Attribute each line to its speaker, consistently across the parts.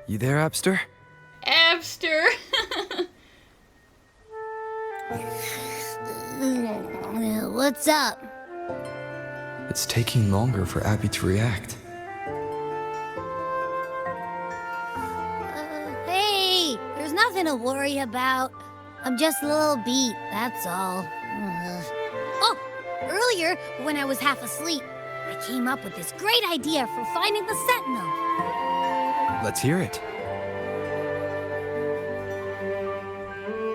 Speaker 1: You there, Abster?
Speaker 2: Abster!
Speaker 3: What's up?
Speaker 1: It's taking longer for Abby to react.
Speaker 3: Hey, there's nothing to worry about. I'm just a little beat, that's all. Oh, earlier, when I was half asleep, I came up with this great idea for finding the Sentinel.
Speaker 1: Let's hear it.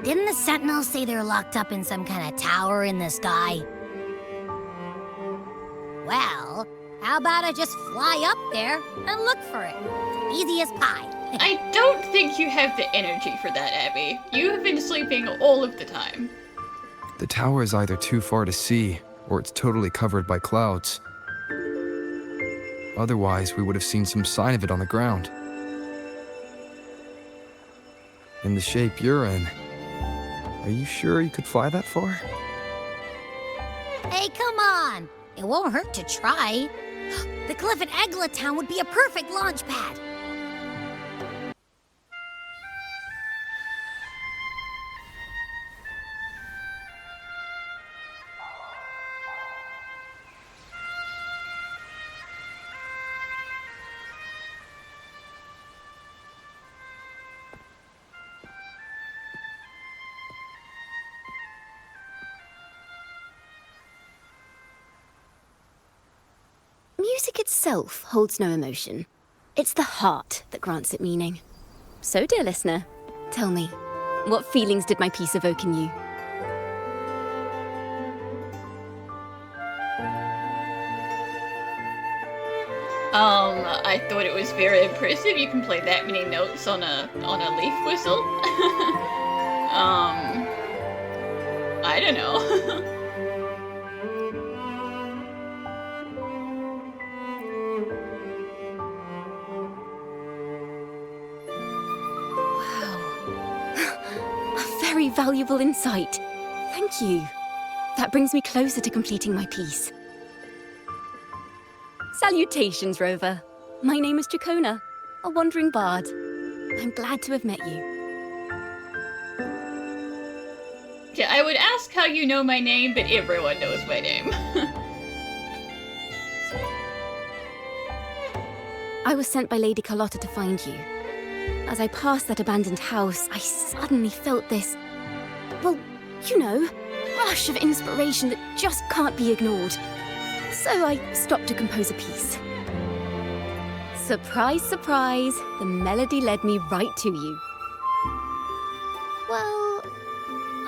Speaker 3: Didn't the Sentinels say they're locked up in some kind of tower in the sky? Well, how about I just fly up there and look for it? Easy as pie.
Speaker 2: I don't think you have the energy for that, Abby. You have been sleeping all of the time.
Speaker 1: The tower is either too far to see, or it's totally covered by clouds. Otherwise, we would have seen some sign of it on the ground. In the shape you're in, are you sure you could fly that far?
Speaker 3: Hey, come on! It won't hurt to try. The cliff at Egla Town would be a perfect launch pad.
Speaker 4: Music itself holds no emotion. It's the heart that grants it meaning. So, dear listener, tell me, what feelings did my piece evoke in you?
Speaker 2: I thought it was very impressive you can play that many notes on a leaf whistle. I don't know.
Speaker 4: Very valuable insight. Thank you. That brings me closer to completing my piece. Salutations, Rover. My name is Jacona, a wandering bard. I'm glad to have met you.
Speaker 2: Okay, I would ask how you know my name, but everyone knows my name.
Speaker 4: I was sent by Lady Carlotta to find you. As I passed that abandoned house, I suddenly felt this, well, you know, rush of inspiration that just can't be ignored. So I stopped to compose a piece. Surprise, surprise, the melody led me right to you. Well,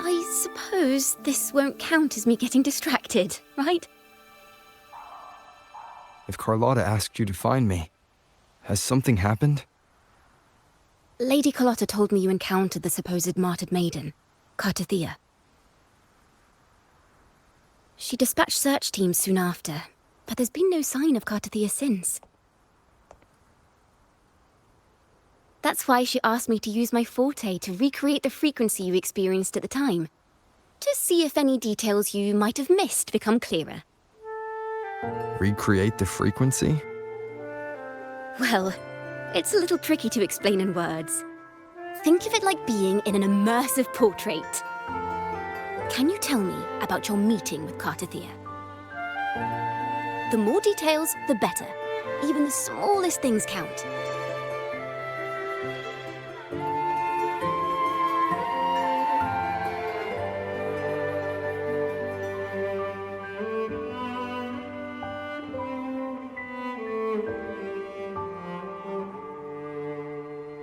Speaker 4: I suppose this won't count as me getting distracted, right?
Speaker 1: If Carlotta asked you to find me, has something happened?
Speaker 4: Lady Carlotta told me you encountered the supposed martyred maiden, Cartethyia. She dispatched search teams soon after, but there's been no sign of Cartethyia since. That's why she asked me to use my forte to recreate the frequency you experienced at the time, to see if any details you might have missed become clearer.
Speaker 1: Recreate the frequency?
Speaker 4: Well, it's a little tricky to explain in words. Think of it like being in an immersive portrait. Can you tell me about your meeting with Cartethyia? The more details, the better. Even the smallest things count.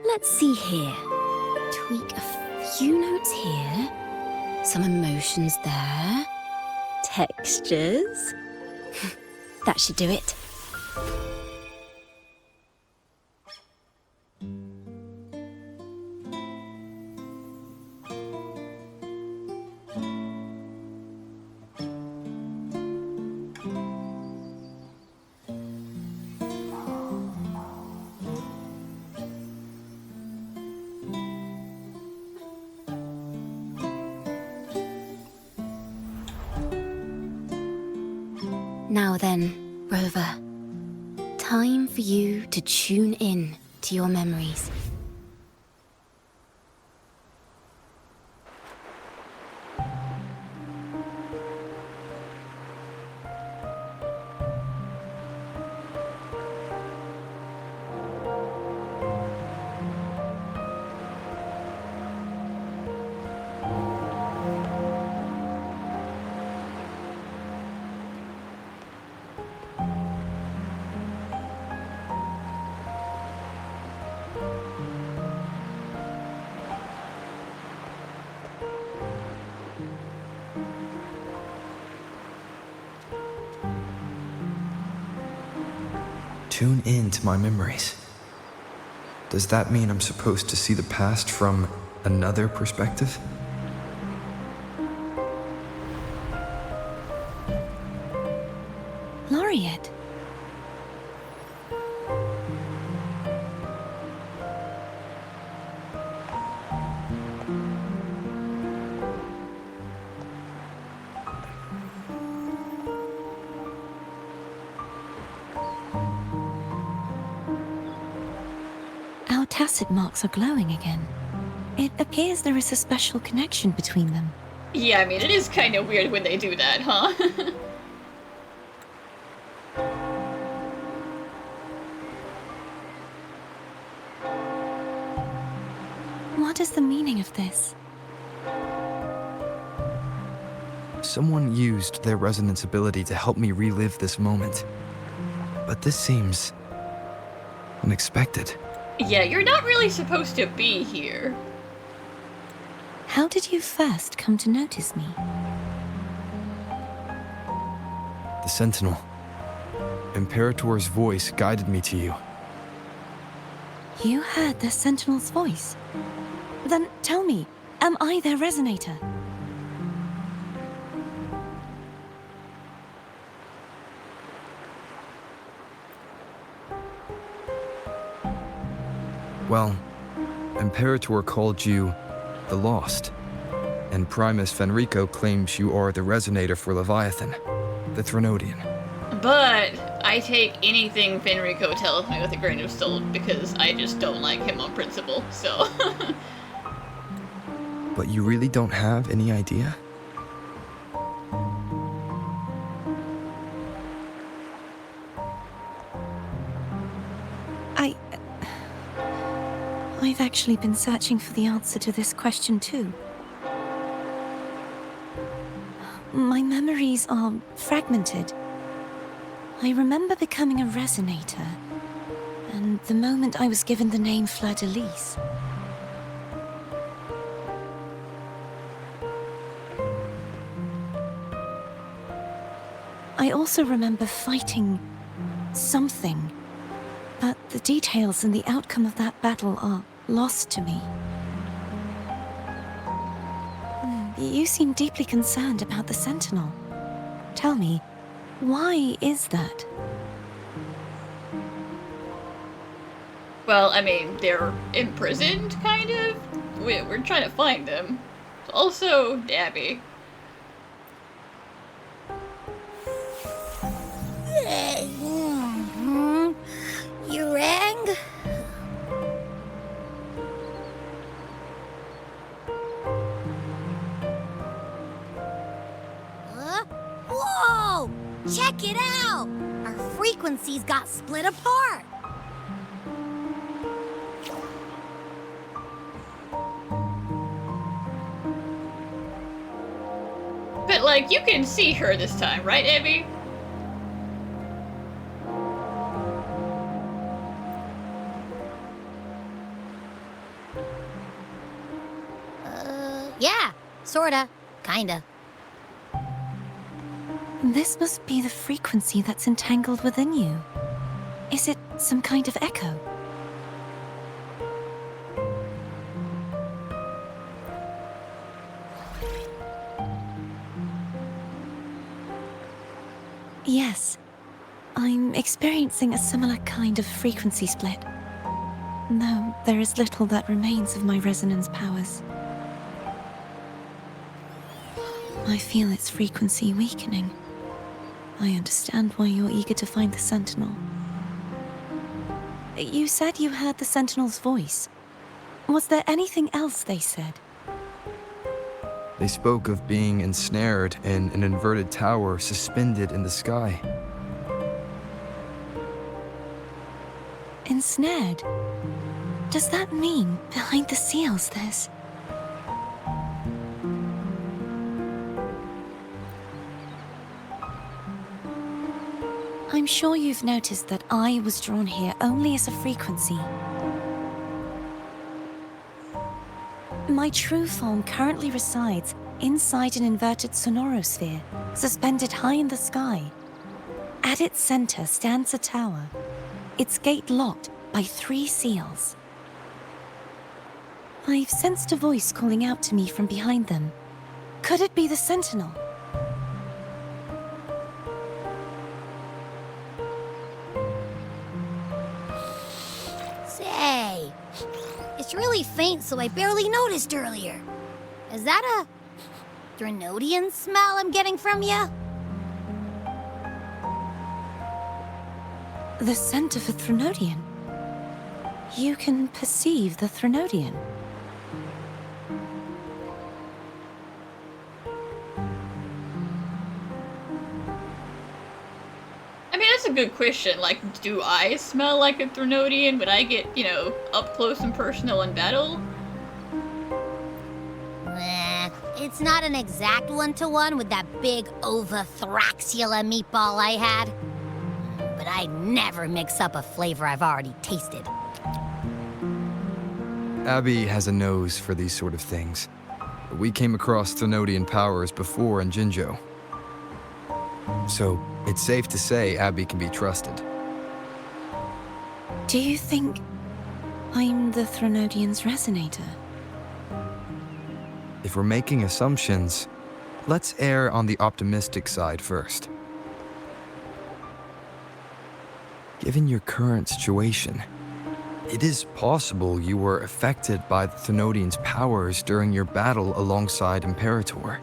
Speaker 4: Let's see here. Tweak a few notes here. Some emotions there. Textures. That should do it. Now then, Rover, time for you to tune in to your memories.
Speaker 1: tune in to my memories. Does that mean I'm supposed to see the past from another perspective?
Speaker 4: Laureate. Our tacit marks are glowing again. It appears there is a special connection between them.
Speaker 2: Yeah, I mean, it is kind of weird when they do that, huh?
Speaker 4: What is the meaning of this?
Speaker 1: Someone used their resonance ability to help me relive this moment. But this seems unexpected.
Speaker 2: Yeah, you're not really supposed to be here.
Speaker 4: How did you first come to notice me?
Speaker 1: The Sentinel. Imperator's voice guided me to you.
Speaker 4: You heard the Sentinel's voice? Then tell me, am I their resonator?
Speaker 1: Well, Imperator called you the Lost, and Primus Fenrico claims you are the resonator for Leviathan, the Threnodian.
Speaker 2: But I take anything Fenrico tells me with a grain of salt because I just don't like him on principle, so...
Speaker 1: But you really don't have any idea?
Speaker 4: I've actually been searching for the answer to this question too. My memories are fragmented. I remember becoming a resonator, and the moment I was given the name Fleur-de-Lis. I also remember fighting something, but the details and the outcome of that battle are lost to me. You seem deeply concerned about the Sentinel. Tell me, why is that?
Speaker 2: Well, I mean, they're imprisoned, kind of? We're trying to find them. Also, Dabby.
Speaker 3: You rang? Whoa! Check it out! Our frequencies got split apart.
Speaker 2: But, like, you can see her this time, right, Abby?
Speaker 3: Yeah, sorta, kinda.
Speaker 4: This must be the frequency that's entangled within you. Is it some kind of echo? Yes, I'm experiencing a similar kind of frequency split. Though there is little that remains of my resonance powers. I feel its frequency weakening. I understand why you're eager to find the Sentinel. You said you heard the Sentinel's voice. Was there anything else they said?
Speaker 1: They spoke of being ensnared in an inverted tower suspended in the sky.
Speaker 4: Ensnared? Does that mean behind the seals there's... I'm sure you've noticed that I was drawn here only as a frequency. My true form currently resides inside an inverted sonorosphere, suspended high in the sky. At its center stands a tower.
Speaker 5: its gate locked by 3 seals. I've sensed a voice calling out to me from behind them. Could it be the Sentinel?
Speaker 3: Say, it's really faint, so I barely noticed earlier. Is that a Threnodian smell I'm getting from you?
Speaker 5: The scent of a Threnodian. You can perceive the Threnodian.
Speaker 2: I mean, that's a good question. Like, do I smell like a Threnodian when I get, you know, up close and personal in battle?
Speaker 3: It's not an exact one-to-one with that big Ovathraxula meatball I had. But I never mix up a flavor I've already tasted.
Speaker 1: Abby has a nose for these sort of things. We came across Threnodian powers before in Jinjo. So, it's safe to say Abby can be trusted.
Speaker 5: Do you think I'm the Threnodian's resonator?
Speaker 1: If we're making assumptions, let's err on the optimistic side first. Given your current situation, it is possible you were affected by the Threnodian's powers during your battle alongside Imperator.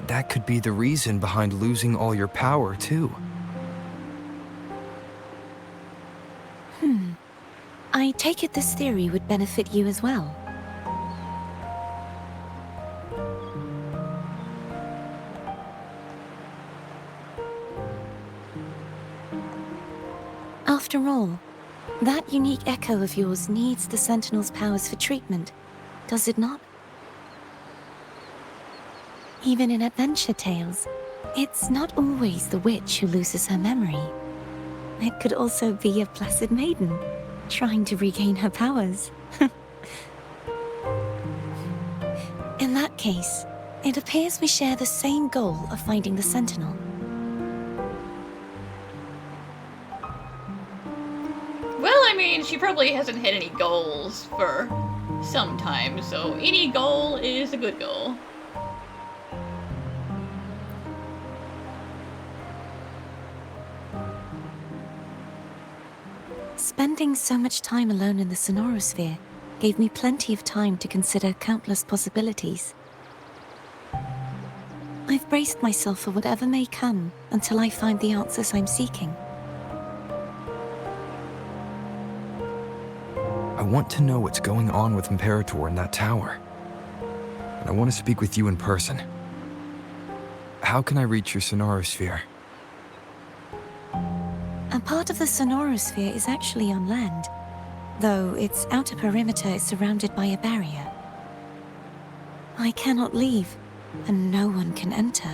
Speaker 1: That could be the reason behind losing all your power, too.
Speaker 5: I take it this theory would benefit you as well. After all, that unique echo of yours needs the Sentinel's powers for treatment, does it not? Even in adventure tales, it's not always the witch who loses her memory. It could also be a placid maiden, trying to regain her powers. In that case, it appears we share the same goal of finding the Sentinel.
Speaker 2: Well, I mean, she probably hasn't had any goals for some time, so any goal is a good goal.
Speaker 5: Spending so much time alone in the Sonorosphere gave me plenty of time to consider countless possibilities. I've braced myself for whatever may come until I find the answers I'm seeking.
Speaker 1: I want to know what's going on with Imperator in that tower. And I want to speak with you in person. How can I reach your Sonorosphere?
Speaker 5: A part of the Sonorosphere is actually on land, though its outer perimeter is surrounded by a barrier. I cannot leave, and no one can enter.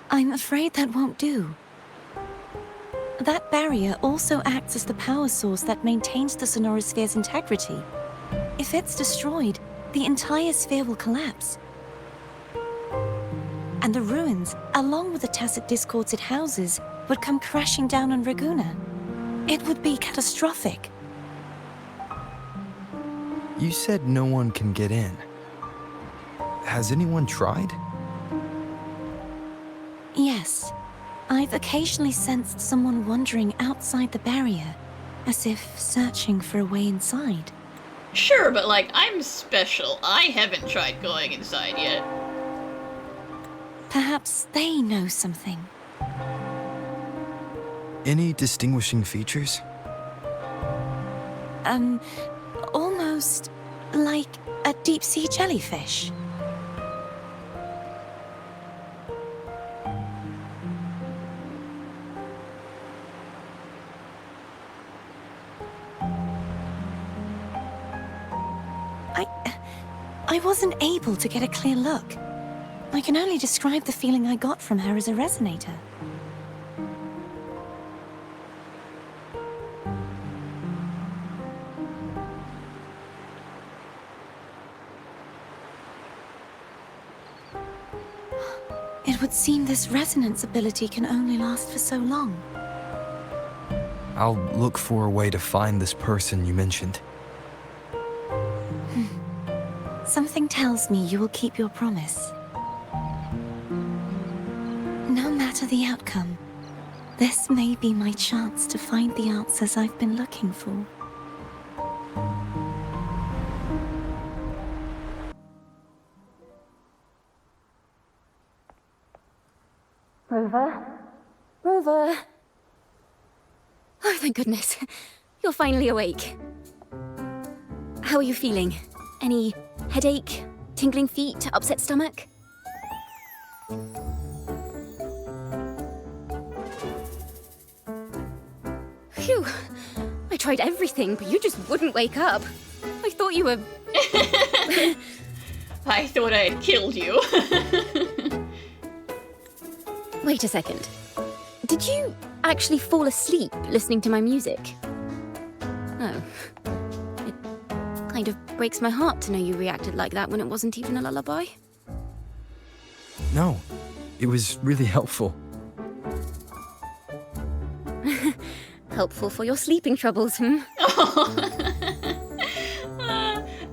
Speaker 5: I'm afraid that won't do. That barrier also acts as the power source that maintains the Sonorosphere's integrity. If it's destroyed, the entire sphere will collapse. And the ruins, along with the tacit discords it houses, would come crashing down on Raguna. It would be catastrophic.
Speaker 1: You said no one can get in. Has anyone tried?
Speaker 5: Yes. I've occasionally sensed someone wandering outside the barrier, as if searching for a way inside.
Speaker 2: Sure, but like, I'm special. I haven't tried going inside yet.
Speaker 5: Perhaps they know something.
Speaker 1: Any distinguishing features?
Speaker 5: Almost like a deep-sea jellyfish. I wasn't able to get a clear look. I can only describe the feeling I got from her as a resonator. It would seem this resonance ability can only last for so long.
Speaker 1: I'll look for a way to find this person you mentioned.
Speaker 5: Something tells me you will keep your promise. No matter the outcome, this may be my chance to find the answers I've been looking for.
Speaker 4: Rover? Rover! Oh, thank goodness. You're finally awake. How are you feeling? Any headache, tingling feet, upset stomach? Phew. I tried everything, but you just wouldn't wake up. I thought you were...
Speaker 2: I thought I had killed you.
Speaker 4: Wait a second. Did you actually fall asleep listening to my music? Oh. It kind of breaks my heart to know you reacted like that when it wasn't even a lullaby.
Speaker 1: No, it was really helpful.
Speaker 4: Helpful for your sleeping troubles, hmm?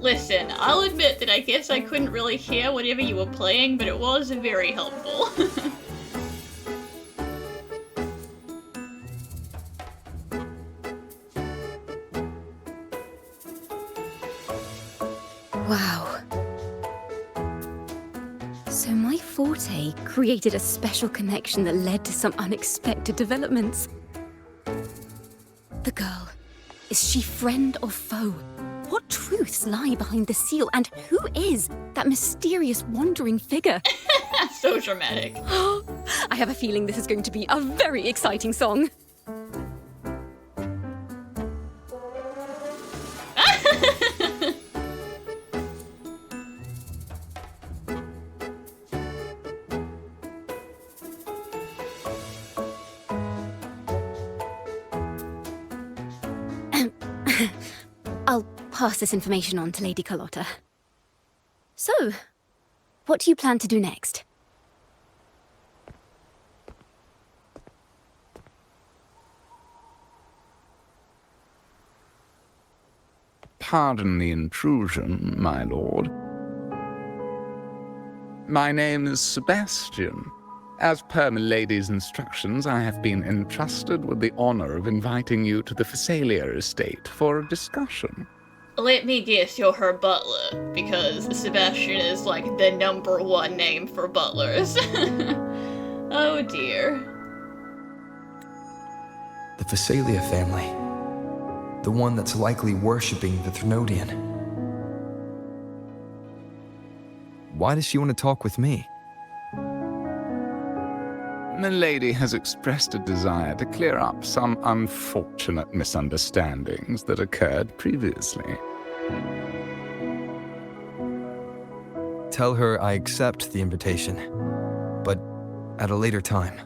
Speaker 2: Listen, I'll admit that I guess I couldn't really hear whatever you were playing, but it was very helpful.
Speaker 4: Wow. So my forte created a special connection that led to some unexpected developments. The girl, is she friend or foe? What truths lie behind the seal, and who is that mysterious wandering figure?
Speaker 2: So dramatic.
Speaker 4: I have a feeling this is going to be a very exciting song. I'll pass this information on to Lady Carlotta. So, what do you plan to do next?
Speaker 6: Pardon the intrusion, my lord. My name is Sebastian. As per Milady's instructions, I have been entrusted with the honor of inviting you to the Fisalias estate for a discussion.
Speaker 2: Let me guess, you're her butler, because Sebastian is like the #1 name for butlers. Oh dear.
Speaker 1: The Fisalia family. The one that's likely worshipping the Thrnodian. Why does she want to talk with me?
Speaker 6: Milady has expressed a desire to clear up some unfortunate misunderstandings that occurred previously.
Speaker 1: Tell her I accept the invitation, but at a later time.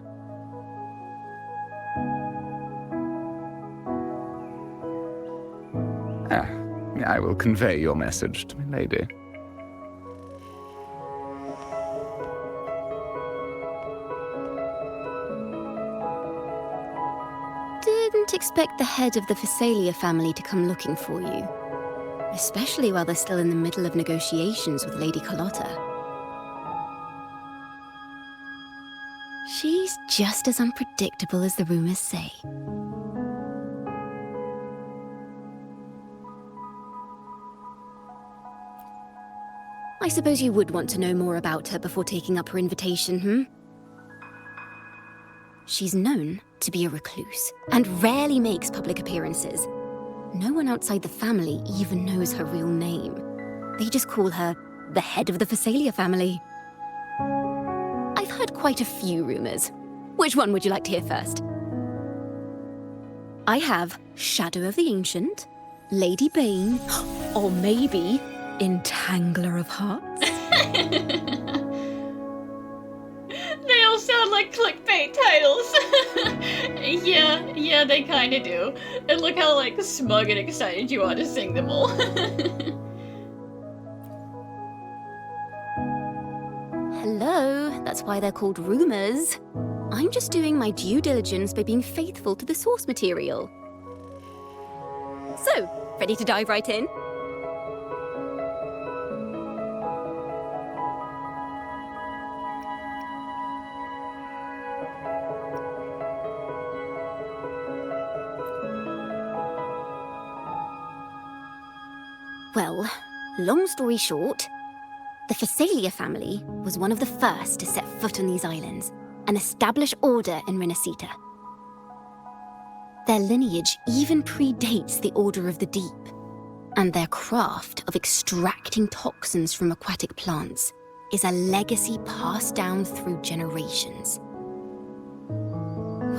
Speaker 6: I will convey your message to Milady.
Speaker 4: Didn't expect the head of the Fisalia family to come looking for you. Especially while they're still in the middle of negotiations with Lady Carlotta. She's just as unpredictable as the rumors say. I suppose you would want to know more about her before taking up her invitation, hmm? She's known to be a recluse, and rarely makes public appearances. No one outside the family even knows her real name. They just call her the head of the Fisalia family. I've heard quite a few rumors. Which one would you like to hear first? I have Shadow of the Ancient, Lady Bane, or maybe Entangler of Hearts.
Speaker 2: They all sound like clickbait titles. Yeah, they kinda do. And look how, like, smug and excited you are to sing them all.
Speaker 4: Hello, that's why they're called rumors. I'm just doing my due diligence by being faithful to the source material. So, ready to dive right in? Well, long story short, the Fisalia family was one of the first to set foot on these islands and establish order in Rinascita. Their lineage even predates the Order of the Deep, and their craft of extracting toxins from aquatic plants is a legacy passed down through generations.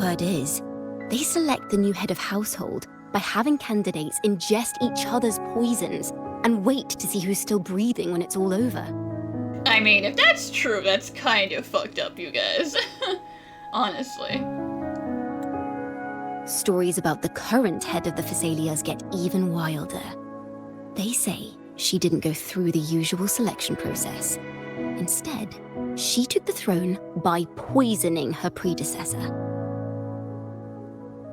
Speaker 4: Word is, they select the new head of household by having candidates ingest each other's poisons and wait to see who's still breathing when it's all over.
Speaker 2: I mean, if that's true, that's kind of fucked up, you guys. Honestly.
Speaker 4: Stories about the current head of the Fisalias get even wilder. They say she didn't go through the usual selection process. Instead, she took the throne by poisoning her predecessor.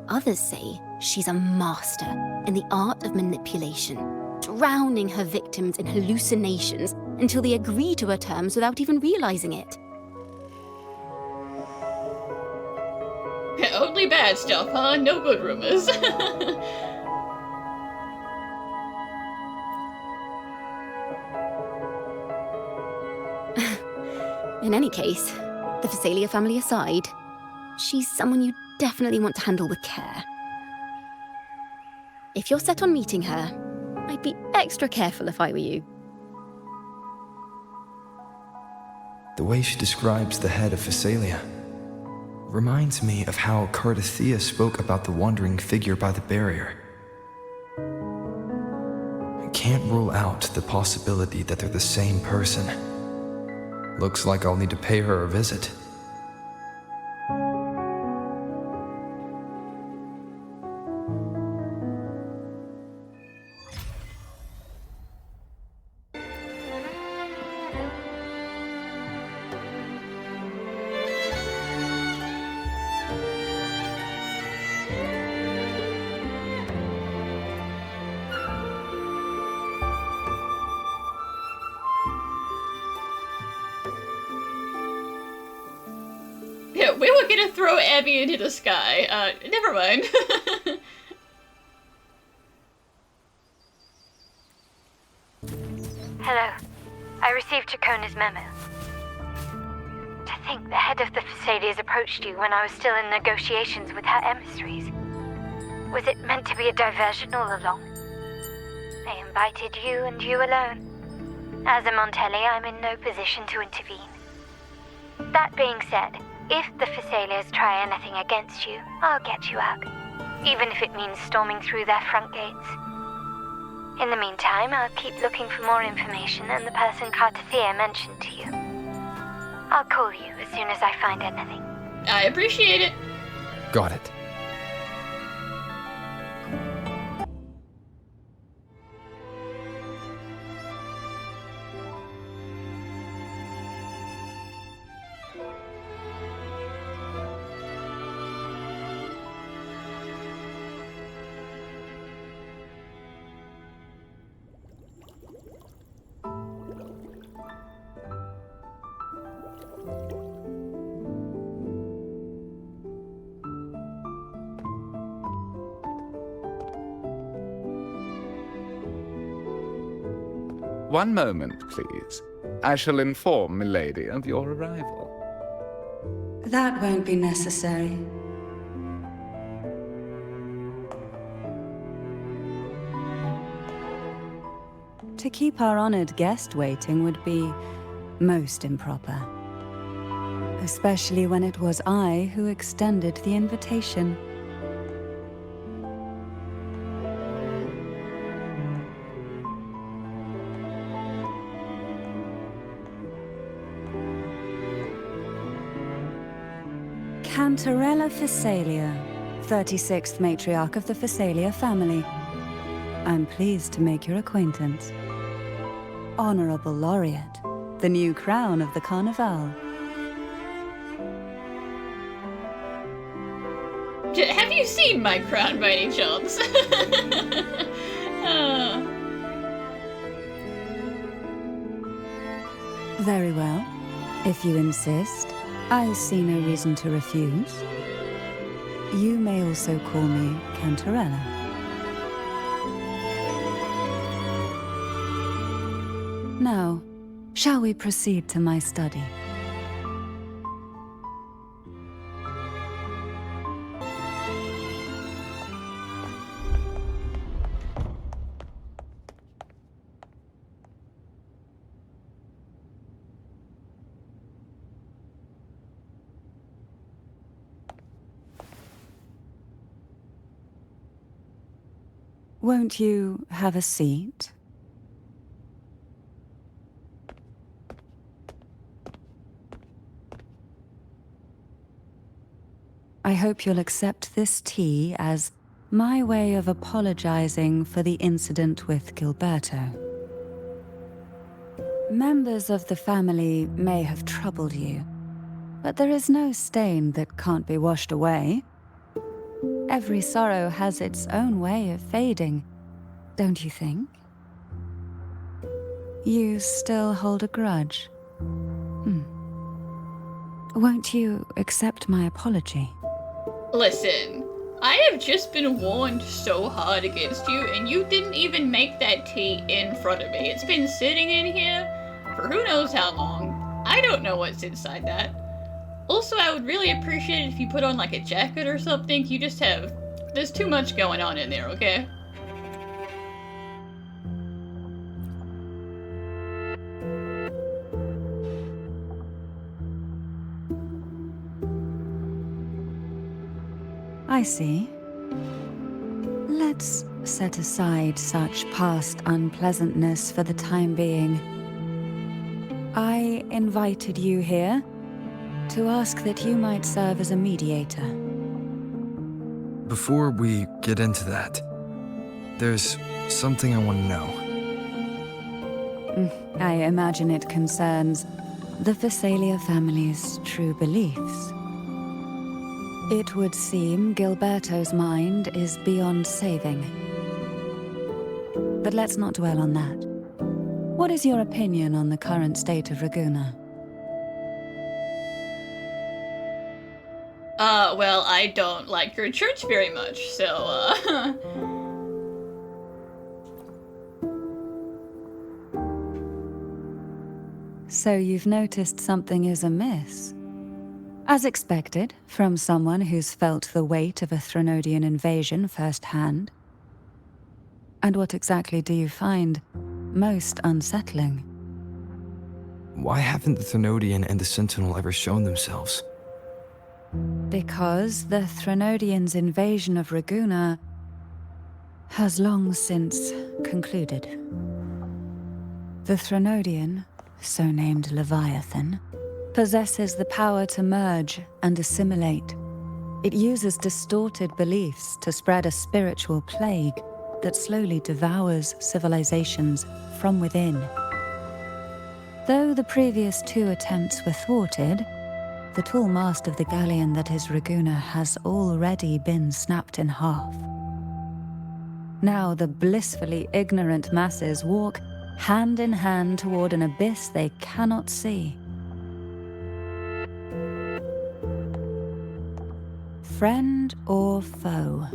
Speaker 4: Others say she's a master in the art of manipulation, drowning her victims in hallucinations until they agree to her terms without even realizing it.
Speaker 2: Only bad stuff, huh? No good rumors.
Speaker 4: In any case, the Fisalia family aside, she's someone you definitely want to handle with care. If you're set on meeting her, I'd be extra careful if I were you.
Speaker 1: The way she describes the head of Fisalia reminds me of how Cartethyia spoke about the wandering figure by the barrier. I can't rule out the possibility that they're the same person. Looks like I'll need to pay her a visit.
Speaker 2: Yeah, we were gonna throw Abby into the sky. Never mind.
Speaker 7: Hello. I received Chacona's memo. To think the head of the Fisalias approached you when I was still in negotiations with her emissaries. Was it meant to be a diversion all along? They invited you and you alone. As a Montelli, I'm in no position to intervene. That being said, if the Fisalias try anything against you, I'll get you out, even if it means storming through their front gates. In the meantime, I'll keep looking for more information and the person Cartethyia mentioned to you. I'll call you as soon as I find anything.
Speaker 2: I appreciate it.
Speaker 1: Got it.
Speaker 6: One moment, please. I shall inform Milady of your arrival.
Speaker 8: That won't be necessary. To keep our honored guest waiting would be most improper. Especially when it was I who extended the invitation. Cantarella Fisalia, 36th matriarch of the Fisalia family. I'm pleased to make your acquaintance. Honorable Laureate, the new crown of the Carnival.
Speaker 2: Have you seen my crown by any chance?
Speaker 8: Very well. If you insist, I see no reason to refuse. You may also call me Cantarella. Now, shall we proceed to my study? Won't you have a seat? I hope you'll accept this tea as my way of apologizing for the incident with Gilberto. Members of the family may have troubled you, but there is no stain that can't be washed away. Every sorrow has its own way of fading, don't you think? You still hold a grudge? Won't you accept my apology?
Speaker 2: Listen, I have just been warned so hard against you, and you didn't even make that tea in front of me. It's been sitting in here for who knows how long. I don't know what's inside that. Also, I would really appreciate it if you put on like a jacket or something. There's too much going on in there, okay?
Speaker 8: I see. Let's set aside such past unpleasantness for the time being. I invited you here to ask that you might serve as a mediator.
Speaker 1: Before we get into that, there's something I want to know.
Speaker 8: I imagine it concerns the Fisalia family's true beliefs. It would seem Gilberto's mind is beyond saving. But let's not dwell on that. What is your opinion on the current state of Ragusa?
Speaker 2: Well, I don't like your church very much, so,
Speaker 8: So you've noticed something is amiss? As expected, from someone who's felt the weight of a Threnodian invasion firsthand. And what exactly do you find most unsettling?
Speaker 1: Why haven't the Threnodian and the Sentinel ever shown themselves?
Speaker 8: Because the Threnodians' invasion of Ragusa has long since concluded. The Threnodian, so named Leviathan, possesses the power to merge and assimilate. It uses distorted beliefs to spread a spiritual plague that slowly devours civilizations from within. Though the previous two attempts were thwarted, the tall mast of the galleon that is Ragusa has already been snapped in half. Now the blissfully ignorant masses walk hand in hand toward an abyss they cannot see. Friend or foe?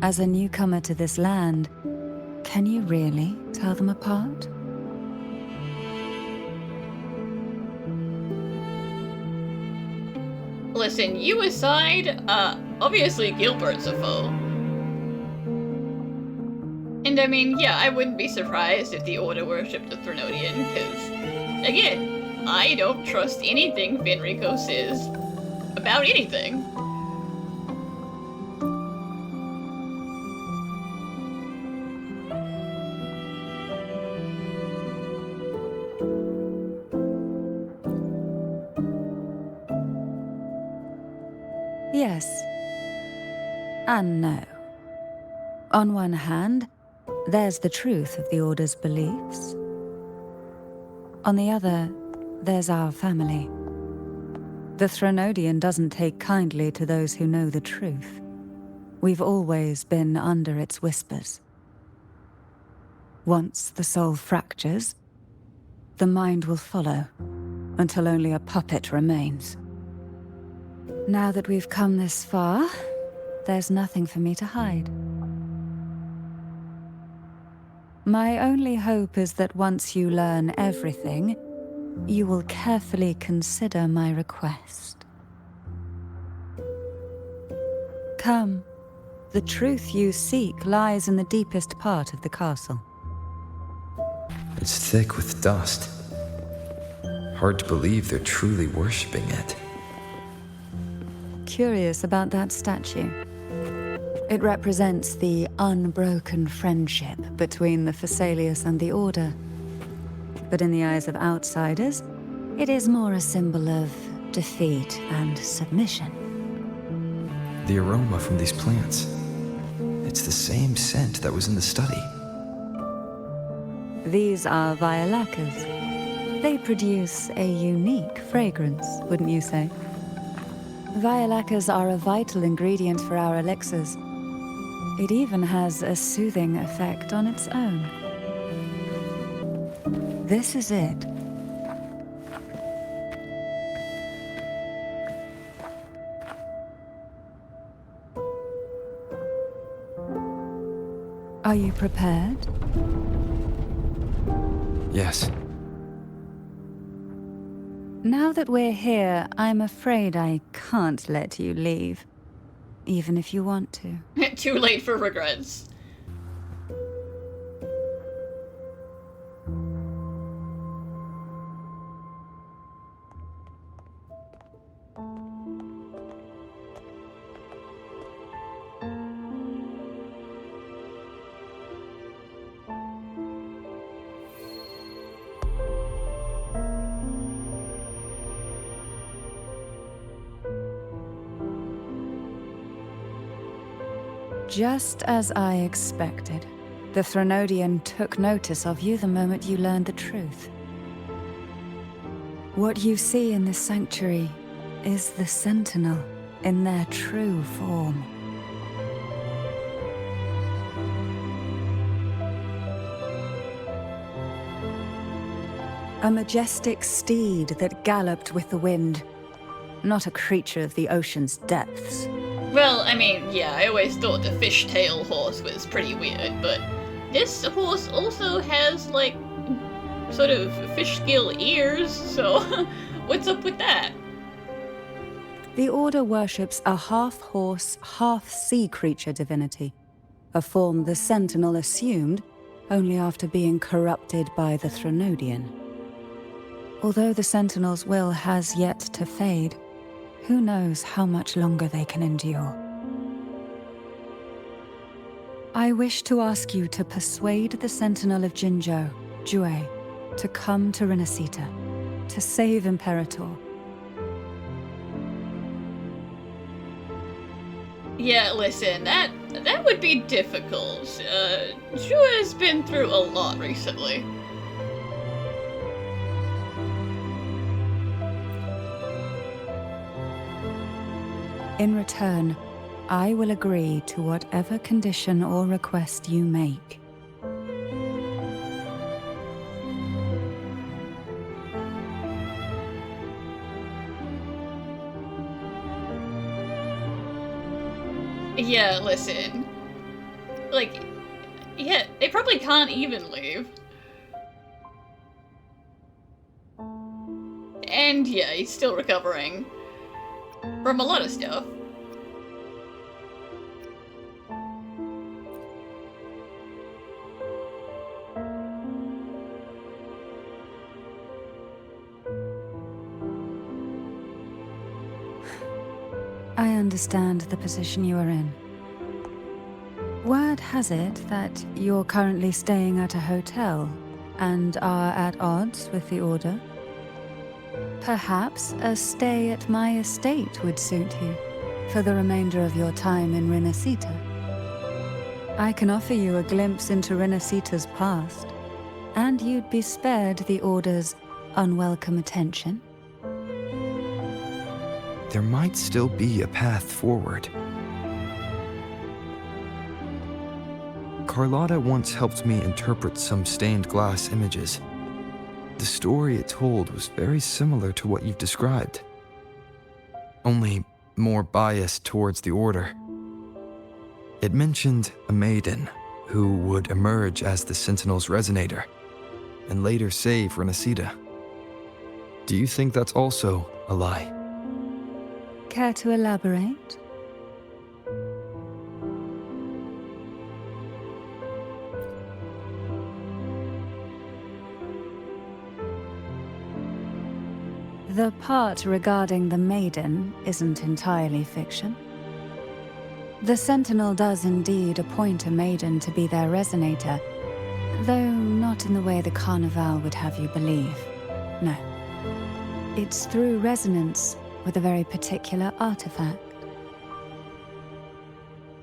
Speaker 8: As a newcomer to this land, can you really tell them apart?
Speaker 2: listen, you aside, obviously Gilbert's a foe. And I mean, yeah, I wouldn't be surprised if the Order worshipped the Threnodian, because, again, I don't trust anything Fenrico says about anything.
Speaker 8: Yes. And no. On one hand, there's the truth of the Order's beliefs. On the other, there's our family. The Threnodian doesn't take kindly to those who know the truth. We've always been under its whispers. Once the soul fractures, the mind will follow, until only a puppet remains. Now that we've come this far, there's nothing for me to hide. My only hope is that once you learn everything, you will carefully consider my request. Come. The truth you seek lies in the deepest part of the castle.
Speaker 1: It's thick with dust. Hard to believe they're truly worshipping it.
Speaker 8: Curious about that statue. It represents the unbroken friendship between the Fisalias and the Order. But in the eyes of outsiders, it is more a symbol of defeat and submission.
Speaker 1: The aroma from these plants. It's the same scent that was in the study.
Speaker 8: These are violacas. They produce a unique fragrance, wouldn't you say? Violacas are a vital ingredient for our elixirs. It even has a soothing effect on its own. This is it. Are you prepared?
Speaker 1: Yes.
Speaker 8: Now that we're here, I'm afraid I can't let you leave. Even if you want to.
Speaker 2: Too late for regrets.
Speaker 8: Just as I expected, the Threnodian took notice of you the moment you learned the truth. What you see in this sanctuary is the Sentinel in their true form. A majestic steed that galloped with the wind, not a creature of the ocean's depths.
Speaker 2: Well, I mean, yeah, I always thought the fishtail horse was pretty weird, but this horse also has, like, sort of fish gill ears, so what's up with that?
Speaker 8: The Order worships a half-horse, half-sea creature divinity, a form the Sentinel assumed only after being corrupted by the Threnodian. Although the Sentinel's will has yet to fade, who knows how much longer they can endure? I wish to ask you to persuade the Sentinel of Jinzhou, Jue, to come to Rinascita, to save Imperator.
Speaker 2: Yeah, listen, that would be difficult. Jue has been through a lot recently.
Speaker 8: In return, I will agree to whatever condition or request you make.
Speaker 2: Yeah, listen. Like, yeah, they probably can't even leave. And yeah, he's still recovering from a lot of stuff.
Speaker 8: I understand the position you are in. Word has it that you're currently staying at a hotel and are at odds with the Order. Perhaps a stay at my estate would suit you for the remainder of your time in Rinascita. I can offer you a glimpse into Rinascita's past, and you'd be spared the Order's unwelcome attention?
Speaker 1: There might still be a path forward. Carlotta once helped me interpret some stained glass images. The story it told was very similar to what you've described, only more biased towards the Order. It mentioned a maiden who would emerge as the Sentinel's resonator and later save Rinascita. Do you think that's also a lie?
Speaker 8: Care to elaborate? The part regarding the Maiden isn't entirely fiction. The Sentinel does indeed appoint a Maiden to be their resonator, though not in the way the Carnival would have you believe. No. It's through resonance with a very particular artifact.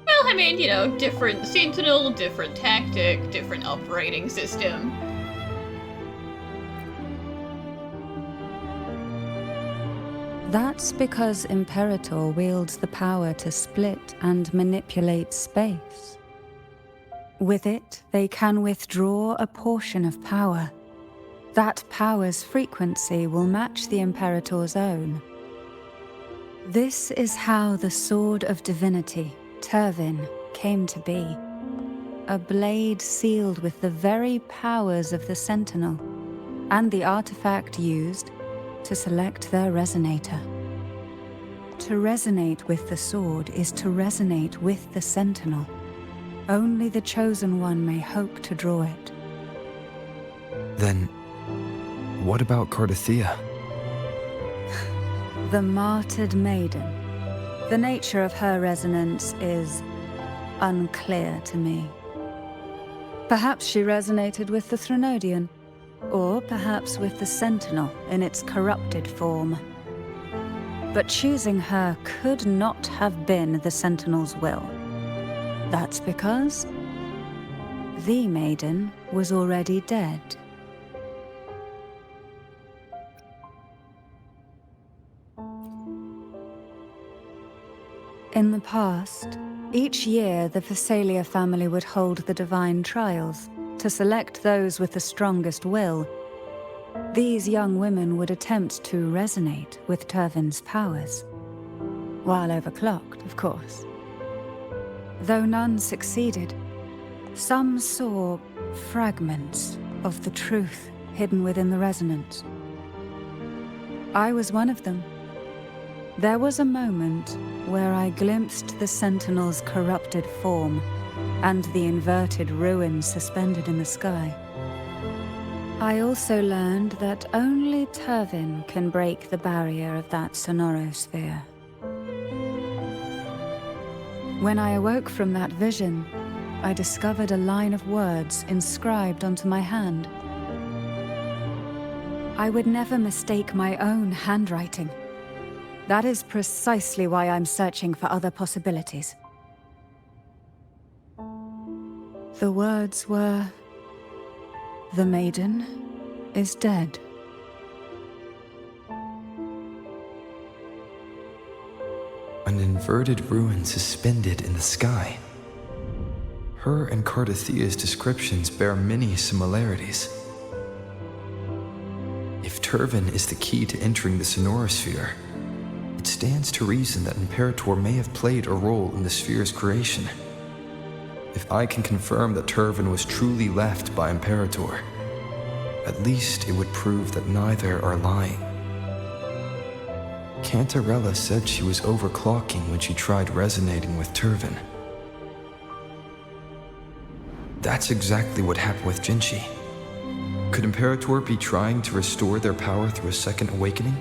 Speaker 2: Well, I mean, you know, different Sentinel, different tactic, different operating system.
Speaker 8: That's because Imperator wields the power to split and manipulate space. With it, they can withdraw a portion of power. That power's frequency will match the Imperator's own. This is how the Sword of Divinity, Turvin, came to be. A blade sealed with the very powers of the Sentinel, and the artifact used to select their resonator. To resonate with the sword is to resonate with the Sentinel. Only the Chosen One may hope to draw it.
Speaker 1: Then, what about Cartethyia?
Speaker 8: The martyred maiden. The nature of her resonance is unclear to me. Perhaps she resonated with the Threnodian, or perhaps with the Sentinel in its corrupted form. But choosing her could not have been the Sentinel's will. That's because the Maiden was already dead. In the past, each year the Fisalia family would hold the Divine Trials to select those with the strongest will. These young women would attempt to resonate with Turvin's powers, while overclocked, of course. Though none succeeded, some saw fragments of the truth hidden within the resonance. I was one of them. There was a moment where I glimpsed the Sentinel's corrupted form and the inverted ruins suspended in the sky. I also learned that only Turvin can break the barrier of that sonorosphere. When I awoke from that vision, I discovered a line of words inscribed onto my hand. I would never mistake my own handwriting. That is precisely why I'm searching for other possibilities. The words were, "The Maiden is dead."
Speaker 1: An inverted ruin suspended in the sky. Her and Cartethia's descriptions bear many similarities. If Turvin is the key to entering the sonorosphere, it stands to reason that Imperator may have played a role in the sphere's creation. If I can confirm that Turvin was truly left by Imperator, at least it would prove that neither are lying. Cantarella said she was overclocking when she tried resonating with Turvin. That's exactly what happened with Jinchi. Could Imperator be trying to restore their power through a second awakening?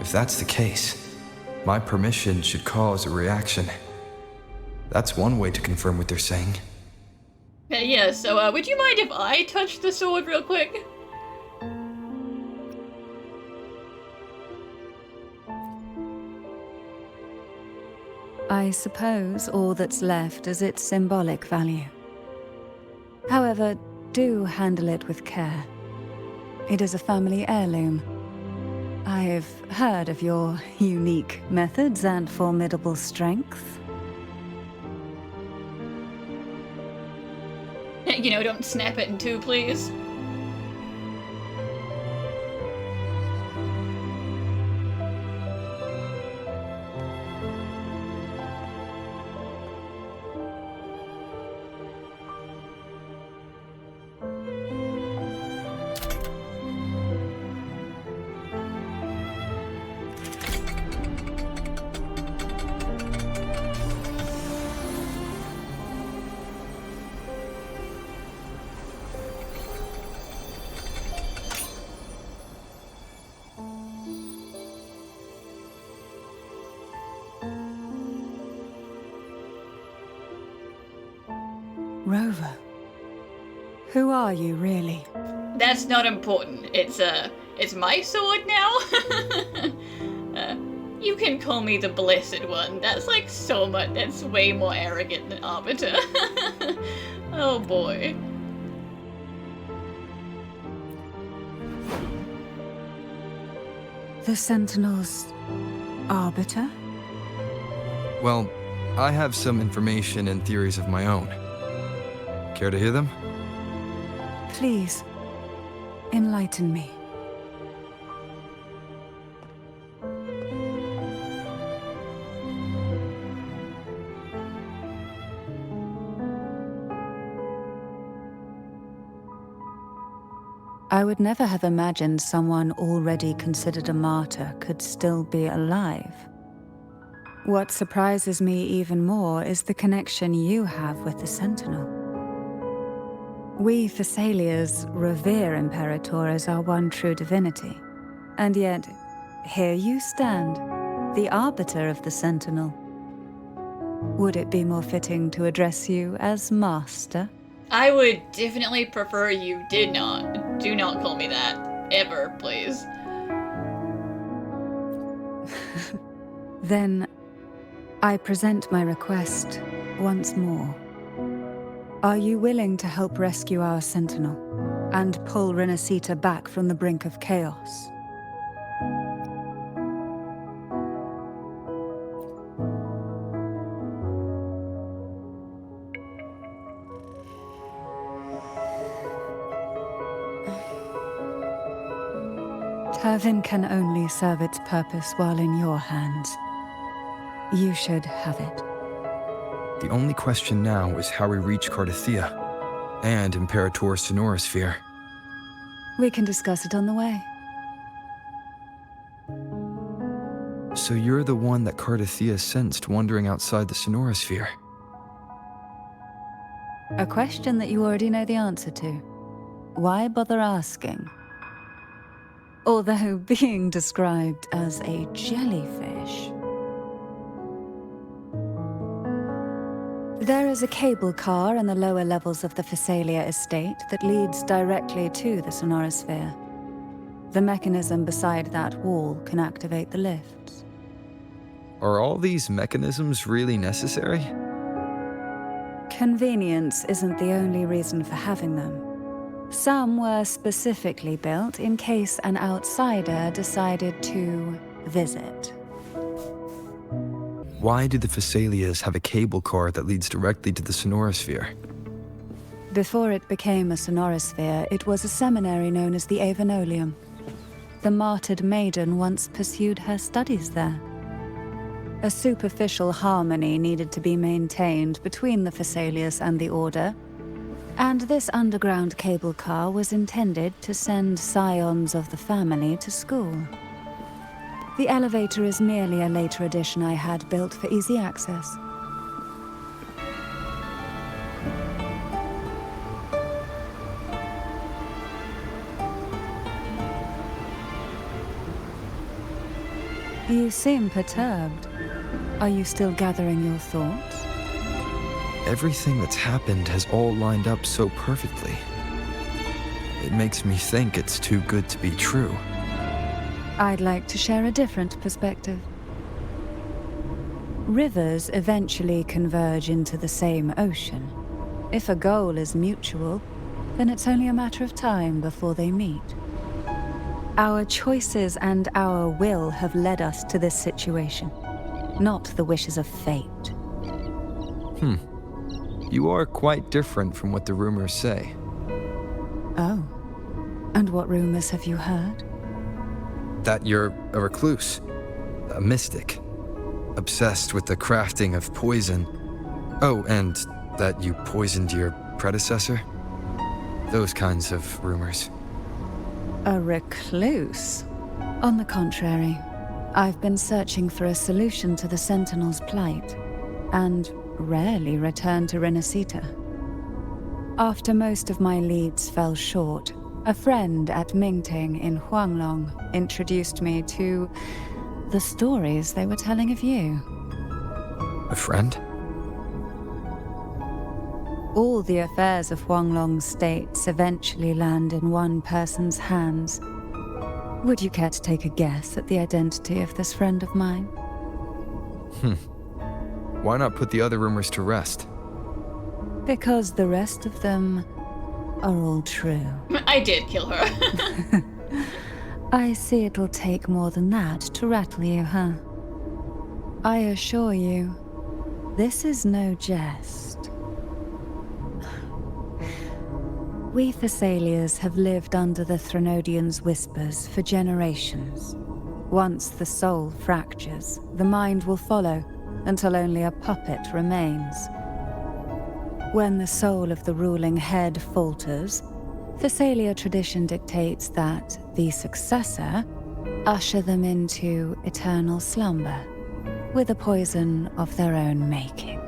Speaker 1: If that's the case, my permission should cause a reaction. That's one way to confirm what they're saying.
Speaker 2: Yeah, so would you mind if I touch the sword real quick?
Speaker 8: I suppose all that's left is its symbolic value. However, do handle it with care. It is a family heirloom. I've heard of your unique methods and formidable strength.
Speaker 2: You know, don't snap it in two, please.
Speaker 8: Rover, who are you really?
Speaker 2: That's not important. It's my sword now. You can call me the Blessed One. That's like so much. That's way more arrogant than Arbiter. Oh boy.
Speaker 8: The Sentinel's Arbiter?
Speaker 1: Well, I have some information and theories of my own. Care to hear them?
Speaker 8: Please, enlighten me. I would never have imagined someone already considered a martyr could still be alive. What surprises me even more is the connection you have with the Sentinel. We Fisalias revere Imperator as our one true divinity, and yet, here you stand, the Arbiter of the Sentinel. Would it be more fitting to address you as Master?
Speaker 2: I would definitely prefer you do not call me that. Ever, please.
Speaker 8: Then, I present my request once more. Are you willing to help rescue our Sentinel and pull Rinascita back from the brink of chaos? Turvin can only serve its purpose while in your hands. You should have it.
Speaker 1: The only question now is how we reach Cartethyia and Imperator's Sonorosphere.
Speaker 8: We can discuss it on the way.
Speaker 1: So you're the one that Cartethyia sensed wandering outside the Sonorosphere?
Speaker 8: A question that you already know the answer to. Why bother asking? Although being described as a jellyfish. There is a cable car in the lower levels of the Fisalia estate that leads directly to the Sonorosphere. The mechanism beside that wall can activate the lifts.
Speaker 1: Are all these mechanisms really necessary?
Speaker 8: Convenience isn't the only reason for having them. Some were specifically built in case an outsider decided to visit.
Speaker 1: Why do the Fisalias have a cable car that leads directly to the Sonorosphere?
Speaker 8: Before it became a Sonorosphere, it was a seminary known as the Avenolium. The martyred Maiden once pursued her studies there. A superficial harmony needed to be maintained between the Fisalias and the Order, and this underground cable car was intended to send scions of the family to school. The elevator is merely a later addition I had built for easy access. You seem perturbed. Are you still gathering your thoughts?
Speaker 1: Everything that's happened has all lined up so perfectly. It makes me think it's too good to be true.
Speaker 8: I'd like to share a different perspective. Rivers eventually converge into the same ocean. If a goal is mutual, then it's only a matter of time before they meet. Our choices and our will have led us to this situation, not the wishes of fate.
Speaker 1: You are quite different from what the rumors say.
Speaker 8: Oh. And what rumors have you heard?
Speaker 1: That you're a recluse, a mystic, obsessed with the crafting of poison. Oh, and that you poisoned your predecessor? Those kinds of rumors.
Speaker 8: A recluse? On the contrary, I've been searching for a solution to the Sentinel's plight, and rarely return to Rinascita. After most of my leads fell short, a friend at Mingting in Huanglong introduced me to the stories they were telling of you.
Speaker 1: A friend?
Speaker 8: All the affairs of Huanglong states eventually land in one person's hands. Would you care to take a guess at the identity of this friend of mine?
Speaker 1: Why not put the other rumors to rest?
Speaker 8: Because the rest of them are all true.
Speaker 2: I did kill her.
Speaker 8: I see it'll take more than that to rattle you, huh? I assure you, this is no jest. We Fisalias have lived under the Threnodians' whispers for generations. Once the soul fractures, the mind will follow, until only a puppet remains. When the soul of the ruling head falters, Fisalia tradition dictates that the successor usher them into eternal slumber, with a poison of their own making.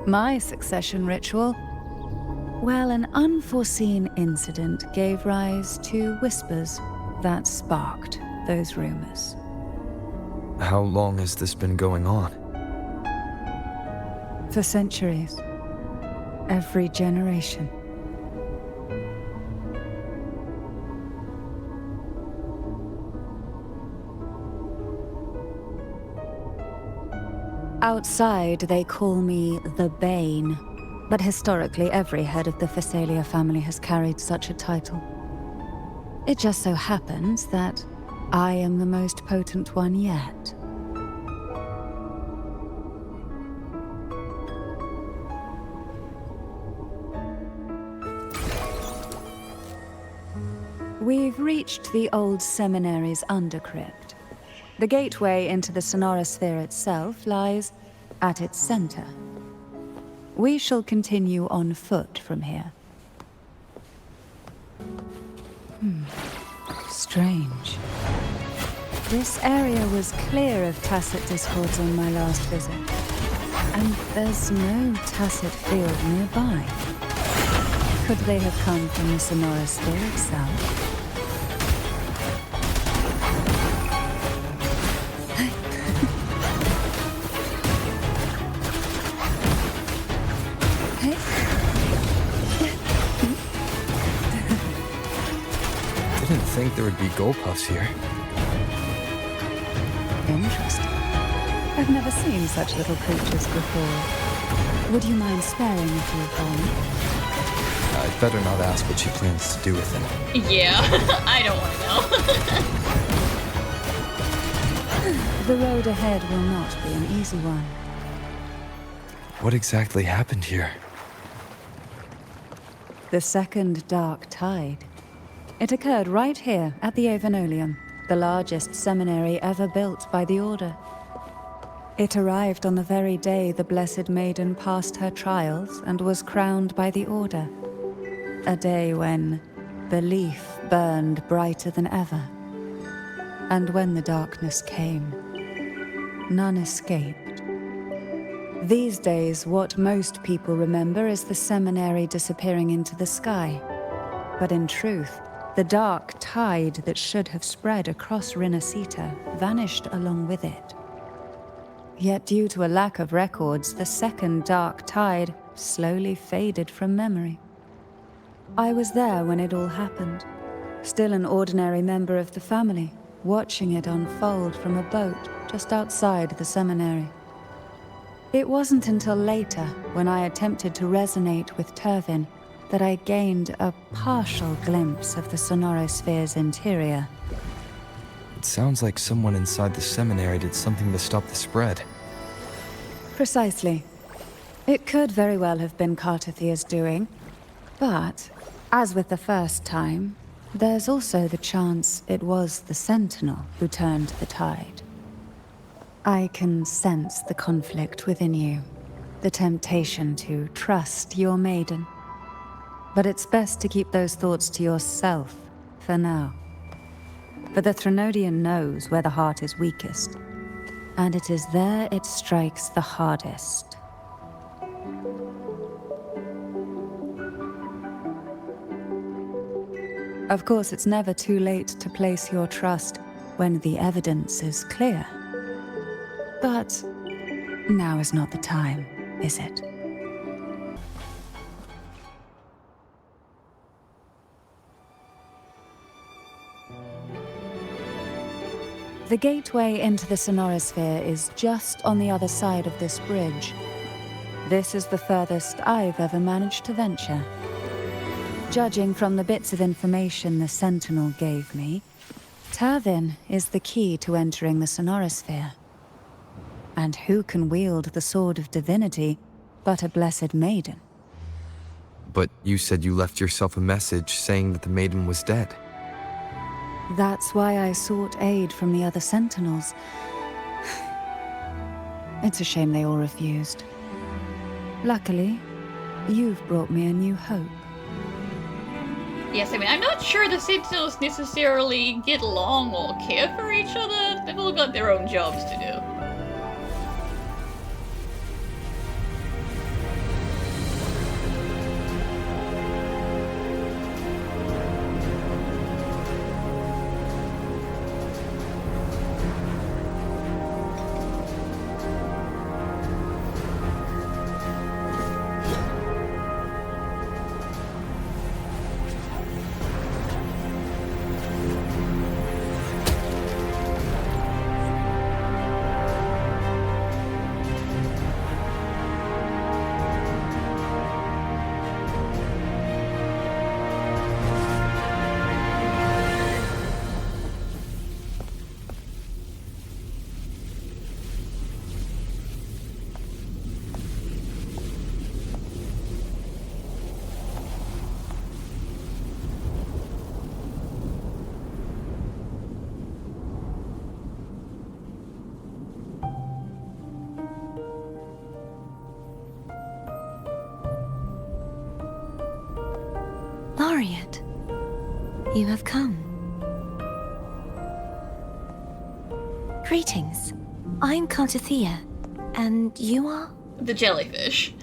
Speaker 8: My succession ritual? Well, an unforeseen incident gave rise to whispers that sparked those rumors.
Speaker 1: How long has this been going on?
Speaker 8: For centuries. Every generation. Outside, they call me the Bane, but historically every head of the Fisalia family has carried such a title. It just so happens that I am the most potent one yet. We've reached the old seminary's undercrypt. The gateway into the sonorosphere itself lies at its center. We shall continue on foot from here. Strange. This area was clear of tacit discords on my last visit, and there's no tacit field nearby. Could they have come from the sonorosphere itself?
Speaker 1: Didn't think there would be goldpuffs here.
Speaker 8: Interesting. I've never seen such little creatures before. Would you mind sparing a few for me?
Speaker 1: I'd better not ask what she plans to do with them.
Speaker 2: Yeah, I don't want to know.
Speaker 8: The road ahead will not be an easy one.
Speaker 1: What exactly happened here?
Speaker 8: The second dark tide. It occurred right here at the Avenolium, the largest seminary ever built by the Order. It arrived on the very day the Blessed Maiden passed her trials and was crowned by the Order. A day when belief burned brighter than ever. And when the darkness came, none escaped. These days, what most people remember is the seminary disappearing into the sky. But in truth, the dark tide that should have spread across Rinascita vanished along with it. Yet due to a lack of records, the second dark tide slowly faded from memory. I was there when it all happened, still an ordinary member of the family, watching it unfold from a boat just outside the seminary. It wasn't until later, when I attempted to resonate with Turvin, that I gained a partial glimpse of the sonorosphere's interior.
Speaker 1: It sounds like someone inside the seminary did something to stop the spread.
Speaker 8: Precisely. It could very well have been Cartethyia's doing, but, as with the first time, there's also the chance it was the Sentinel who turned the tide. I can sense the conflict within you, the temptation to trust your maiden. But it's best to keep those thoughts to yourself, for now. For the Threnodian knows where the heart is weakest, and it is there it strikes the hardest. Of course, it's never too late to place your trust when the evidence is clear. But now is not the time, is it? The gateway into the sonorosphere is just on the other side of this bridge. This is the furthest I've ever managed to venture. Judging from the bits of information the Sentinel gave me, Turvin is the key to entering the sonorosphere. And who can wield the Sword of Divinity but a blessed maiden?
Speaker 1: But you said you left yourself a message saying that the maiden was dead.
Speaker 8: That's why I sought aid from the other Sentinels. It's a shame they all refused. Luckily, you've brought me a new hope.
Speaker 2: Yes, I mean, I'm not sure the Sentinels necessarily get along or care for each other. They've all got their own jobs to do.
Speaker 5: Laureate, you have come. Greetings. I'm Cartethyia, and you are?
Speaker 2: The jellyfish.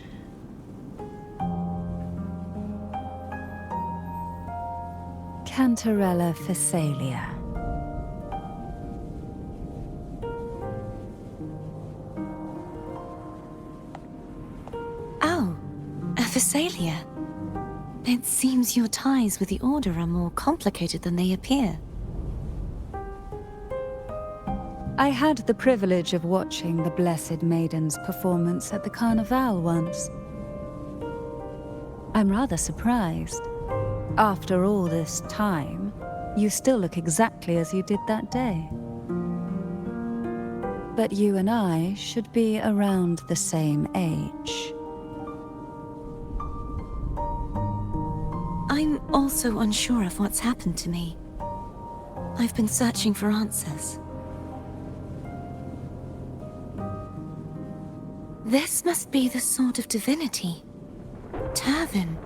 Speaker 8: Cantarella Fisalia.
Speaker 5: Oh, a Fisalia. It seems your ties with the Order are more complicated than they appear.
Speaker 8: I had the privilege of watching the Blessed Maiden's performance at the Carnival once. I'm rather surprised. After all this time, you still look exactly as you did that day. But you and I should be around the same age.
Speaker 5: I'm also unsure of what's happened to me. I've been searching for answers. This must be the Sword of Divinity. Turvin.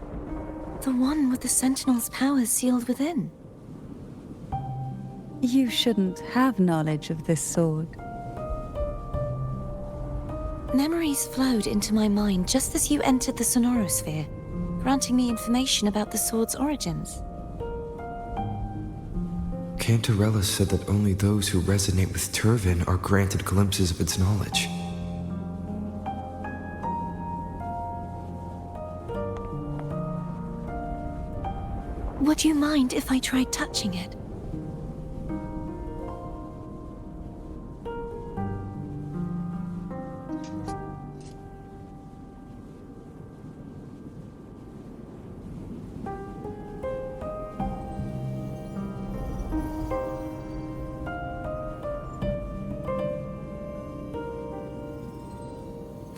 Speaker 5: The one with the Sentinel's powers sealed within.
Speaker 8: You shouldn't have knowledge of this sword.
Speaker 5: Memories flowed into my mind just as you entered the sonorosphere, granting me information about the sword's origins.
Speaker 1: Cantarella said that only those who resonate with Turvin are granted glimpses of its knowledge.
Speaker 5: Would you mind if I tried touching it?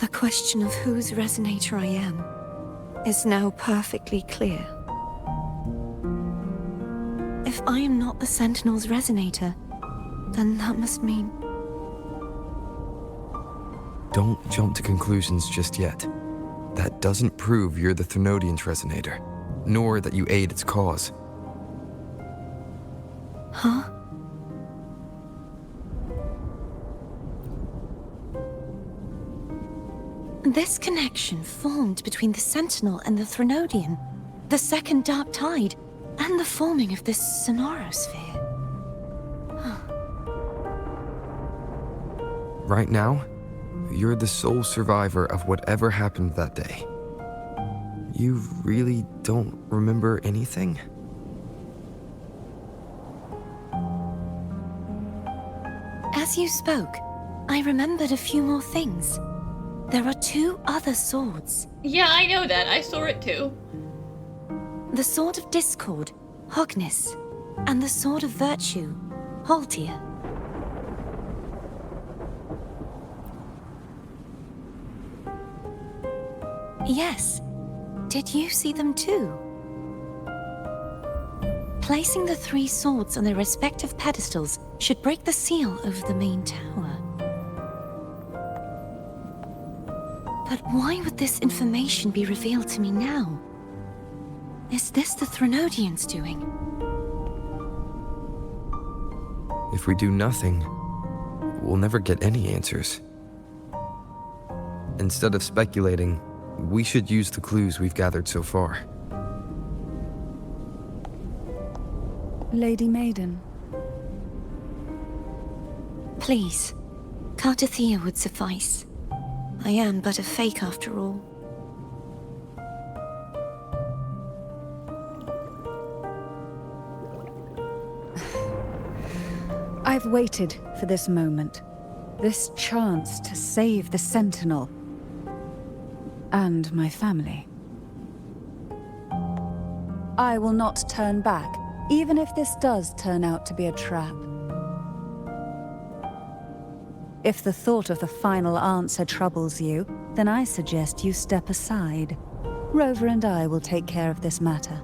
Speaker 5: The question of whose resonator I am is now perfectly clear. If I am not the Sentinel's resonator, then that must mean...
Speaker 1: Don't jump to conclusions just yet. That doesn't prove you're the Threnodian's resonator, nor that you aid its cause.
Speaker 5: Huh? This connection formed between the Sentinel and the Threnodian, the second Dark Tide, and the forming of this sonorosphere.
Speaker 1: Right now, you're the sole survivor of whatever happened that day. You really don't remember anything?
Speaker 5: As you spoke, I remembered a few more things. There are 2 other swords.
Speaker 2: Yeah, I know that. I saw it too.
Speaker 5: The Sword of Discord, Hognis, and the Sword of Virtue, Haltia. Yes. Did you see them too? Placing the 3 swords on their respective pedestals should break the seal over the main tower. But why would this information be revealed to me now? Is this the Threnodians' doing?
Speaker 1: If we do nothing, we'll never get any answers. Instead of speculating, we should use the clues we've gathered so far.
Speaker 8: Lady Maiden.
Speaker 5: Please, Cartethyia would suffice. I am but a fake after all.
Speaker 8: I've waited for this moment. This chance to save the Sentinel. And my family. I will not turn back, even if this does turn out to be a trap. If the thought of the final answer troubles you, then I suggest you step aside. Rover and I will take care of this matter.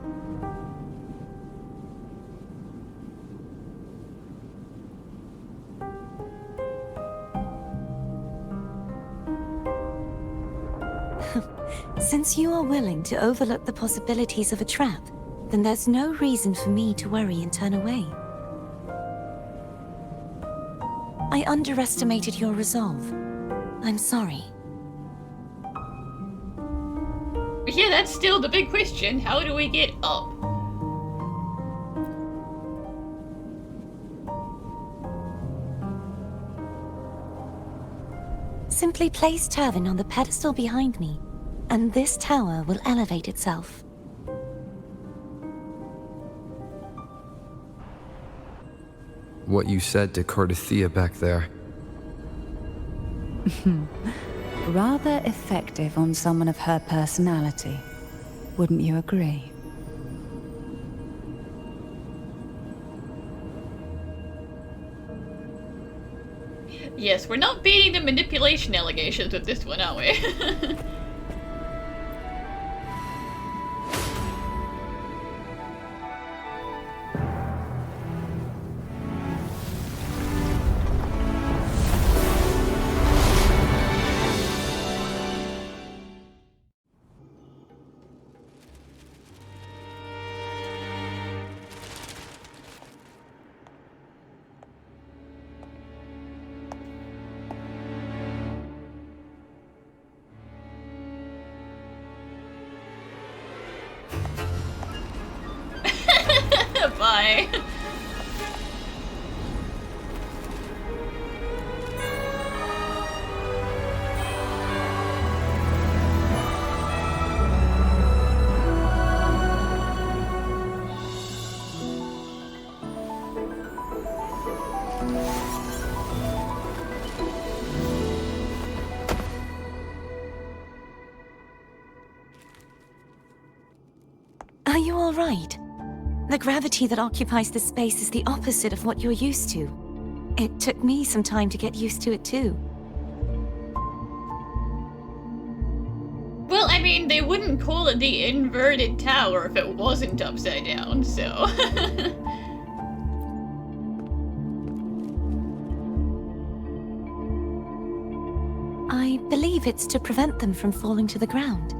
Speaker 5: Since you are willing to overlook the possibilities of a trap, then there's no reason for me to worry and turn away. I underestimated your resolve. I'm sorry.
Speaker 2: Yeah, that's still the big question. How do we get up?
Speaker 5: Simply place Turvin on the pedestal behind me, and this tower will elevate itself.
Speaker 1: What you said to Cartethyia back there.
Speaker 8: Rather effective on someone of her personality. Wouldn't you agree?
Speaker 2: Yes, we're not beating the manipulation allegations with this one, are we? Bye.
Speaker 5: Are you all right? The gravity that occupies this space is the opposite of what you're used to. It took me some time to get used to it too.
Speaker 2: mean, they wouldn't call it the inverted tower if it wasn't upside down, so...
Speaker 5: I believe it's to prevent them from falling to the ground.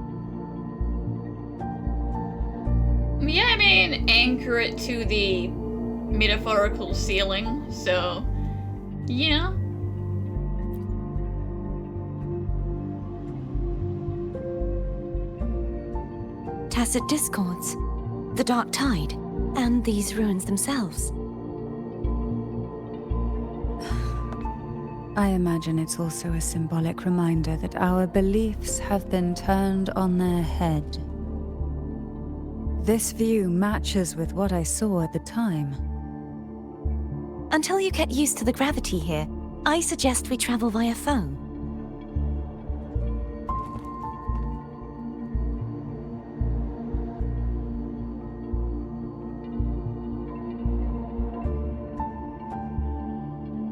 Speaker 2: Yeah, I mean, anchor it to the metaphorical ceiling, so... yeah.
Speaker 5: Tacit discords, the dark tide, and these ruins themselves.
Speaker 8: I imagine it's also a symbolic reminder that our beliefs have been turned on their head. This view matches with what I saw at the time.
Speaker 5: Until you get used to the gravity here, I suggest we travel via foam.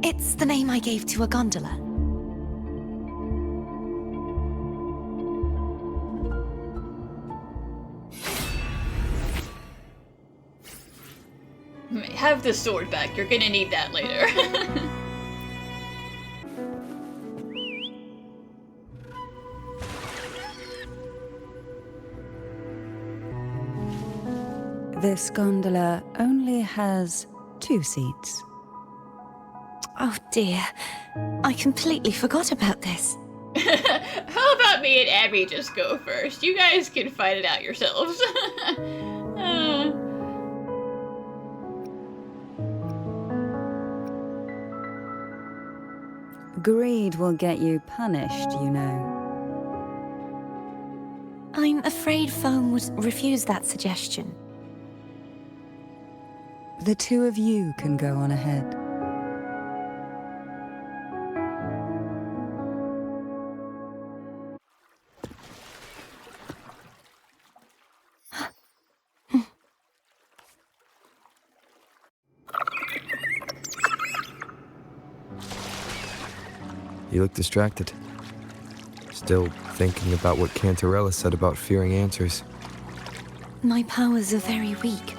Speaker 5: It's the name I gave to a gondola.
Speaker 2: Have the sword back, you're gonna need that later.
Speaker 8: This gondola only has 2 seats.
Speaker 5: Oh dear, I completely forgot about this.
Speaker 2: How about me and Abby just go first? You guys can fight it out yourselves.
Speaker 8: Greed will get you punished, you know.
Speaker 5: I'm afraid foam would refuse that suggestion.
Speaker 8: The 2 of you can go on ahead.
Speaker 1: You look distracted. Still thinking about what Cantarella said about fearing answers.
Speaker 5: My powers are very weak,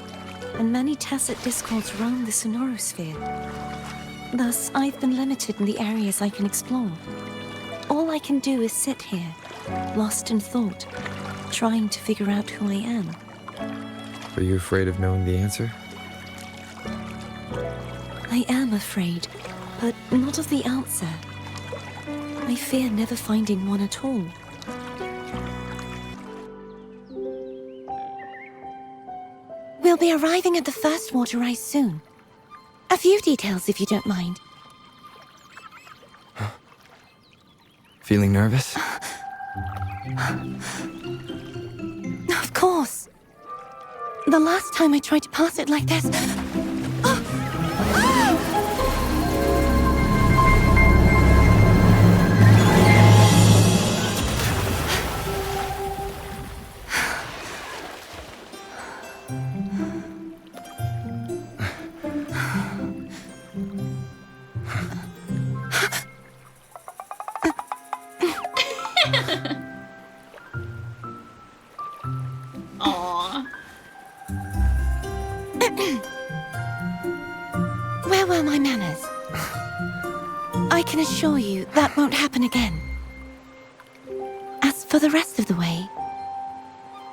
Speaker 5: and many tacit discords roam the sonorosphere. Thus, I've been limited in the areas I can explore. All I can do is sit here, lost in thought, trying to figure out who I am.
Speaker 1: Are you afraid of knowing the answer?
Speaker 5: I am afraid, but not of the answer. I fear never finding one at all. We'll be arriving at the first water rise soon. A few details, if you don't mind.
Speaker 1: Feeling nervous?
Speaker 5: Of course. The last time I tried to pass it like this... Where were my manners? I can assure you that won't happen again. As for the rest of the way,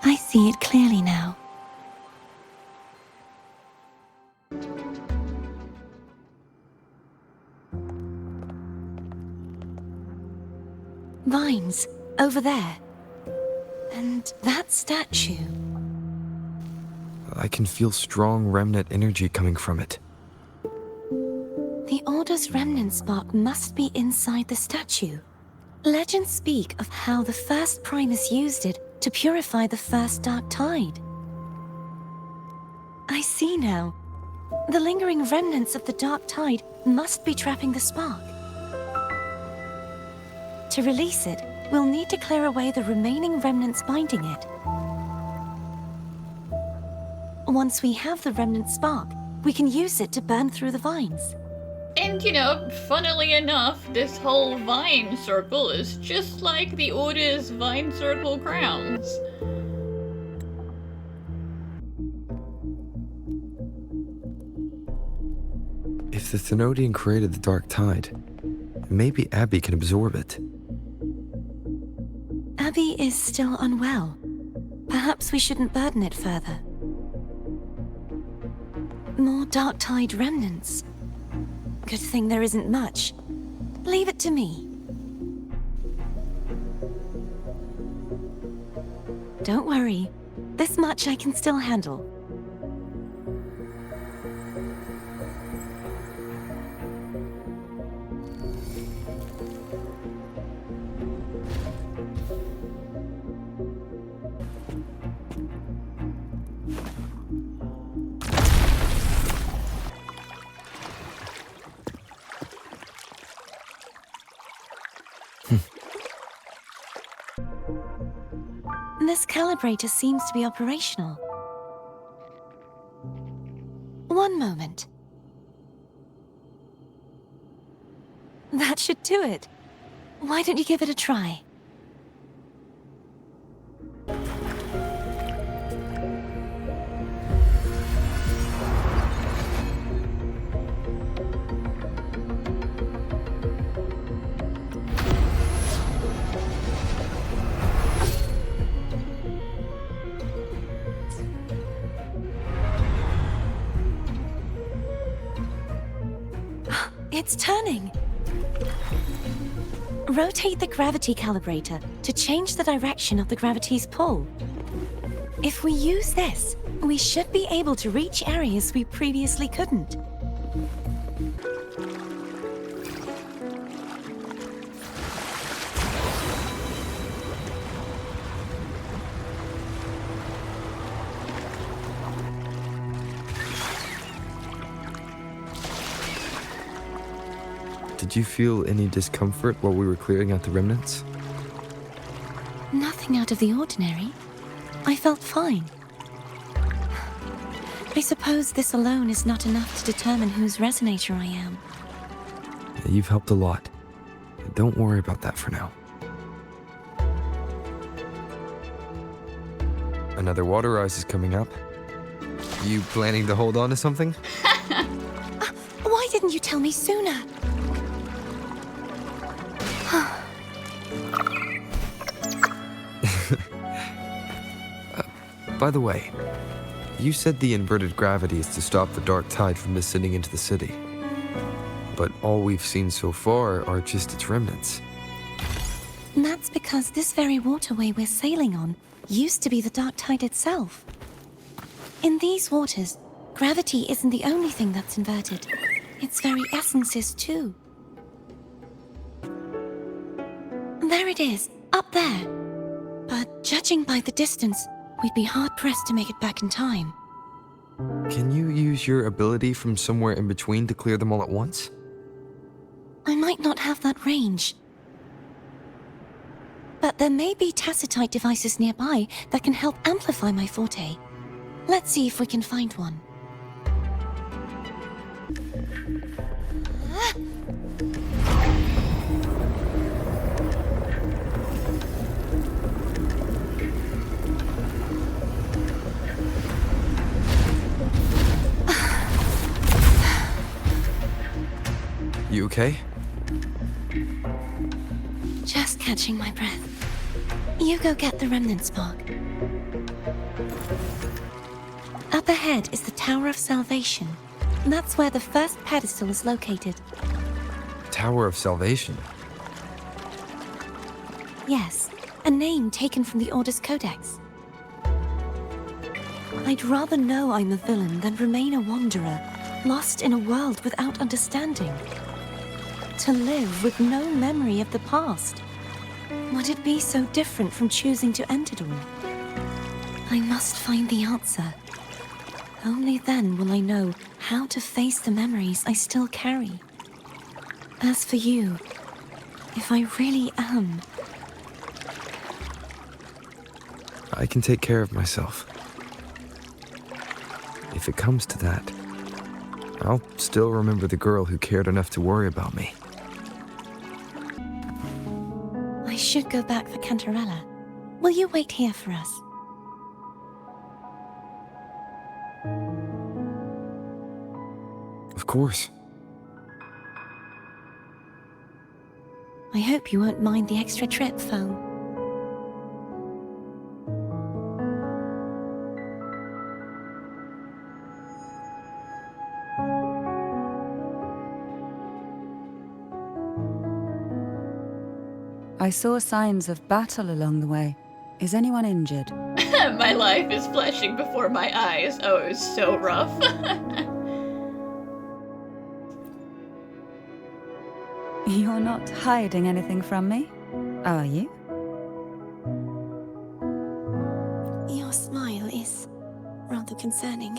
Speaker 5: I see it clearly now. Vines, over there. And that statue.
Speaker 1: I can feel strong remnant energy coming from it.
Speaker 5: The Order's remnant spark must be inside the statue. Legends speak of how the first Primus used it to purify the first dark tide. I see now. The lingering remnants of the dark tide must be trapping the spark. To release it, we'll need to clear away the remaining remnants binding it. Once we have the remnant spark, we can use it to burn through the vines.
Speaker 2: And, funnily enough, this whole vine circle is just like the Order's vine circle crowns.
Speaker 1: If the Thenodian created the Dark Tide, maybe Abby can absorb it.
Speaker 5: Abby is still unwell. Perhaps we shouldn't burden it further. More Dark Tide remnants. Good thing there isn't much. Leave it to me. Don't worry. This much I can still handle. This calibrator seems to be operational. One moment. That should do it. Why don't you give it a try? It's turning. Rotate the gravity calibrator to change the direction of the gravity's pull. If we use this, we should be able to reach areas we previously couldn't.
Speaker 1: Did you feel any discomfort while we were clearing out the remnants?
Speaker 5: Nothing out of the ordinary. I felt fine. I suppose this alone is not enough to determine whose resonator I am.
Speaker 1: You've helped a lot. Don't worry about that for now. Another water rise is coming up. You planning to hold on to something?
Speaker 5: Why didn't you tell me sooner?
Speaker 1: By the way, you said the inverted gravity is to stop the Dark Tide from descending into the city. But all we've seen so far are just its remnants.
Speaker 5: And that's because this very waterway we're sailing on used to be the Dark Tide itself. In these waters, gravity isn't the only thing that's inverted. Its very essence is too. There it is, up there. But judging by the distance, we'd be hard-pressed to make it back in time.
Speaker 1: Can you use your ability from somewhere in between to clear them all at once?
Speaker 5: I might not have that range. But there may be tacitite devices nearby that can help amplify my forte. Let's see if we can find one.
Speaker 1: You okay?
Speaker 5: Just catching my breath. You go get the remnant spark. Up ahead is the Tower of Salvation. That's where the first pedestal is located.
Speaker 1: Tower of Salvation?
Speaker 5: Yes, a name taken from the Order's Codex. I'd rather know I'm a villain than remain a wanderer, lost in a world without understanding. To live with no memory of the past. Would it be so different from choosing to end it all? I must find the answer. Only then will I know how to face the memories I still carry. As for you, if I really am...
Speaker 1: I can take care of myself. If it comes to that. I'll still remember the girl who cared enough to worry about me.
Speaker 5: I should go back for Cantarella. Will you wait here for us?
Speaker 1: Of course.
Speaker 5: I hope you won't mind the extra trip, Foe.
Speaker 8: I saw signs of battle along the way. Is anyone injured?
Speaker 2: My life is flashing before my eyes. Oh, it was so rough.
Speaker 8: You're not hiding anything from me, are you?
Speaker 5: Your smile is rather concerning.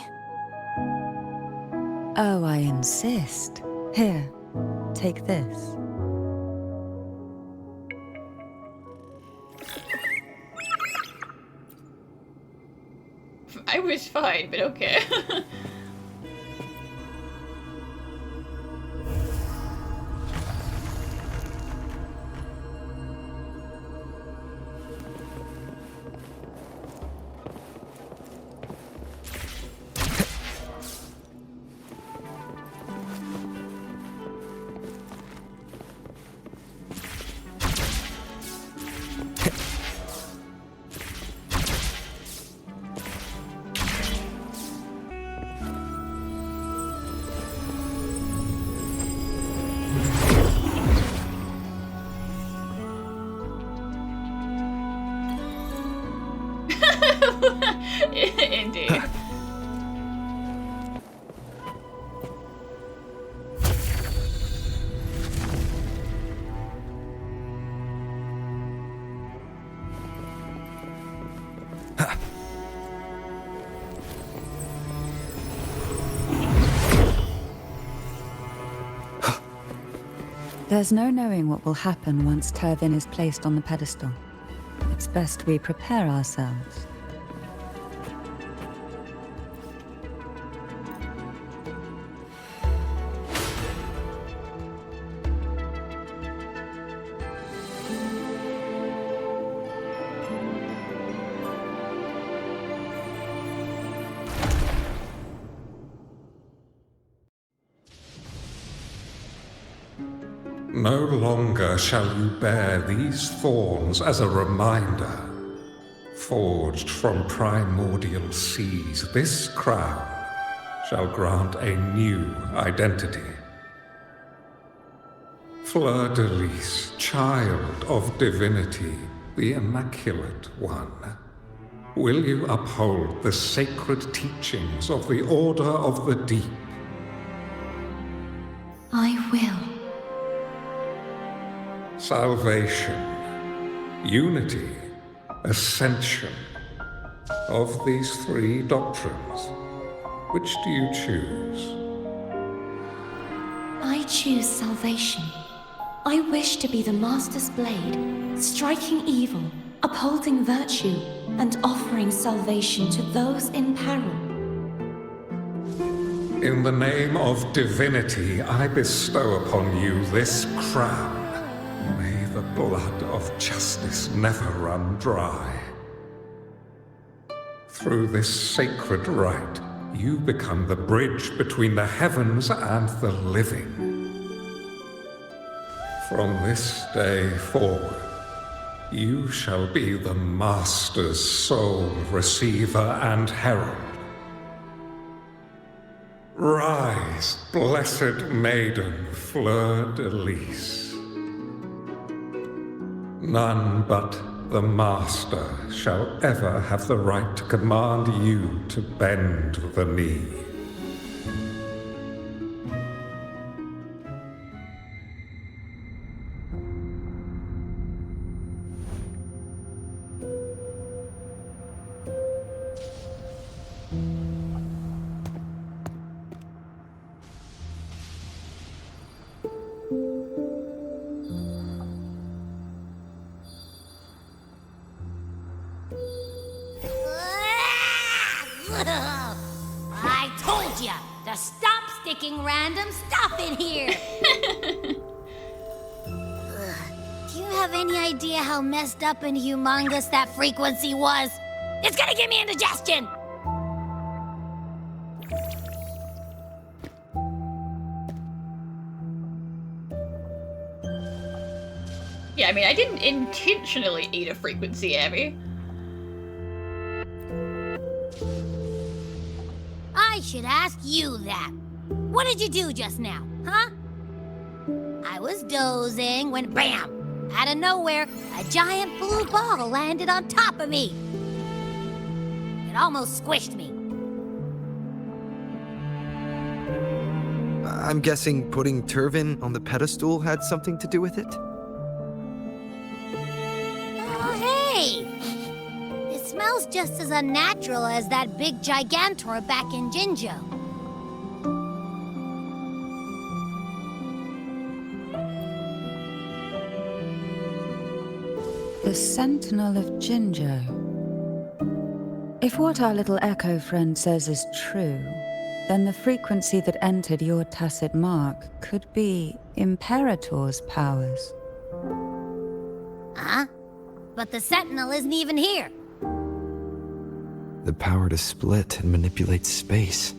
Speaker 8: Oh, I insist. Here, take this.
Speaker 2: I was fine, but okay. Indeed.
Speaker 8: There's no knowing what will happen once Tervin is placed on the pedestal. It's best we prepare ourselves.
Speaker 9: No longer shall you bear these thorns as a reminder. Forged from primordial seas, this crown shall grant a new identity. Fleur-de-Lis, child of divinity, the Immaculate One, will you uphold the sacred teachings of the Order of the Deep?
Speaker 5: I will.
Speaker 9: Salvation, unity, ascension. Of these three doctrines, which do you choose?
Speaker 5: I choose salvation. I wish to be the Master's blade, striking evil, upholding virtue, and offering salvation to those in peril.
Speaker 9: In the name of divinity, I bestow upon you this crown. May the blood of justice never run dry. Through this sacred rite, you become the bridge between the heavens and the living. From this day forward, you shall be the Master's sole receiver and herald. Rise, blessed maiden Fleur-de-Lis. None but the Master shall ever have the right to command you to bend the knee.
Speaker 3: I told ya to stop sticking fucking random stuff in here! Ugh. Do you have any idea how messed up and humongous that frequency was? It's gonna give me indigestion!
Speaker 2: Yeah, I mean, I didn't intentionally eat a frequency, Abby.
Speaker 3: I should ask you that. What did you do just now, huh? I was dozing when BAM! Out of nowhere, a giant blue ball landed on top of me. It almost squished me.
Speaker 1: I'm guessing putting Turvin on the pedestal had something to do with it?
Speaker 3: Oh, hey! It smells just as unnatural as that big gigantor back in Jinjo.
Speaker 8: The Sentinel of Jinjo. If what our little echo friend says is true, then the frequency that entered your tacit mark could be Imperator's powers.
Speaker 3: Huh? But the Sentinel isn't even here.
Speaker 1: The power to split and manipulate space.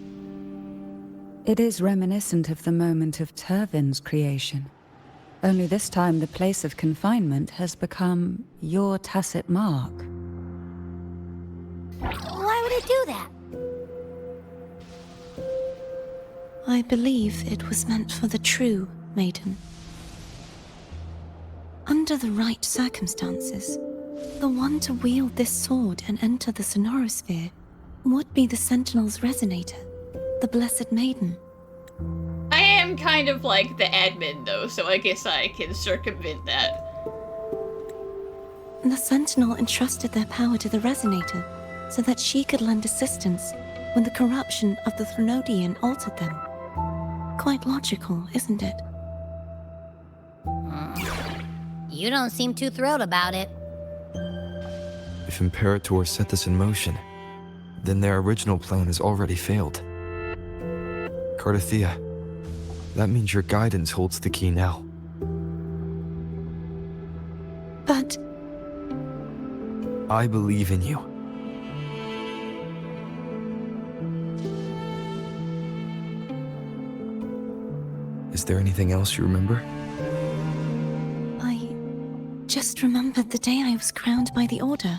Speaker 8: It is reminiscent of the moment of Turvin's creation. Only this time the place of confinement has become your tacit mark.
Speaker 3: Why would it do that?
Speaker 5: I believe it was meant for the true Maiden. Under the right circumstances, the one to wield this sword and enter the sonorosphere would be the Sentinel's resonator, the Blessed Maiden.
Speaker 2: I am kind of like the admin, though, so I guess I can circumvent that.
Speaker 5: The Sentinel entrusted their power to the resonator so that she could lend assistance when the corruption of the Threnodian altered them. Quite logical, isn't it?
Speaker 3: You don't seem too thrilled about it.
Speaker 1: If Imperator set this in motion, then their original plan has already failed. Cartethyia, that means your guidance holds the key now.
Speaker 5: But
Speaker 1: I believe in you. Is there anything else you remember?
Speaker 5: I just remembered the day I was crowned by the Order,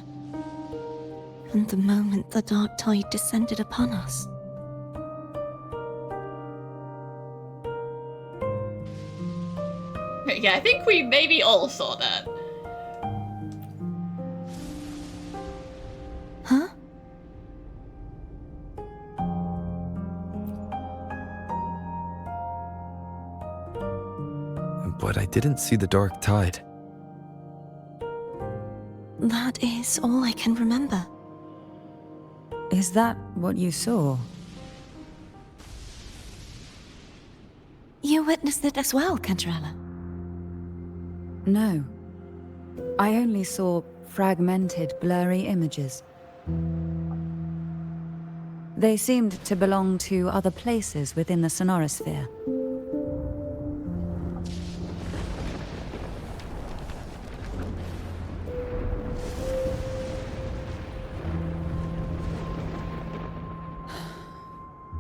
Speaker 5: and the moment the dark tide descended upon us.
Speaker 2: Yeah, I think we maybe all saw that.
Speaker 5: Huh?
Speaker 1: But I didn't see the dark tide.
Speaker 5: That is all I can remember.
Speaker 8: Is that what you saw?
Speaker 5: You witnessed it as well, Cantarella.
Speaker 8: No. I only saw fragmented, blurry images. They seemed to belong to other places within the sonorosphere.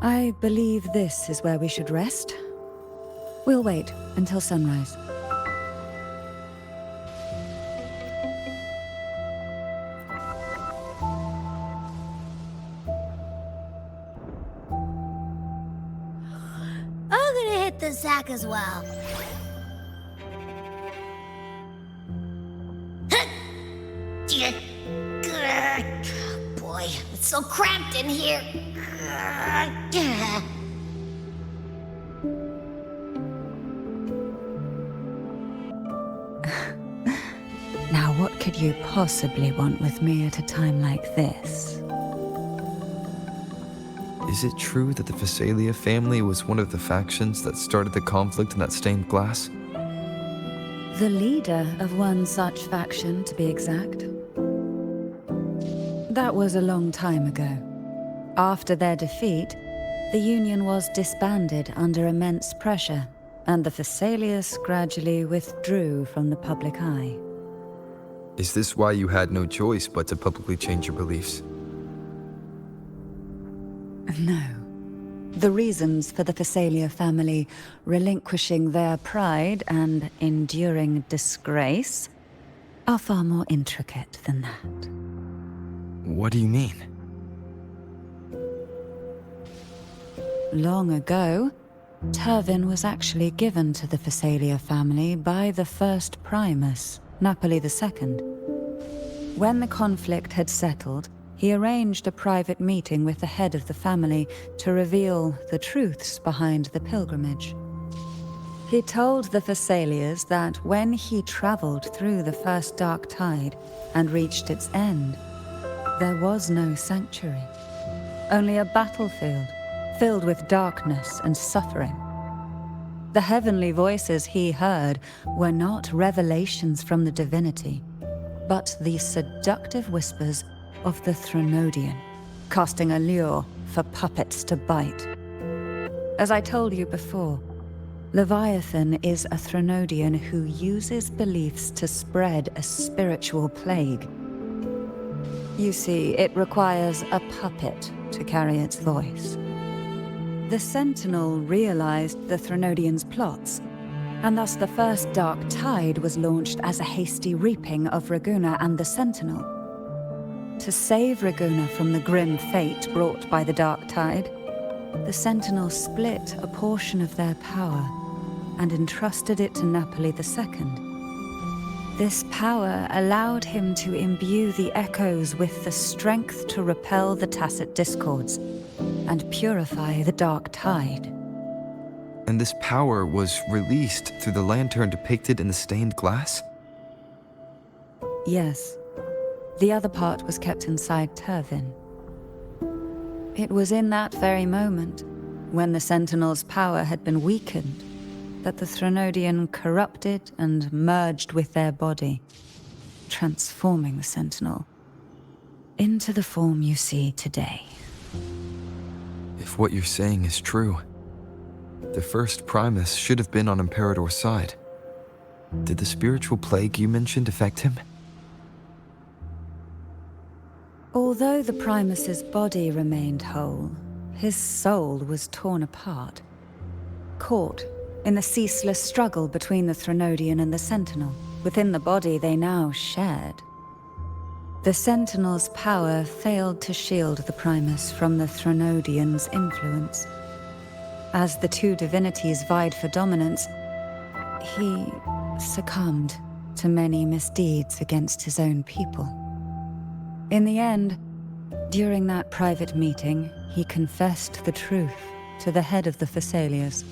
Speaker 8: I believe this is where we should rest. We'll wait until sunrise.
Speaker 3: I'm gonna hit the sack as well. Boy, it's so cramped in here.
Speaker 8: Now, what could you possibly want with me at a time like this?
Speaker 1: Is it true that the Fisalia family was one of the factions that started the conflict in that stained glass?
Speaker 8: The leader of one such faction, to be exact. That was a long time ago. After their defeat, the Union was disbanded under immense pressure, and the Fisalias gradually withdrew from the public eye.
Speaker 1: Is this why you had no choice but to publicly change your beliefs?
Speaker 8: No. The reasons for the Fisalia family relinquishing their pride and enduring disgrace are far more intricate than that.
Speaker 1: What do you mean?
Speaker 8: Long ago, Turvin was actually given to the Fisalia family by the first Primus, Napoli II. When the conflict had settled, he arranged a private meeting with the head of the family to reveal the truths behind the pilgrimage. He told the Fisalias that when he traveled through the first dark tide and reached its end, there was no sanctuary, only a battlefield filled with darkness and suffering. The heavenly voices he heard were not revelations from the divinity, but the seductive whispers of the Threnodian, casting a lure for puppets to bite. As I told you before, Leviathan is a Threnodian who uses beliefs to spread a spiritual plague. You see, it requires a puppet to carry its voice. The Sentinel realized the Threnodian's plots, and thus the first dark tide was launched as a hasty reaping of Ragunna and the Sentinel. To save Ragunna from the grim fate brought by the dark tide, the Sentinel split a portion of their power and entrusted it to Napoli II. This power allowed him to imbue the echoes with the strength to repel the tacit discords and purify the dark tide.
Speaker 1: And this power was released through the lantern depicted in the stained glass?
Speaker 8: Yes. The other part was kept inside Turvin. It was in that very moment, when the Sentinel's power had been weakened, that the Threnodian corrupted and merged with their body, transforming the Sentinel into the form you see today.
Speaker 1: If what you're saying is true, the first Primus should have been on Imperador's side. Did the spiritual plague you mentioned affect him?
Speaker 8: Although the Primus's body remained whole, his soul was torn apart, caught in the ceaseless struggle between the Threnodian and the Sentinel. Within the body they now shared. The Sentinel's power failed to shield the Primus from the Threnodian's influence. As the two divinities vied for dominance, he succumbed to many misdeeds against his own people. In the end, during that private meeting, he confessed the truth to the head of the Fisalias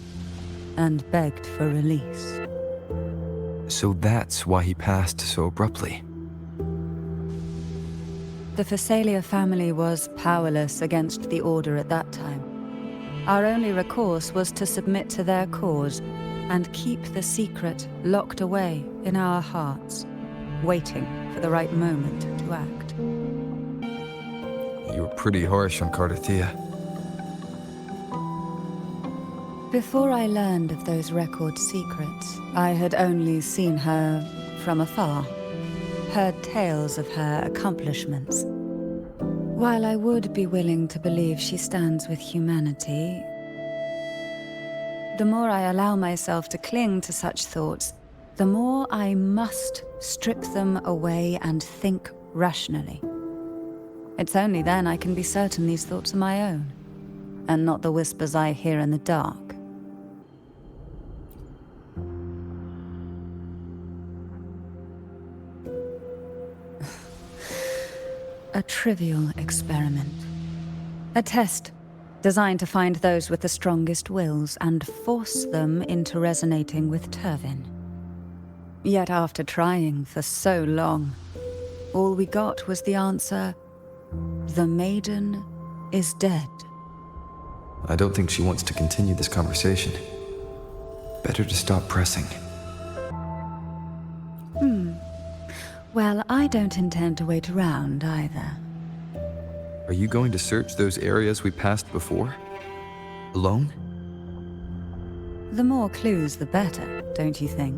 Speaker 8: and begged for release.
Speaker 1: So that's why he passed so abruptly.
Speaker 8: The Fisalia family was powerless against the Order at that time. Our only recourse was to submit to their cause and keep the secret locked away in our hearts, waiting for the right moment to act.
Speaker 1: You were pretty harsh on Cartethyia.
Speaker 8: Before I learned of those record secrets, I had only seen her from afar, heard tales of her accomplishments. While I would be willing to believe she stands with humanity, the more I allow myself to cling to such thoughts, the more I must strip them away and think rationally. It's only then I can be certain these thoughts are my own, and not the whispers I hear in the dark. A trivial experiment. A test designed to find those with the strongest wills and force them into resonating with Turvin. Yet after trying for so long, all we got was the answer, "The Maiden is dead."
Speaker 1: I don't think she wants to continue this conversation. Better to stop pressing.
Speaker 8: Well, I don't intend to wait around either.
Speaker 1: Are you going to search those areas we passed before? Alone?
Speaker 8: The more clues, the better, don't you think?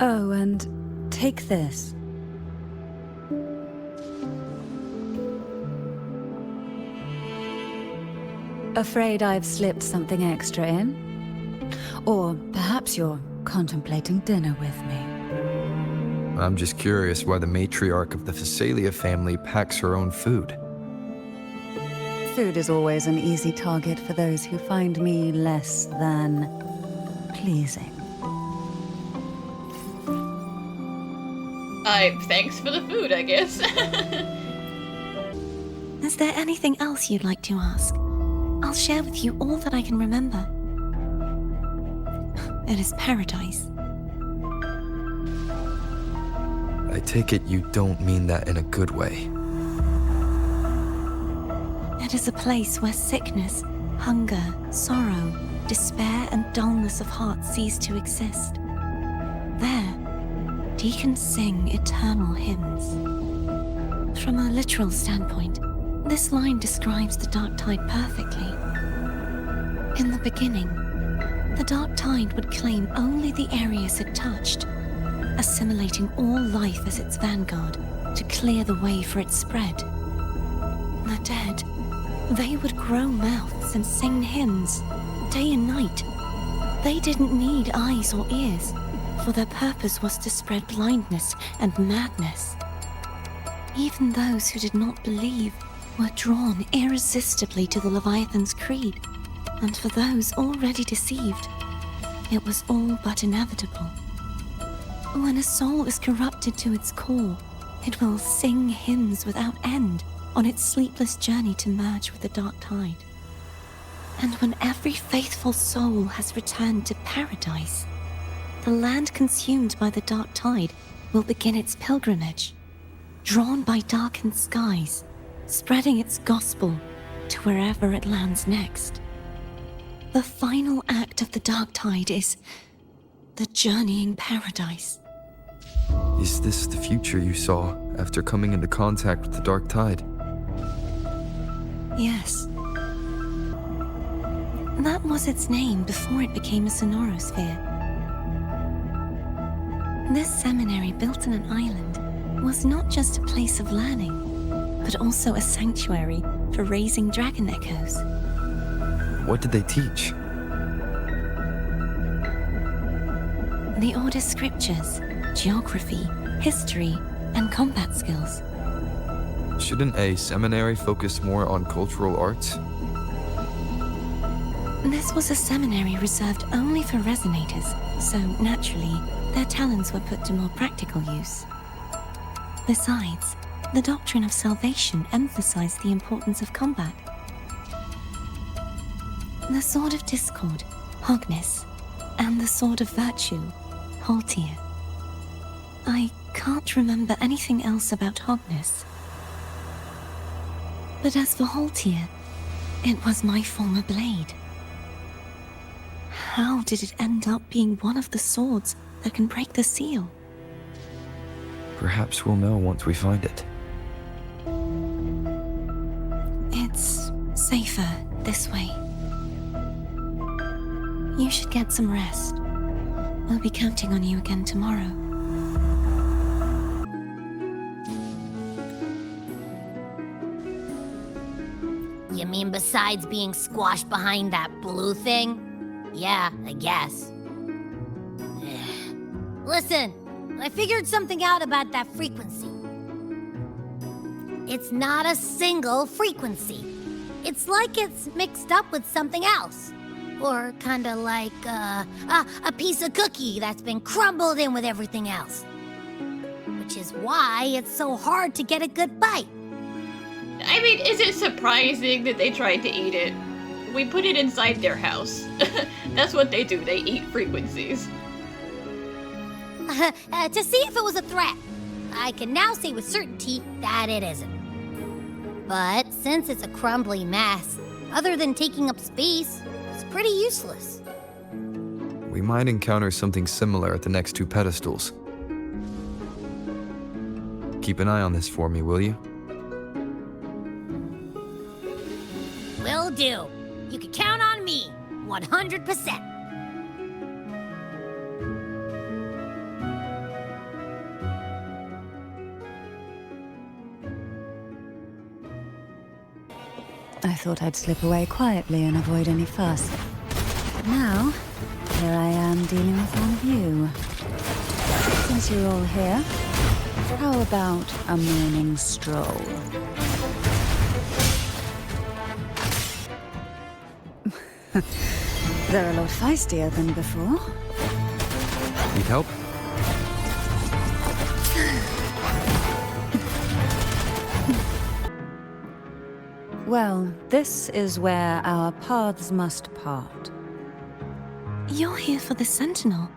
Speaker 8: Oh, and take this. Afraid I've slipped something extra in? Or perhaps you're contemplating dinner with me.
Speaker 1: I'm just curious why the matriarch of the Fisalia family packs her own food.
Speaker 8: Food is always an easy target for those who find me less than pleasing.
Speaker 2: Thanks for the food, I guess.
Speaker 5: Is there anything else you'd like to ask? I'll share with you all that I can remember. It is paradise.
Speaker 1: I take it you don't mean that in a good way.
Speaker 5: It is a place where sickness, hunger, sorrow, despair, and dullness of heart cease to exist. There, deacons sing eternal hymns. From a literal standpoint, this line describes the dark tide perfectly. In the beginning, the dark tide would claim only the areas it touched, assimilating all life as its vanguard to clear the way for its spread. The dead, they would grow mouths and sing hymns, day and night. They didn't need eyes or ears, for their purpose was to spread blindness and madness. Even those who did not believe were drawn irresistibly to the Leviathan's creed, and for those already deceived, it was all but inevitable. When a soul is corrupted to its core, it will sing hymns without end on its sleepless journey to merge with the dark tide. And when every faithful soul has returned to paradise, the land consumed by the dark tide will begin its pilgrimage, drawn by darkened skies, spreading its gospel to wherever it lands next. The final act of the dark tide is the journeying paradise.
Speaker 1: Is this the future you saw after coming into contact with the dark tide?
Speaker 5: Yes. That was its name before it became a sonorosphere. This seminary, built on an island, was not just a place of learning, but also a sanctuary for raising dragon echoes.
Speaker 1: What did they teach?
Speaker 5: The Order's scriptures, geography, history, and combat skills.
Speaker 1: Shouldn't a seminary focus more on cultural arts?
Speaker 5: This was a seminary reserved only for resonators, so naturally, their talents were put to more practical use. Besides, the doctrine of salvation emphasized the importance of combat. The Sword of Discord, Hognis, and the Sword of Virtue, Haltir. I can't remember anything else about Hognis. But as for Haltir, it was my former blade. How did it end up being one of the swords that can break the seal?
Speaker 1: Perhaps we'll know once we find it.
Speaker 5: It's safer this way. You should get some rest. We'll be counting on you again tomorrow.
Speaker 3: You mean besides being squashed behind that blue thing? Yeah, I guess. Listen, I figured something out about that frequency. It's not a single frequency. It's like it's mixed up with something else. Or kinda like a piece of cookie that's been crumbled in with everything else. Which is why it's so hard to get a good bite.
Speaker 2: I mean, is it surprising that they tried to eat it? We put it inside their house. That's what they do, they eat frequencies.
Speaker 3: To see if it was a threat. I can now say with certainty that it isn't. But since it's a crumbly mess, other than taking up space, it's pretty useless.
Speaker 1: We might encounter something similar at the next two pedestals. Keep an eye on this for me, will you?
Speaker 3: 100%.
Speaker 8: I thought I'd slip away quietly and avoid any fuss. But now, here I am dealing with one of you. Since you're all here, how about a morning stroll? They're a lot feistier than before.
Speaker 1: Need help?
Speaker 8: Well, this is where our paths must part.
Speaker 5: You're here for the Sentinel.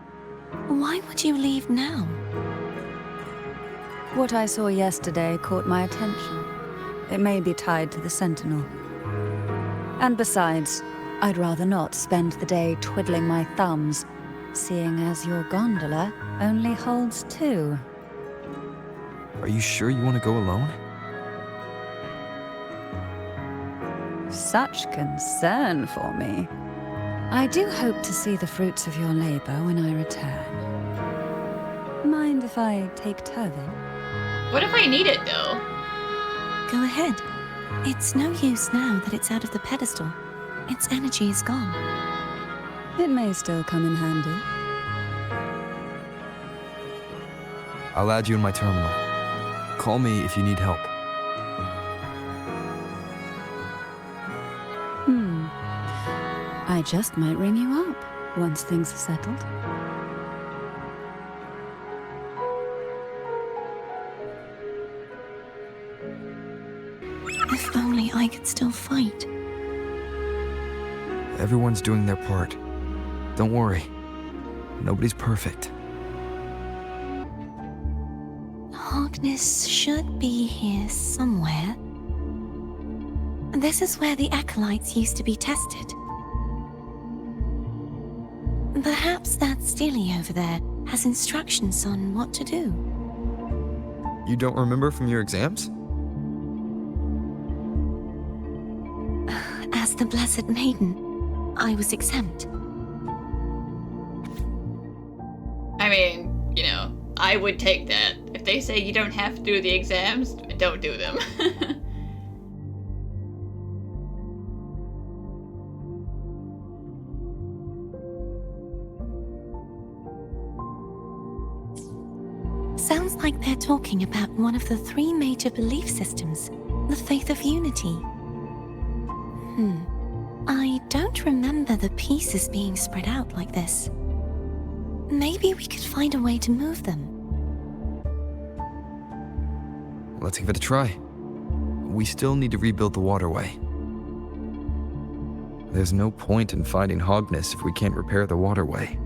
Speaker 5: Why would you leave now?
Speaker 8: What I saw yesterday caught my attention. It may be tied to the Sentinel. And besides, I'd rather not spend the day twiddling my thumbs, seeing as your gondola only holds 2.
Speaker 1: Are you sure you want to go alone?
Speaker 8: Such concern for me. I do hope to see the fruits of your labor when I return. Mind if I take Turvin?
Speaker 2: What if I need it, though?
Speaker 5: Go ahead. It's no use now that it's out of the pedestal. Its energy is gone.
Speaker 8: It may still come in handy.
Speaker 1: I'll add you in my terminal. Call me if you need help.
Speaker 8: I just might ring you up once things are settled.
Speaker 5: If only I could still fight.
Speaker 1: Everyone's doing their part. Don't worry. Nobody's perfect.
Speaker 5: Harkness should be here somewhere. This is where the acolytes used to be tested. Perhaps that Steely over there has instructions on what to do.
Speaker 1: You don't remember from your exams?
Speaker 5: As the Blessed Maiden, I was exempt.
Speaker 2: I mean, you know, I would take that. If they say you don't have to do the exams, don't do them.
Speaker 5: Sounds like they're talking about one of the 3 major belief systems, the faith of unity. I don't remember the pieces being spread out like this. Maybe we could find a way to move them.
Speaker 1: Let's give it a try. We still need to rebuild the waterway. There's no point in fighting Hogness if we can't repair the waterway.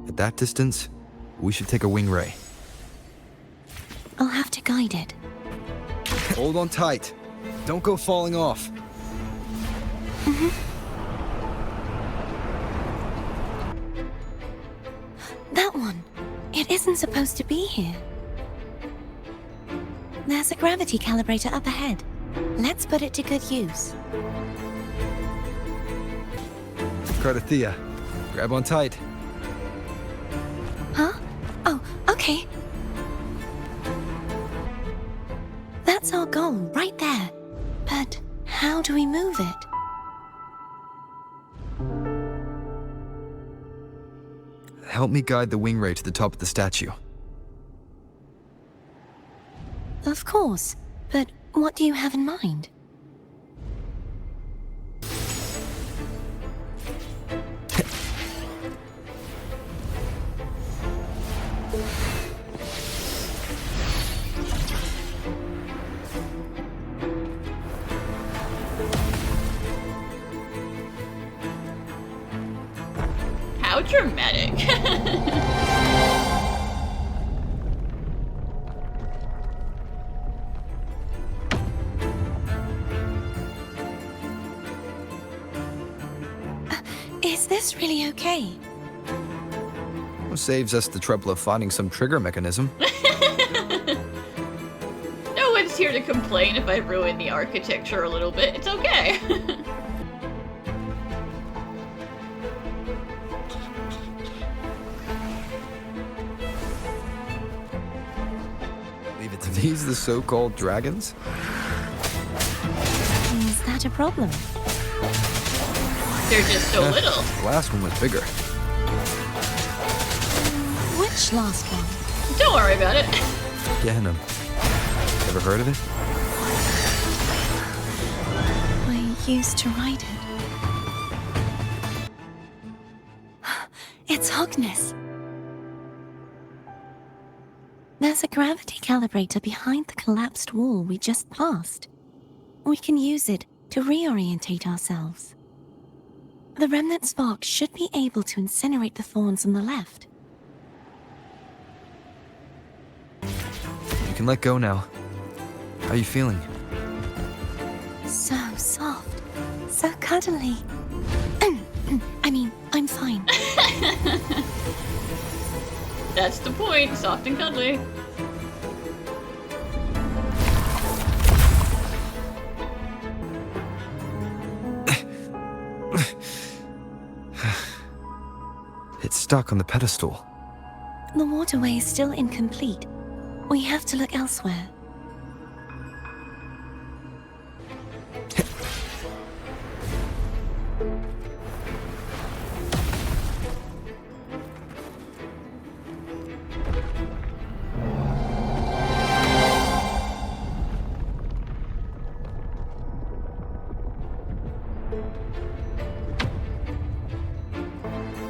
Speaker 1: At that distance, we should take a wing ray.
Speaker 5: I'll have to guide it.
Speaker 1: Hold on tight. Don't go falling off.
Speaker 5: That one. It isn't supposed to be here. There's a gravity calibrator up ahead. Let's put it to good use.
Speaker 1: Cartethyia, grab on tight.
Speaker 5: Huh? Oh, okay. That's our goal, right there. But how do we move it?
Speaker 1: Help me guide the wing ray to the top of the statue.
Speaker 5: Of course. But what do you have in mind?
Speaker 2: How dramatic.
Speaker 5: Is this really okay?
Speaker 1: Saves us the trouble of finding some trigger mechanism.
Speaker 2: No one's here here to complain if I ruin the architecture a little bit. It's okay.
Speaker 1: Leave it to these the so-called dragons?
Speaker 5: Is that a problem?
Speaker 2: They're just so little.
Speaker 1: The last one was bigger.
Speaker 5: Which last one?
Speaker 2: Don't worry about it.
Speaker 1: Ganem. Ever heard of it?
Speaker 5: I used to ride it. It's Hogness. There's a gravity calibrator behind the collapsed wall we just passed. We can use it to reorientate ourselves. The remnant spark should be able to incinerate the thorns on the left.
Speaker 1: You can let go now. How you feeling?
Speaker 5: So soft. So cuddly. I mean, I'm fine.
Speaker 2: That's the point. Soft and cuddly.
Speaker 1: It's stuck on the pedestal.
Speaker 5: The waterway is still incomplete. We have to look elsewhere.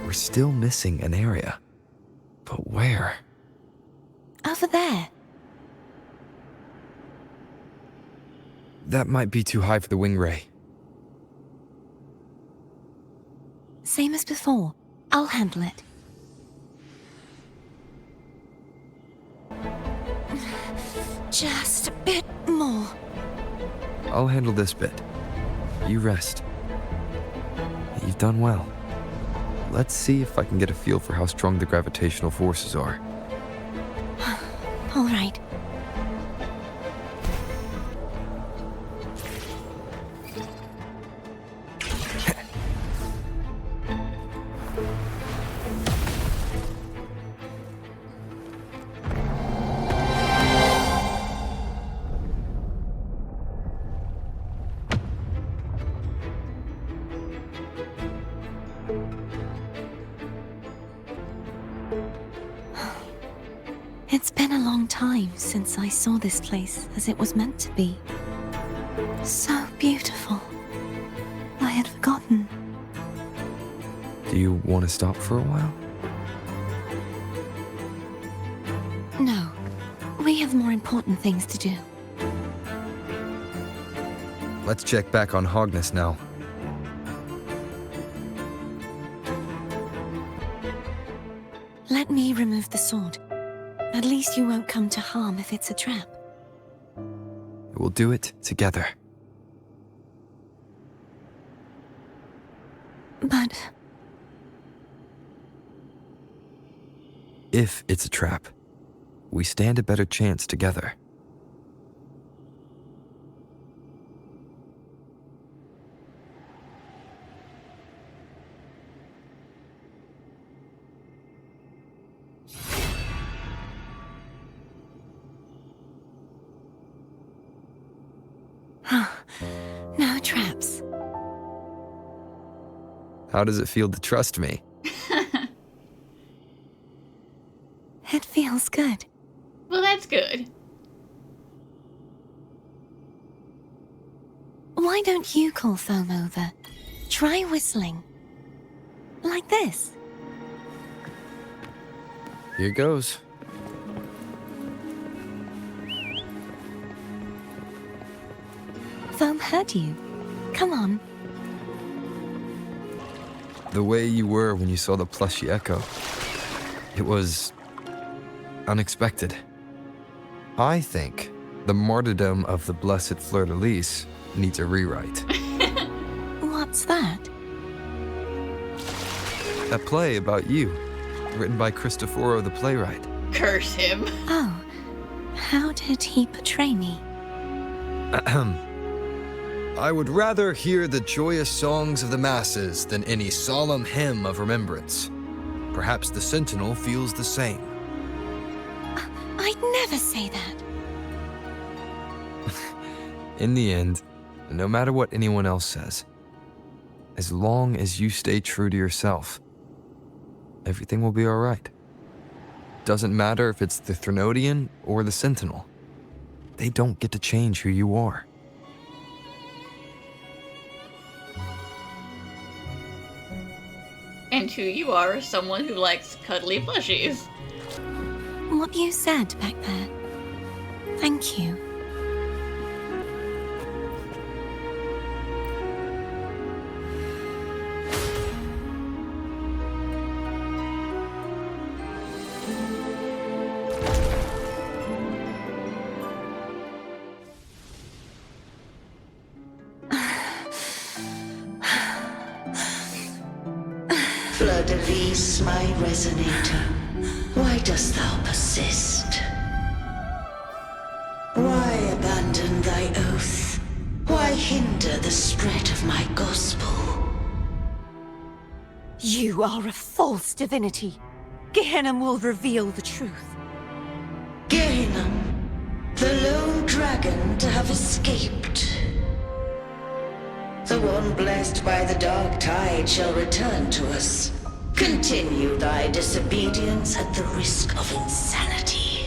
Speaker 1: We're still missing an area. But where?
Speaker 5: Over there.
Speaker 1: That might be too high for the wing ray.
Speaker 5: Same as before. I'll handle it. Just a bit more.
Speaker 1: I'll handle this bit. You rest. You've done well. Let's see if I can get a feel for how strong the gravitational forces are.
Speaker 5: All right. It's been a long time since I saw this place as it was meant to be. So beautiful. I had forgotten.
Speaker 1: Do you want to stop for a while?
Speaker 5: No. We have more important things to do.
Speaker 1: Let's check back on Hogness now.
Speaker 5: Let me remove the sword. At least you won't come to harm if it's a trap.
Speaker 1: We'll do it together.
Speaker 5: But
Speaker 1: If it's a trap, we stand a better chance together.
Speaker 5: no traps.
Speaker 1: How does it feel to trust me?
Speaker 5: It feels good.
Speaker 2: Well, that's good.
Speaker 5: Why don't you call Foam over? Try whistling. Like this.
Speaker 1: Here goes.
Speaker 5: Foam heard you. Come on.
Speaker 1: The way you were when you saw the plushy echo. It was unexpected. I think the martyrdom of the blessed fleur-de-lis needs a rewrite.
Speaker 5: What's that?
Speaker 1: A play about you, written by Cristoforo the playwright.
Speaker 2: Curse him.
Speaker 5: Oh, how did he portray me?
Speaker 1: I would rather hear the joyous songs of the masses than any solemn hymn of remembrance. Perhaps the Sentinel feels the same.
Speaker 5: I'd never say that.
Speaker 1: In the end, no matter what anyone else says, as long as you stay true to yourself, everything will be all right. Doesn't matter if it's the Threnodian or the Sentinel. They don't get to change who you are.
Speaker 2: And who you are is someone who likes cuddly plushies.
Speaker 5: What you said back there. Thank you.
Speaker 10: Fleur-de-Lis, my resonator, why dost thou persist? Why abandon thy oath? Why hinder the spread of my gospel?
Speaker 5: You are a false divinity. Gehenna will reveal the truth.
Speaker 10: Gehenna, the lone dragon to have escaped. The one blessed by the dark tide shall return to us. Continue thy disobedience at the risk of insanity.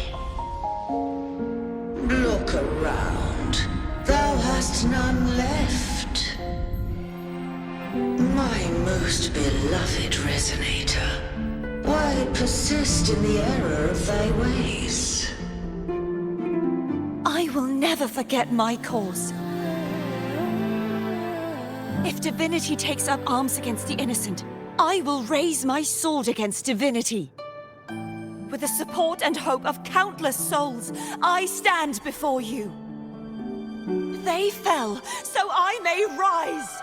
Speaker 10: Look around. Thou hast none left. My most beloved resonator, why persist in the error of thy ways?
Speaker 5: I will never forget my cause. If divinity takes up arms against the innocent, I will raise my sword against divinity. With the support and hope of countless souls, I stand before you. They fell, so I may rise!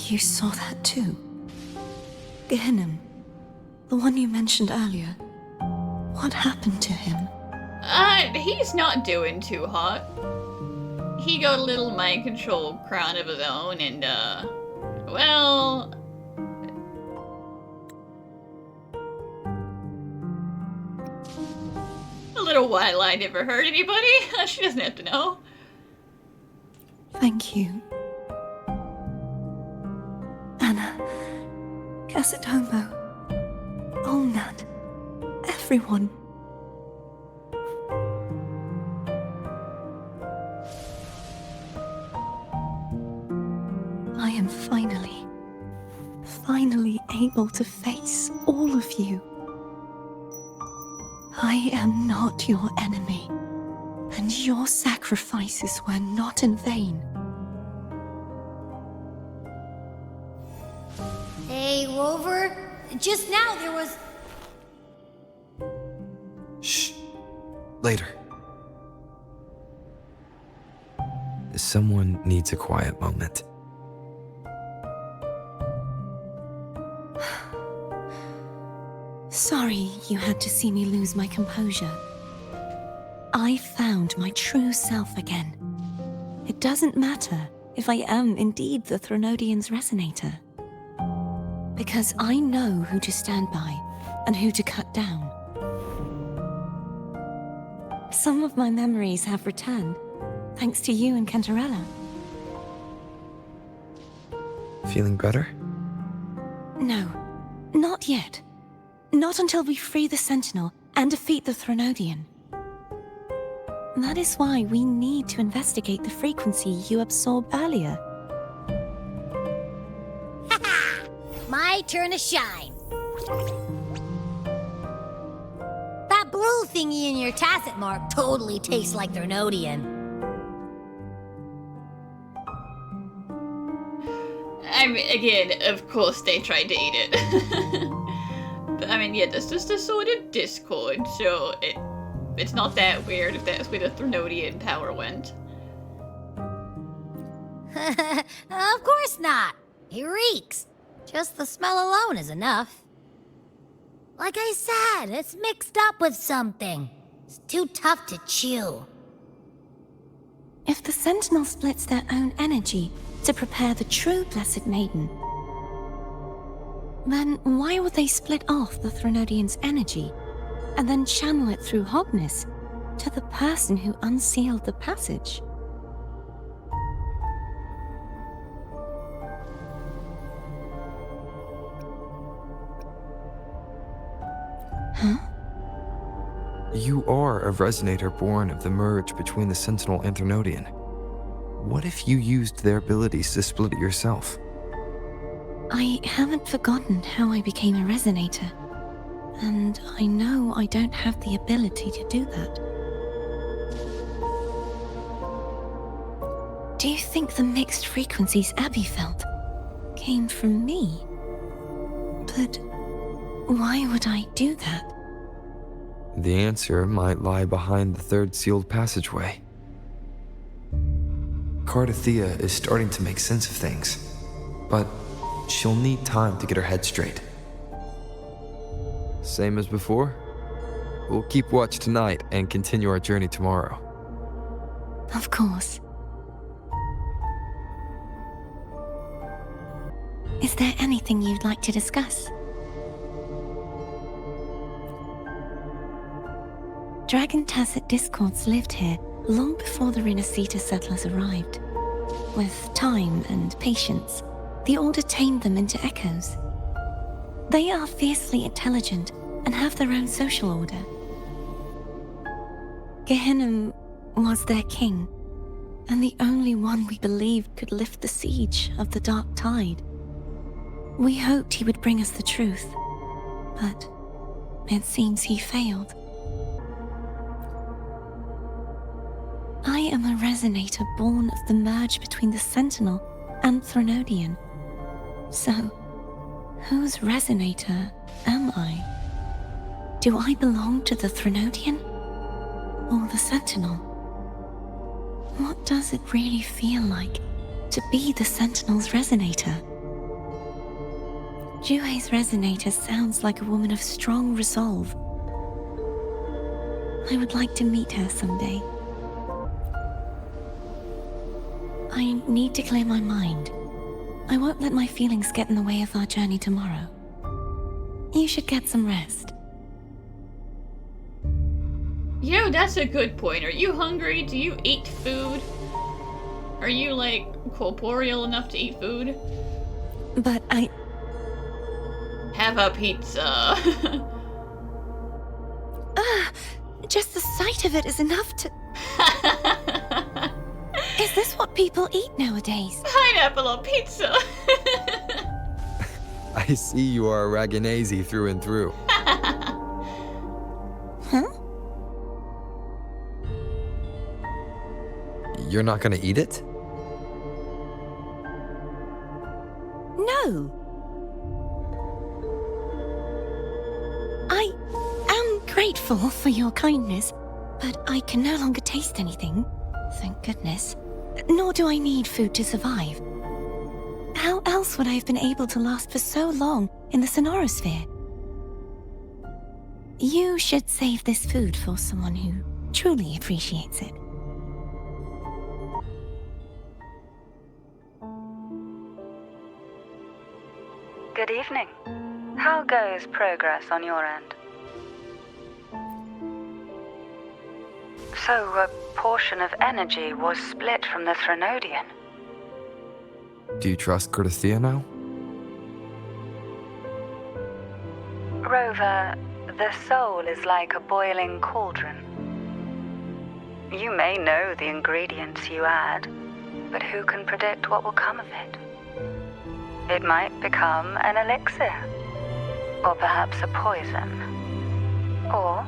Speaker 5: You saw that too? Gehenna, the one you mentioned earlier. What happened to him?
Speaker 2: He's not doing too hot. He got a little mind control crown of his own and, well... a little white lie never hurt anybody. She doesn't have to know.
Speaker 5: Thank you. Anna, Casatomo, Olnat, everyone. I am finally able to face all of you. I am not your enemy, and your sacrifices were not in vain.
Speaker 3: Hey, Rover, just now there was...
Speaker 1: Shh. Later. Someone needs a quiet moment.
Speaker 5: Sorry you had to see me lose my composure. I found my true self again. It doesn't matter if I am indeed the Threnodian's resonator. Because I know who to stand by and who to cut down. Some of my memories have returned, thanks to you and Cantarella.
Speaker 1: Feeling better?
Speaker 5: No, not yet. Not until we free the Sentinel and defeat the Threnodian. That is why we need to investigate the frequency you absorbed earlier.
Speaker 3: My turn to shine. That blue thingy in your tacit mark totally tastes like Threnodian.
Speaker 2: I mean, again, of course they tried to eat it. I mean, yeah, this is the sort of Discord, so it's not that weird if that's where the Threnodian power went.
Speaker 3: Of course not. He reeks. Just the smell alone is enough. Like I said, it's mixed up with something. It's too tough to chew.
Speaker 5: If the Sentinel splits their own energy to prepare the true Blessed Maiden, then why would they split off the Threnodian's energy and then channel it through Hogness to the person who unsealed the passage? Huh?
Speaker 1: You are a resonator born of the merge between the Sentinel and Threnodian. What if you used their abilities to split it yourself?
Speaker 5: I haven't forgotten how I became a resonator, and I know I don't have the ability to do that. Do you think the mixed frequencies Abby felt came from me? But why would I do that?
Speaker 1: The answer might lie behind the third sealed passageway. Cartethyia is starting to make sense of things, but she'll need time to get her head straight. Same as before? We'll keep watch tonight and continue our journey tomorrow.
Speaker 5: Of course. Is there anything you'd like to discuss? Dragon Tacet discords lived here long before the Rinascita settlers arrived. With time and patience, the Order tamed them into echoes. They are fiercely intelligent and have their own social order. Gehinnom was their king, and the only one we believed could lift the siege of the Dark Tide. We hoped he would bring us the truth, but it seems he failed. I am a resonator born of the merge between the Sentinel and Threnodian. So, whose resonator am I? Do I belong to the Threnodian? Or the Sentinel? What does it really feel like to be the Sentinel's resonator? Jue's resonator sounds like a woman of strong resolve. I would like to meet her someday. I need to clear my mind. I won't let my feelings get in the way of our journey tomorrow. You should get some rest.
Speaker 2: Yo, that's a good point. Are you hungry? Do you eat food? Are you, like, corporeal enough to eat food?
Speaker 5: But I...
Speaker 2: Have a pizza.
Speaker 5: Just the sight of it is enough to... Is this what people eat nowadays?
Speaker 2: Pineapple on pizza.
Speaker 1: I see you are a Raganese through and through.
Speaker 5: Huh?
Speaker 1: You're not gonna eat it?
Speaker 5: No. I am grateful for your kindness, but I can no longer taste anything. Thank goodness. Nor do I need food to survive. How else would I have been able to last for so long in the Sonorosphere? You should save this food for someone who truly appreciates it.
Speaker 11: Good evening. How goes progress on your end? So, a portion of energy was split from the Threnodian.
Speaker 1: Do you trust Cartethyia now?
Speaker 11: Rover, the soul is like a boiling cauldron. You may know the ingredients you add, but who can predict what will come of it? It might become an elixir, or perhaps a poison, or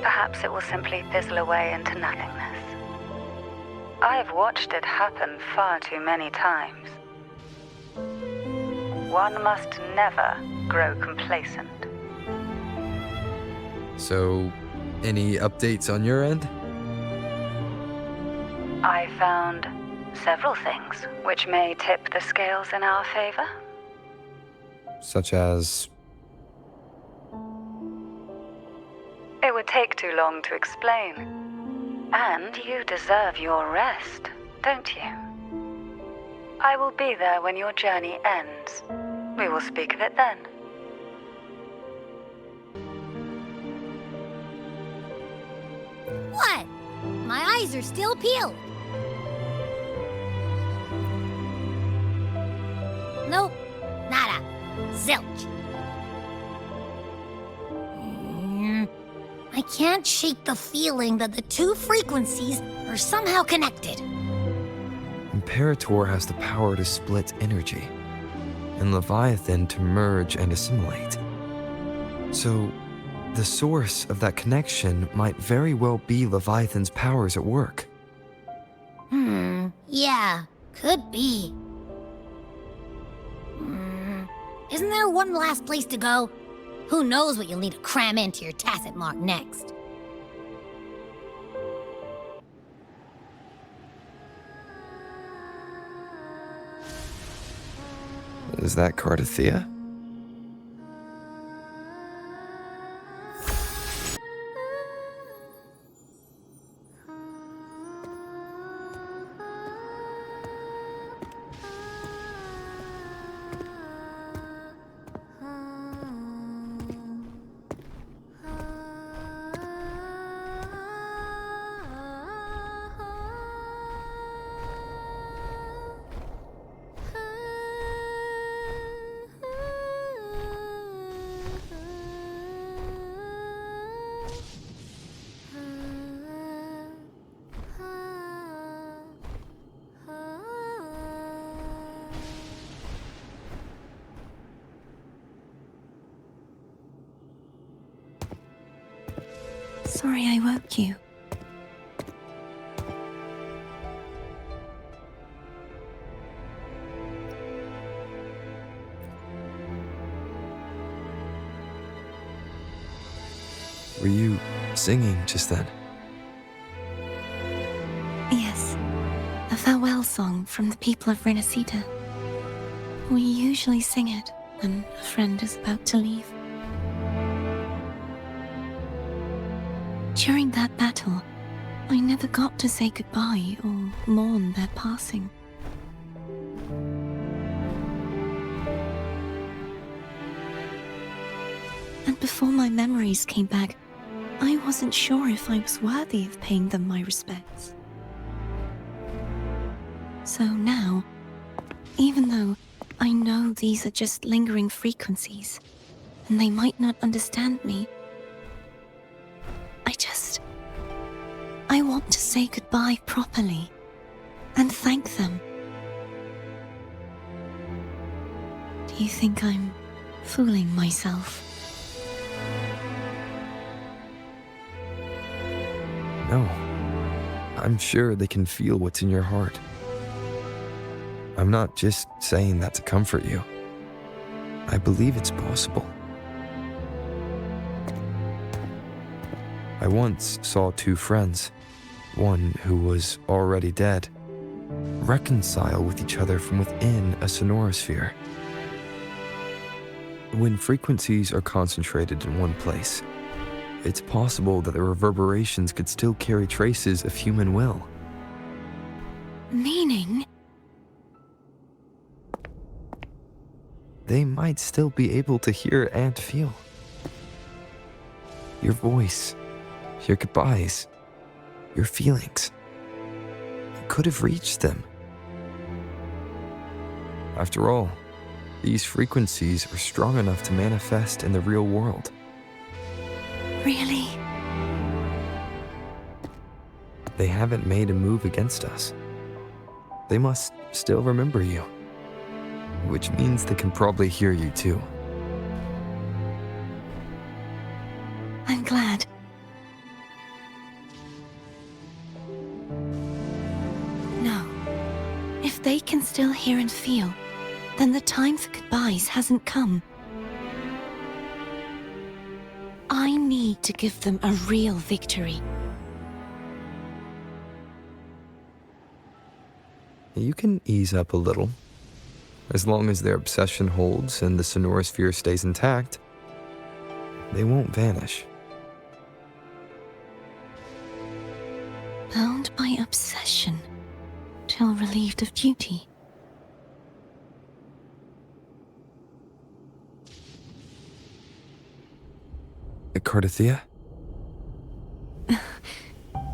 Speaker 11: perhaps it will simply fizzle away into nothingness. I've watched it happen far too many times. One must never grow complacent.
Speaker 1: So, any updates on your end?
Speaker 11: I found several things which may tip the scales in our favor.
Speaker 1: Such as...
Speaker 11: It would take too long to explain. And you deserve your rest, don't you? I will be there when your journey ends. We will speak of it then.
Speaker 3: What? My eyes are still peeled. Nope. Nada. Zilch. I can't shake the feeling that the two frequencies are somehow connected.
Speaker 1: Imperator has the power to split energy, and Leviathan to merge and assimilate. So, the source of that connection might very well be Leviathan's powers at work.
Speaker 3: Yeah, could be. Isn't there one last place to go? Who knows what you'll need to cram into your tacit mark next?
Speaker 1: Is that Cartethyia?
Speaker 5: Sorry I woke you.
Speaker 1: Were you singing just then?
Speaker 5: Yes, a farewell song from the people of Rinascita. We usually sing it when a friend is about to leave. During that battle, I never got to say goodbye or mourn their passing. And before my memories came back, I wasn't sure if I was worthy of paying them my respects. So now, even though I know these are just lingering frequencies, and they might not understand me, I want to say goodbye properly and thank them. Do you think I'm fooling myself?
Speaker 1: No. I'm sure they can feel what's in your heart. I'm not just saying that to comfort you. I believe it's possible. I once saw two friends, one who was already dead, reconcile with each other from within a sonorosphere. When frequencies are concentrated in one place, it's possible that the reverberations could still carry traces of human will.
Speaker 5: Meaning?
Speaker 1: They might still be able to hear and feel. Your voice, your goodbyes, your feelings. It could have reached them. After all, these frequencies are strong enough to manifest in the real world.
Speaker 5: Really?
Speaker 1: They haven't made a move against us. They must still remember you, which means they can probably hear you too.
Speaker 5: I'm glad. No. If they can still hear and feel, then the time for goodbyes hasn't come. I need to to give them a real victory.
Speaker 1: You can ease up a little. As long as their obsession holds and the sonorosphere stays intact, they won't vanish.
Speaker 5: Bound by obsession, till relieved of duty.
Speaker 1: Cartethyia?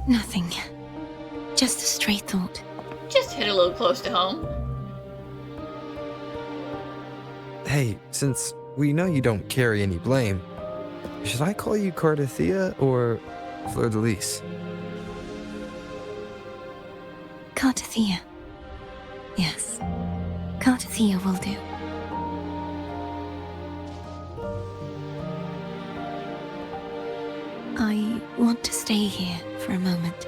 Speaker 5: Nothing. Just a stray thought.
Speaker 2: Just hit a little close to home.
Speaker 1: Hey, since we know you don't carry any blame, should I call you Cartethyia or Fleur de Lis?
Speaker 5: Cartethyia. Yes. Cartethyia will do. I want to stay here for a moment.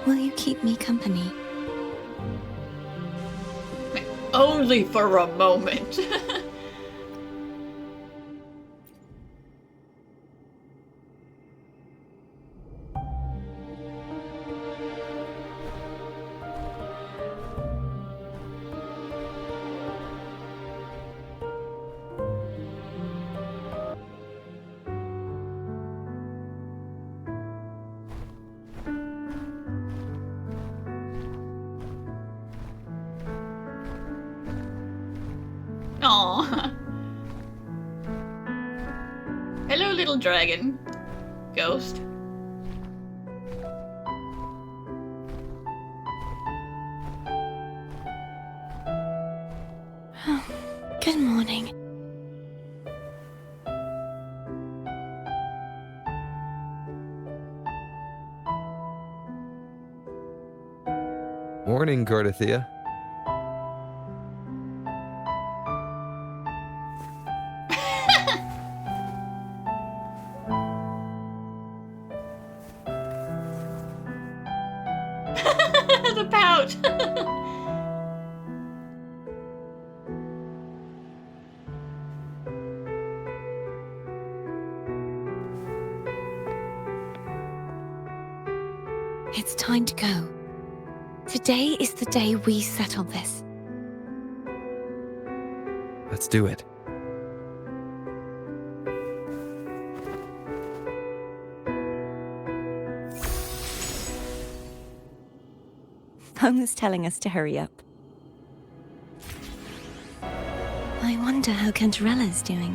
Speaker 5: Will you keep me company?
Speaker 2: Only for a moment. Aww. Hello, little dragon. Ghost.
Speaker 5: Good morning.
Speaker 1: Morning, Cartethyia.
Speaker 2: The pout.
Speaker 5: It's time to go. Today is the day we settle this.
Speaker 1: Let's do it.
Speaker 5: Home is telling us to hurry up. I wonder how Cantarella's doing.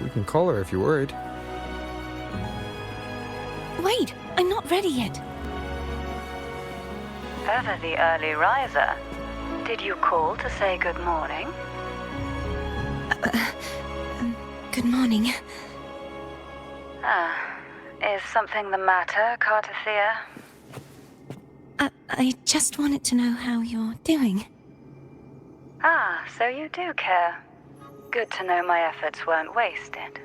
Speaker 1: We can call her if you're worried.
Speaker 5: Wait, I'm not ready yet.
Speaker 11: Ever the early riser. Did you call to say good morning?
Speaker 5: Good morning.
Speaker 11: Is something the matter, Cartethyia?
Speaker 5: I just wanted to know how you're doing.
Speaker 11: So you do care. Good to know my efforts weren't wasted.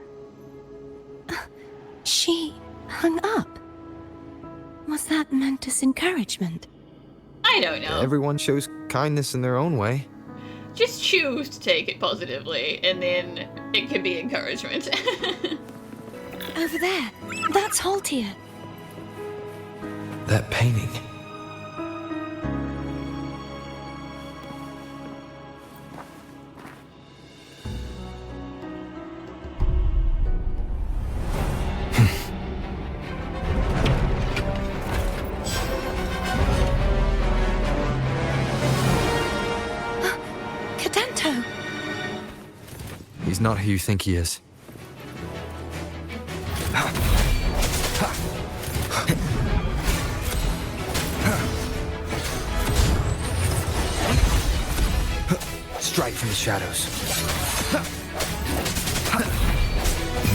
Speaker 5: She hung up. Was that meant as encouragement?
Speaker 2: I don't know.
Speaker 1: Everyone shows kindness in their own way.
Speaker 2: Just choose to take it positively, and then it could be encouragement.
Speaker 5: Over there. That's Haltia.
Speaker 1: That painting. He's not who you think he is. Strike from the shadows.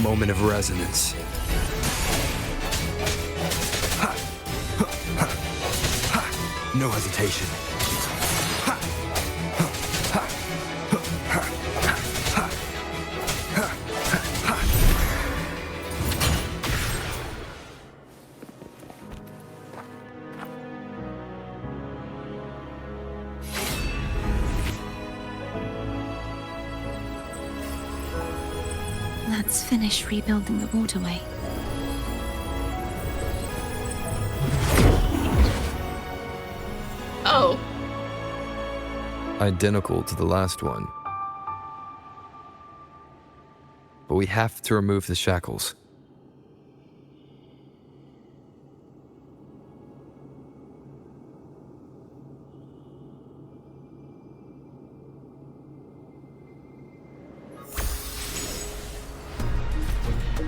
Speaker 1: Moment of resonance. No hesitation.
Speaker 5: Let's finish rebuilding the waterway.
Speaker 2: Oh.
Speaker 1: Identical to the last one. But we have to remove the shackles.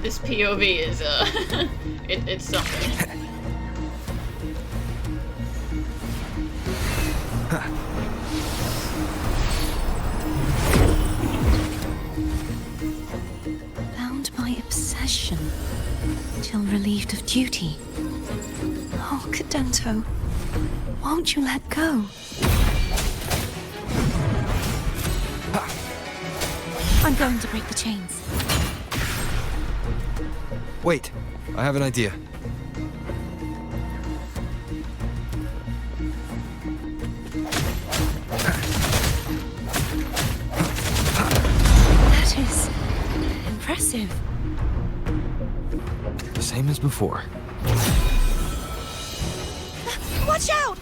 Speaker 2: This POV is, it's something.
Speaker 5: Bound by obsession, till relieved of duty. Oh, Cadento, won't you let go? I'm going to break the chains.
Speaker 1: Wait, I have an idea.
Speaker 5: That is impressive.
Speaker 1: The same as before.
Speaker 5: Watch out!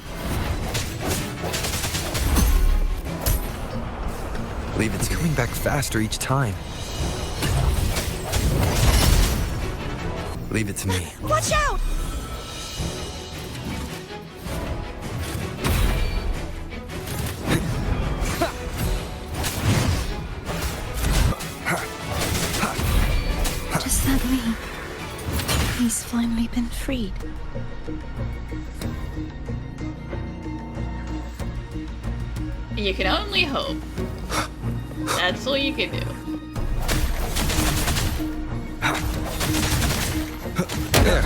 Speaker 1: Leave it's coming back faster each time. Leave it to me.
Speaker 5: Watch out! Does that mean he's finally been freed?
Speaker 2: You can only hope. That's all you can do.
Speaker 1: There.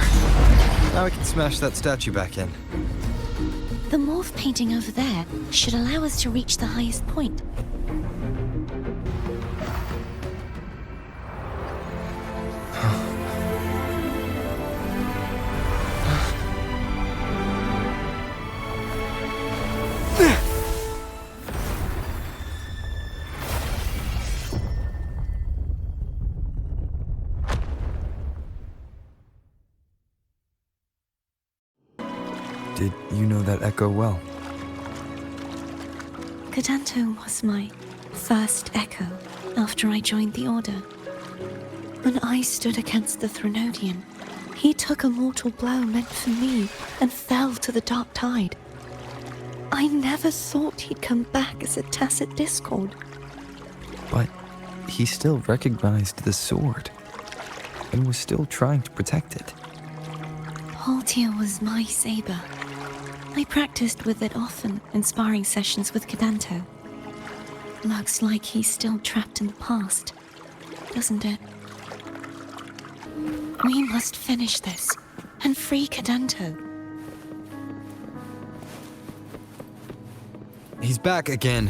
Speaker 1: Now I can smash that statue back in.
Speaker 5: The morph painting over there should allow us to reach the highest point.
Speaker 1: Did you know that echo well?
Speaker 5: Cadento was my first echo after I joined the Order. When I stood against the Threnodian, he took a mortal blow meant for me and fell to the dark tide. I never thought he'd come back as a tacit discord.
Speaker 1: But he still recognized the sword and was still trying to protect it.
Speaker 5: Haltia was my saber. I practiced with it often in sparring sessions with Cadento. Looks like he's still trapped in the past, doesn't it? We must finish this and free Cadento.
Speaker 1: He's back again.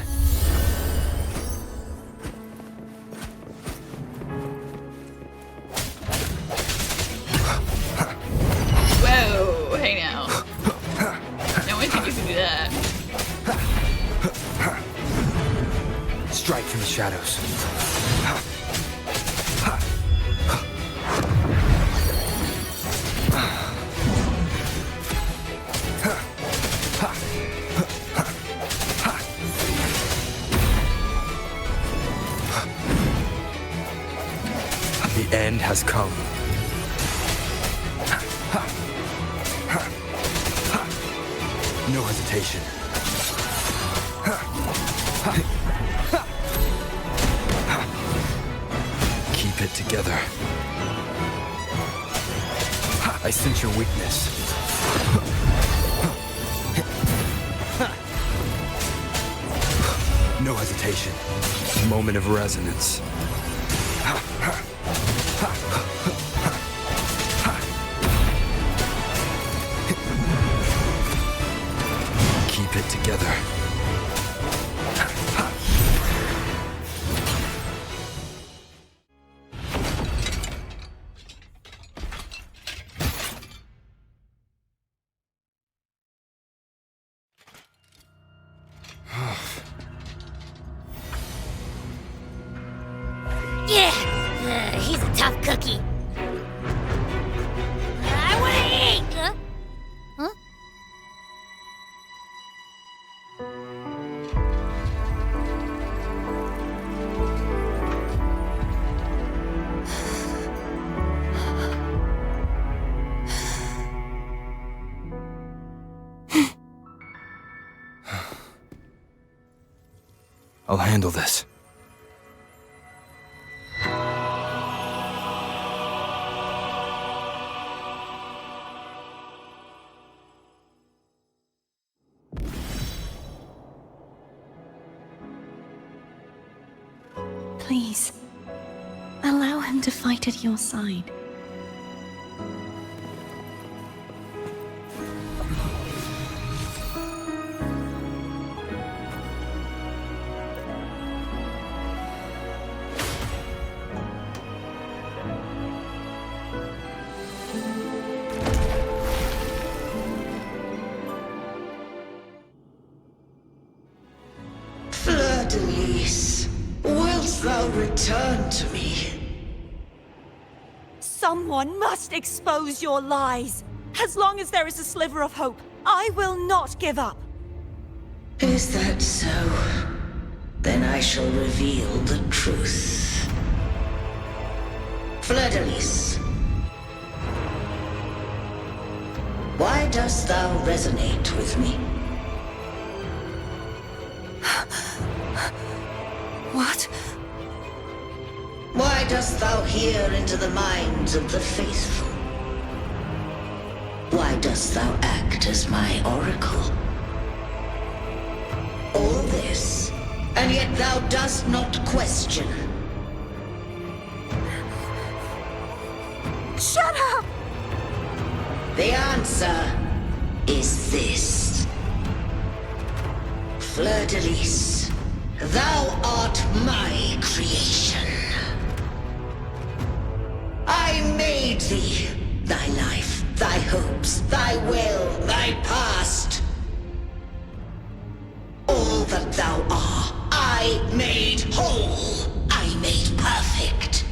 Speaker 2: Whoa, hey now. No one think you can do that.
Speaker 1: Strike from the shadows. The end has come. No hesitation. Keep it together. I sense your weakness. No hesitation. Moment of resonance. Keep it together.
Speaker 3: Yeah, he's a tough off, Cookie. I wanna eat! Huh?
Speaker 1: I'll handle this.
Speaker 5: Please, allow him to fight at your side.
Speaker 10: Fleur-de-Lis, wilt thou return to me?
Speaker 12: Someone must expose your lies. As long as there is a sliver of hope, I will not give up.
Speaker 10: Is that so? Then I shall reveal the truth. Fleur-de-Lis, why dost thou resonate with me?
Speaker 12: What?
Speaker 10: Why dost thou hear into the minds of the faithful? Why dost thou act as my oracle? All this, and yet thou dost not question.
Speaker 12: Shut up!
Speaker 10: The answer is this. Fleur-de-Lis, thou art my creation. I made thee, thy life, thy hopes, thy will, thy past. All that thou art, I made whole, I made perfect.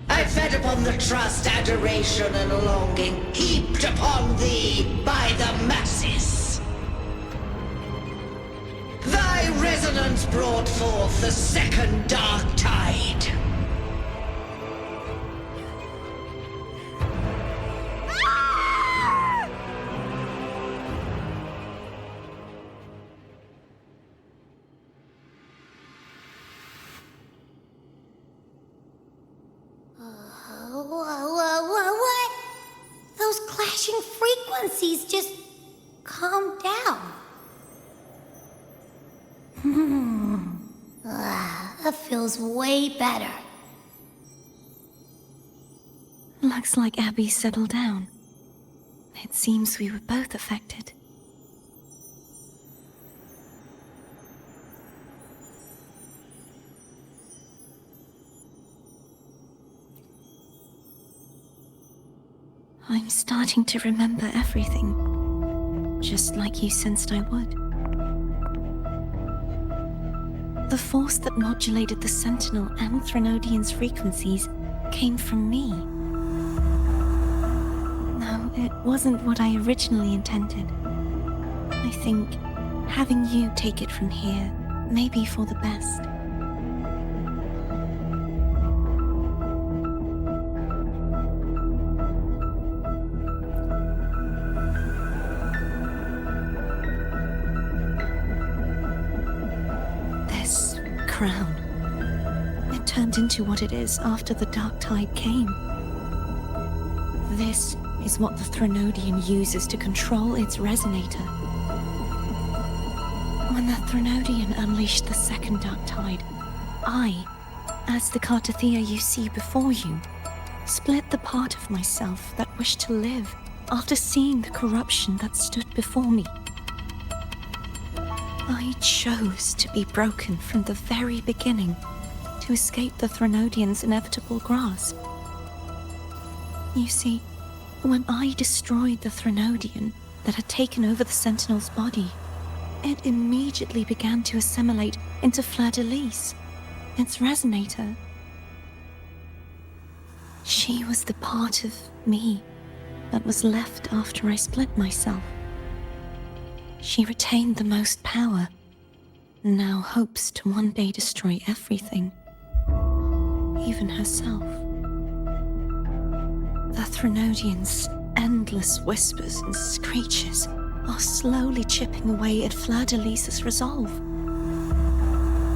Speaker 10: I fed upon the trust, adoration, and longing heaped upon thee by the masses. Thy resonance brought forth the second dark tide.
Speaker 3: What? Those clashing frequencies just calm down. That feels way better.
Speaker 5: Looks like Abby settled down. It seems we were both affected. I'm starting to remember everything, just like you sensed I would. The force that modulated the Sentinel and Threnodian's frequencies came from me. No, it wasn't what I originally intended. I think having you take it from here may be for the best. Crown. It turned into what it is after the Dark Tide came. This is what the Threnodian uses to control its resonator. When the Threnodian unleashed the second Dark Tide, I, as the Cartethyia you see before you, split the part of myself that wished to live after seeing the corruption that stood before me. I chose to be broken from the very beginning to escape the Threnodian's inevitable grasp. You see, when I destroyed the Threnodian that had taken over the Sentinel's body, it immediately began to assimilate into Fleur-de-Lis, its resonator. She was the part of me that was left after I split myself. She retained the most power, and now hopes to one day destroy everything, even herself. The Threnodians' endless whispers and screeches are slowly chipping away at Fleur-de-Lis's resolve.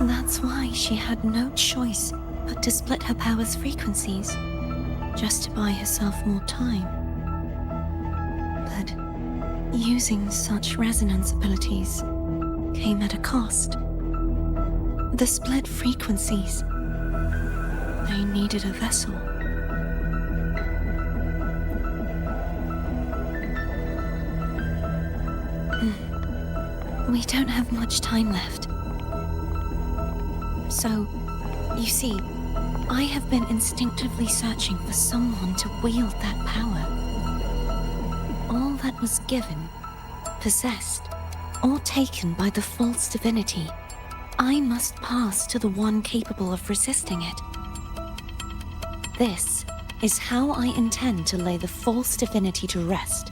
Speaker 5: That's why she had no choice but to split her power's frequencies, just to buy herself more time. But using such resonance abilities came at a cost. The split frequencies. They needed a vessel. We don't have much time left. So, you see, I have been instinctively searching for someone to wield that power. All that was given, possessed, or taken by the false divinity, I must pass to the one capable of resisting it. This is how I intend to lay the false divinity to rest.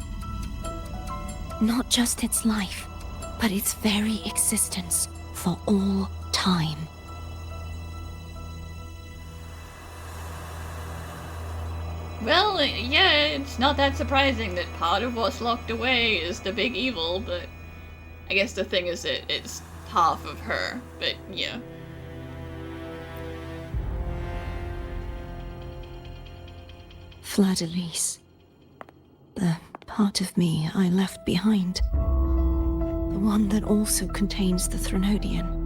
Speaker 5: Not just its life, but its very existence for all time.
Speaker 2: Well, yeah, it's not that surprising that part of what's locked away is the big evil, but I guess the thing is that it's half of her, but yeah.
Speaker 5: Fleur-de-Lis. The part of me I left behind. The one that also contains the Threnodian.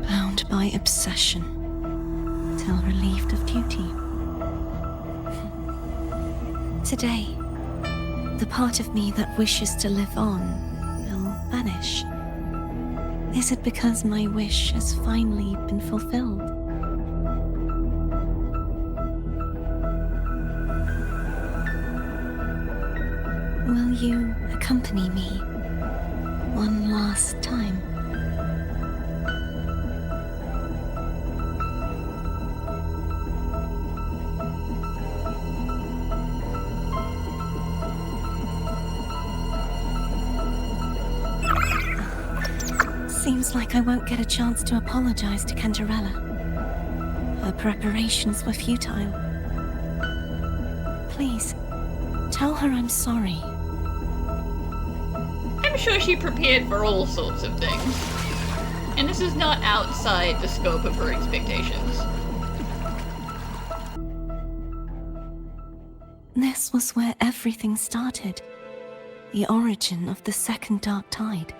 Speaker 5: Bound by obsession, till relieved of duty. Today, the part of me that wishes to live on will vanish. Is it because my wish has finally been fulfilled? Will you accompany me one last time? Seems like I won't get a chance to apologize to Cantarella. Her preparations were futile. Please, tell her I'm sorry.
Speaker 2: I'm sure she prepared for all sorts of things. And this is not outside the scope of her expectations.
Speaker 5: This was where everything started. The origin of the second Dark Tide.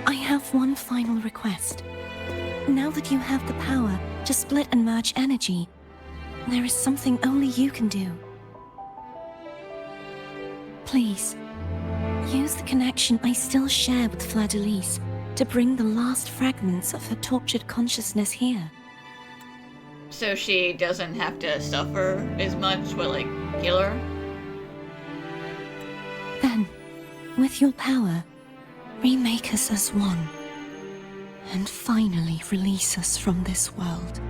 Speaker 5: I have one final request. Now that you have the power to split and merge energy, there is something only you can do. Please, use the connection I still share with Fleur-de-Lis to bring the last fragments of her tortured consciousness here.
Speaker 2: So she doesn't have to suffer as much with, like, kill her?
Speaker 5: Then, with your power, remake us as one, and finally release us from this world.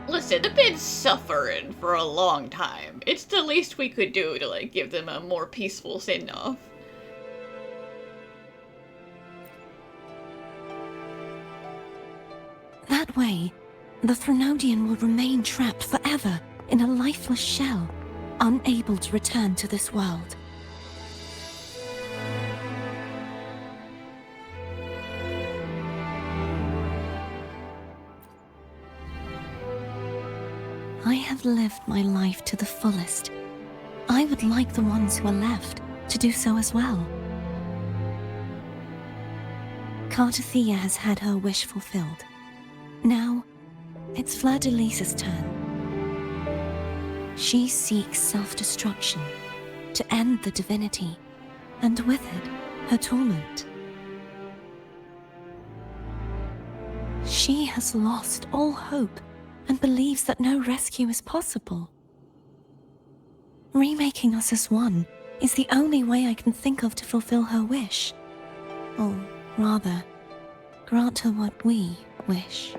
Speaker 2: Listen, they've been suffering for a long time. It's the least we could do to, like, give them a more peaceful send-off.
Speaker 5: That way, the Threnodian will remain trapped forever in a lifeless shell, unable to return to this world. I have lived my life to the fullest. I would like the ones who are left to do so as well. Cartethyia has had her wish fulfilled. Now, it's Fleur-de-Lis's turn. She seeks self-destruction to end the divinity, and with it, her torment. She has lost all hope and believes that no rescue is possible. Remaking us as one is the only way I can think of to fulfill her wish. Or rather, grant her what we wish.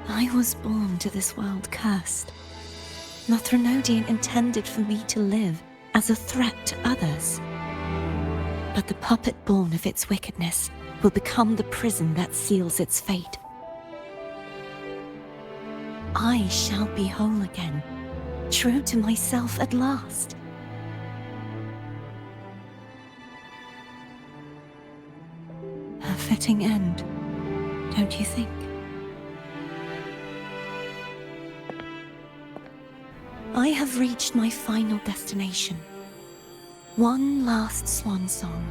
Speaker 5: I was born to this world cursed. The Threnodian intended for me to live as a threat to others. But the puppet born of its wickedness will become the prison that seals its fate. I shall be whole again, true to myself at last. A fitting end, don't you think? I have reached my final destination. One last swan song,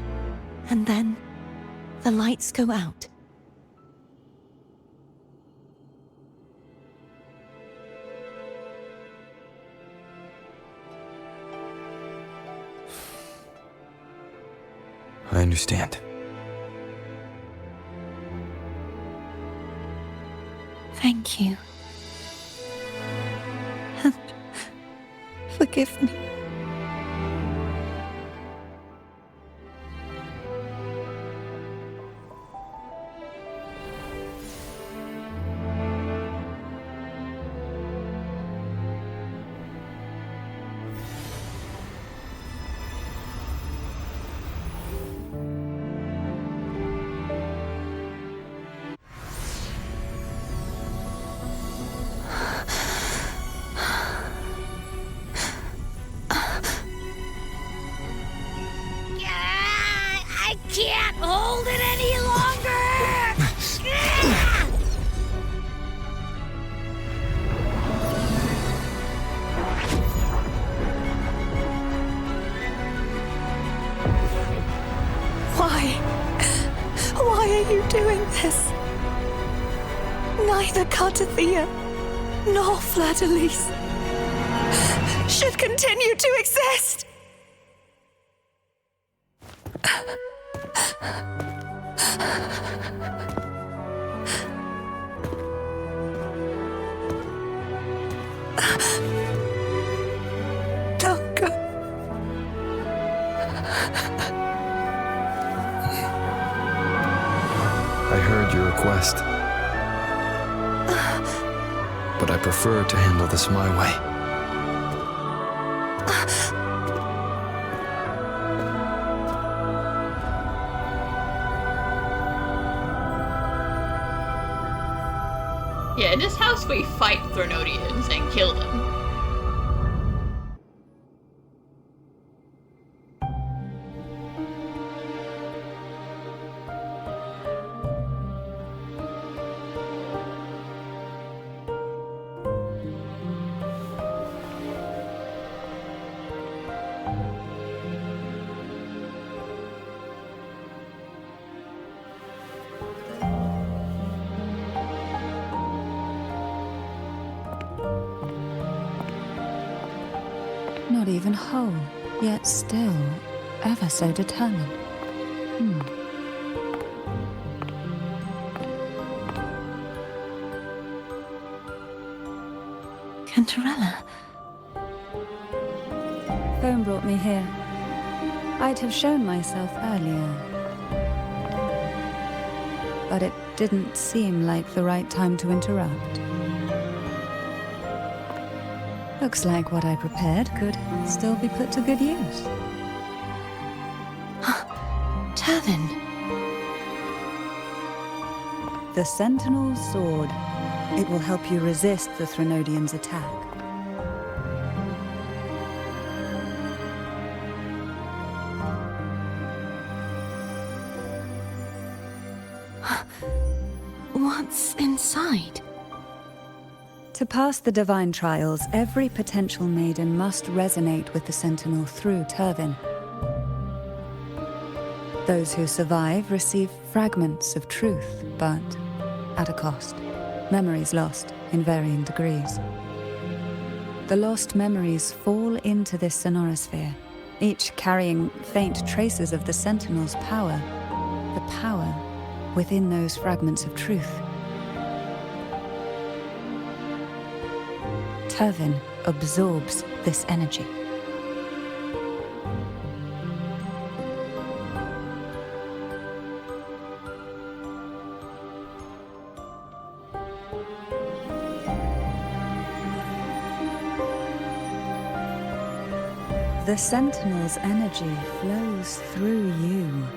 Speaker 5: and then the lights go out.
Speaker 1: I understand.
Speaker 5: Thank you. And forgive me.
Speaker 3: I can't hold it any longer!
Speaker 5: Why are you doing this? Neither Cartethyia nor Fisalias should continue to exist! Don't go.
Speaker 1: I heard your request. But I prefer to handle this my way.
Speaker 2: Yeah, in this house we fight Threnodians and kill them.
Speaker 8: Not even whole, yet still ever so determined.
Speaker 5: Cantarella.
Speaker 8: Phone brought me here. I'd have shown myself earlier. But it didn't seem like the right time to interrupt. Looks like what I prepared could still be put to good use.
Speaker 5: Turvin.
Speaker 8: The Sentinel's sword. It will help you resist the Threnodian's attack.
Speaker 5: What's inside?
Speaker 8: To pass the divine trials, every potential maiden must resonate with the Sentinel through Turvin. Those who survive receive fragments of truth, but at a cost. Memories lost in varying degrees. The lost memories fall into this sonorosphere, each carrying faint traces of the Sentinel's power. The power within those fragments of truth Tervin absorbs this energy. The Sentinel's energy flows through you.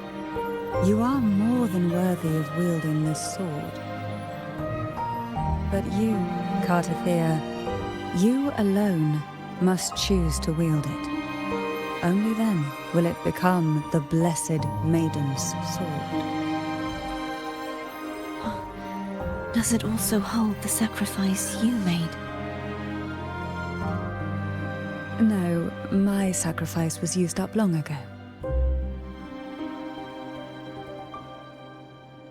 Speaker 8: You are more than worthy of wielding this sword. But you, Cartethyia, you alone must choose to wield it. Only then will it become the Blessed Maiden's sword.
Speaker 5: Does it also hold the sacrifice you made?
Speaker 8: No, my sacrifice was used up long ago.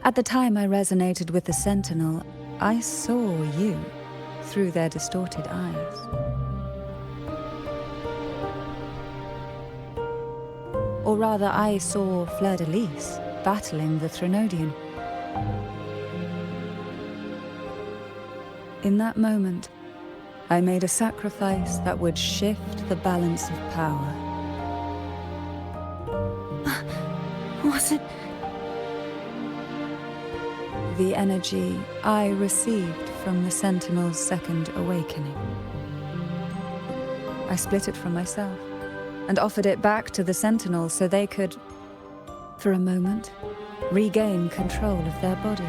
Speaker 8: At the time I resonated with the Sentinel, I saw you through their distorted eyes. Or rather, I saw Fleur-de-Lis battling the Threnodian. In that moment, I made a sacrifice that would shift the balance of power.
Speaker 5: Was it?
Speaker 8: The energy I received from the Sentinel's second awakening. I split it from myself and offered it back to the Sentinel so they could, for a moment, regain control of their body.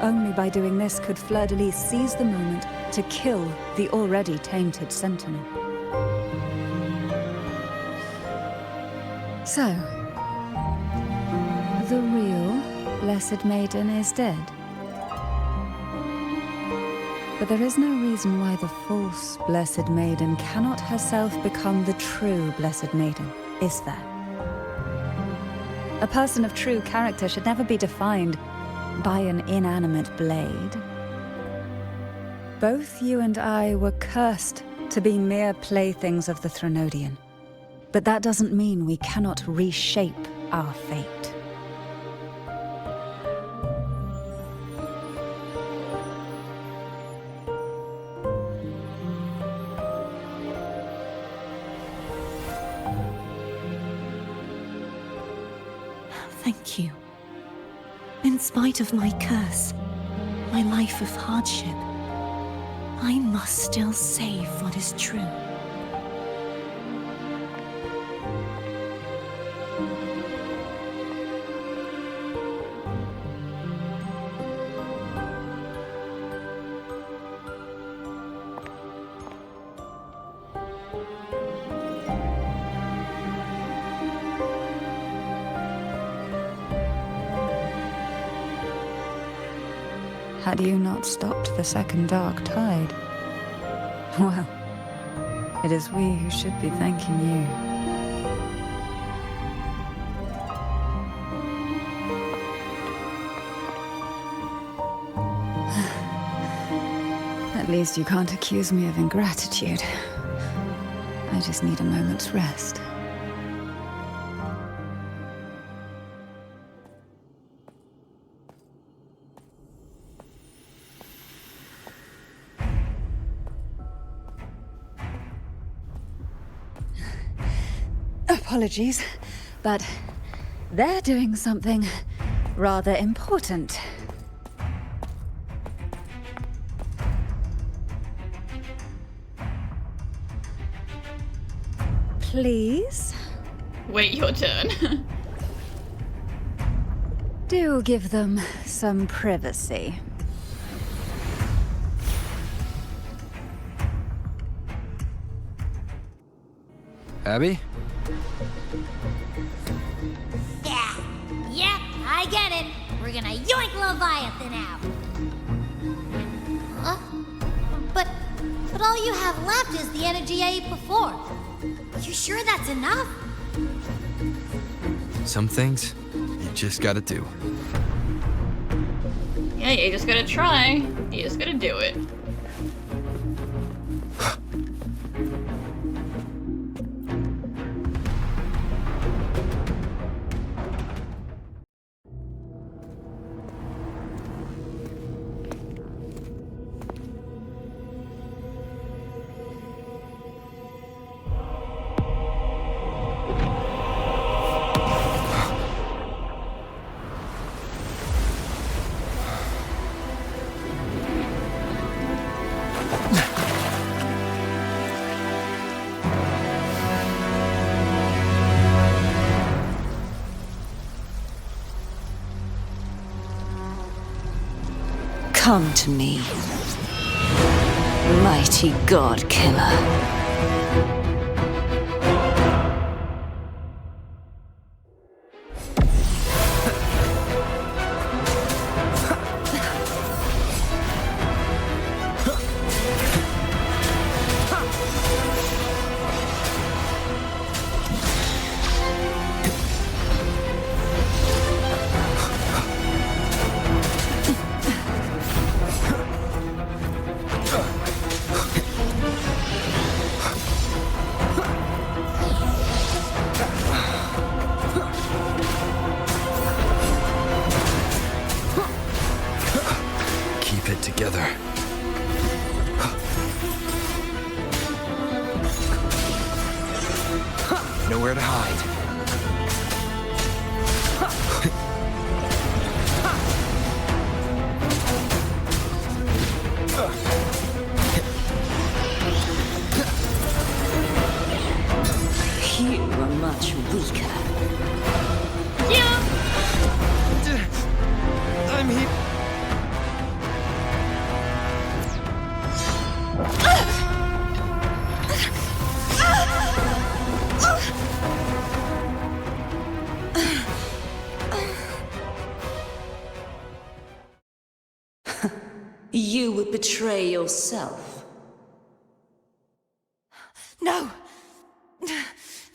Speaker 8: Only by doing this could Fleur-de-Lis seize the moment to kill the already tainted Sentinel. So, the real Blessed Maiden is dead. But there is no reason why the false Blessed Maiden cannot herself become the true Blessed Maiden, is there? A person of true character should never be defined by an inanimate blade. Both you and I were cursed to be mere playthings of the Threnodian. But that doesn't mean we cannot reshape our fate.
Speaker 5: Thank you. In spite of my curse, my life of hardship, I must still save what is true.
Speaker 8: Had you not stopped the second dark tide? Well, it is we who should be thanking you. At least you can't accuse me of ingratitude. I just need a moment's rest. Apologies, but they're doing something rather important. Please?
Speaker 2: Wait your turn.
Speaker 8: Do give them some privacy.
Speaker 1: Abby?
Speaker 3: Yeah, I get it. We're gonna yoink Leviathan out. Huh? But all you have left is the energy I ate before. You sure that's enough?
Speaker 1: Some things, you just gotta do.
Speaker 2: Yeah, you just gotta try. You just gotta do it.
Speaker 5: Come to me, mighty god killer.
Speaker 1: Together. Nowhere to hide.
Speaker 5: You are much weaker.
Speaker 2: Yeah.
Speaker 1: I'm here.
Speaker 5: You would betray yourself.
Speaker 12: No!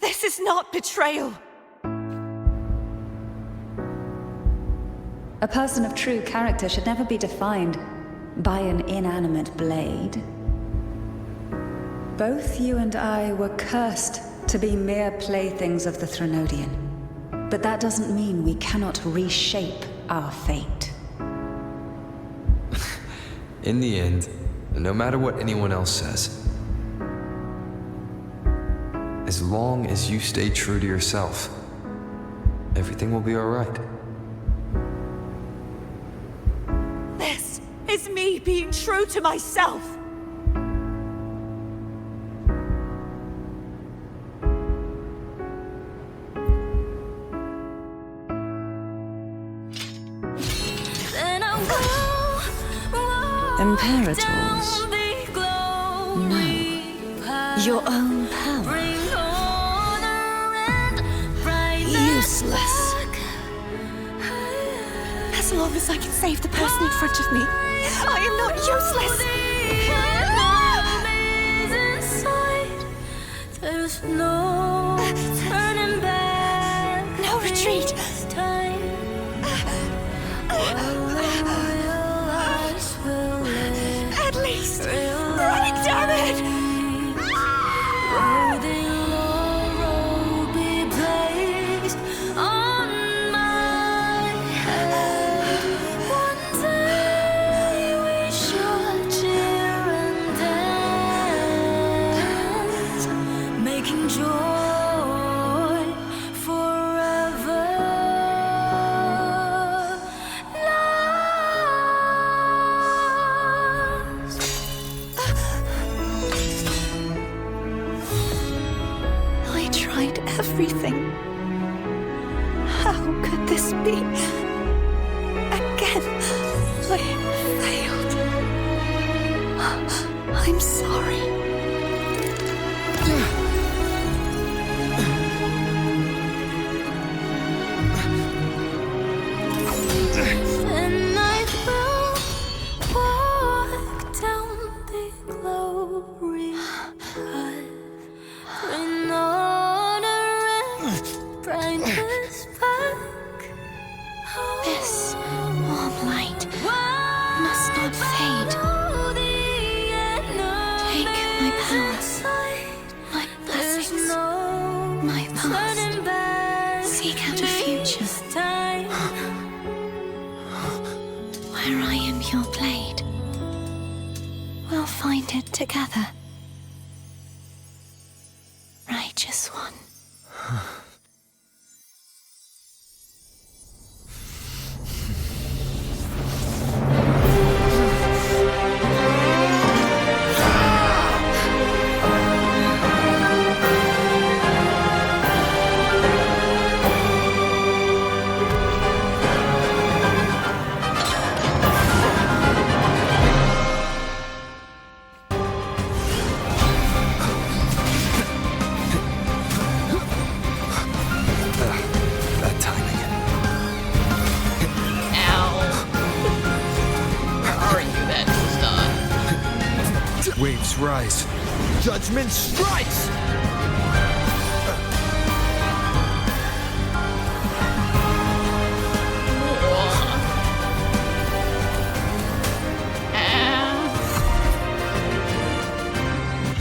Speaker 12: This is not betrayal!
Speaker 8: A person of true character should never be defined by an inanimate blade. Both you and I were cursed to be mere playthings of the Threnodian. But that doesn't mean we cannot reshape our fate.
Speaker 1: In the end, no matter what anyone else says, as long as you stay true to yourself, everything will be all right.
Speaker 12: This is me being true to myself!
Speaker 5: Imperators? No. Your own power. Useless.
Speaker 12: As long as I can save the person in front of me, I am not useless!
Speaker 13: There's no turning back.
Speaker 12: No retreat! At least, run it, damn it! Everything. How could this be? Again, I failed. I'm sorry.
Speaker 13: And I will walk down the glory path. Bring brightness back.
Speaker 3: This warm light must not fade. Take my powers, my blessings, my past. Seek out a future where I am your blade. We'll find it together. Righteous one.
Speaker 1: Waves rise. Judgment strikes!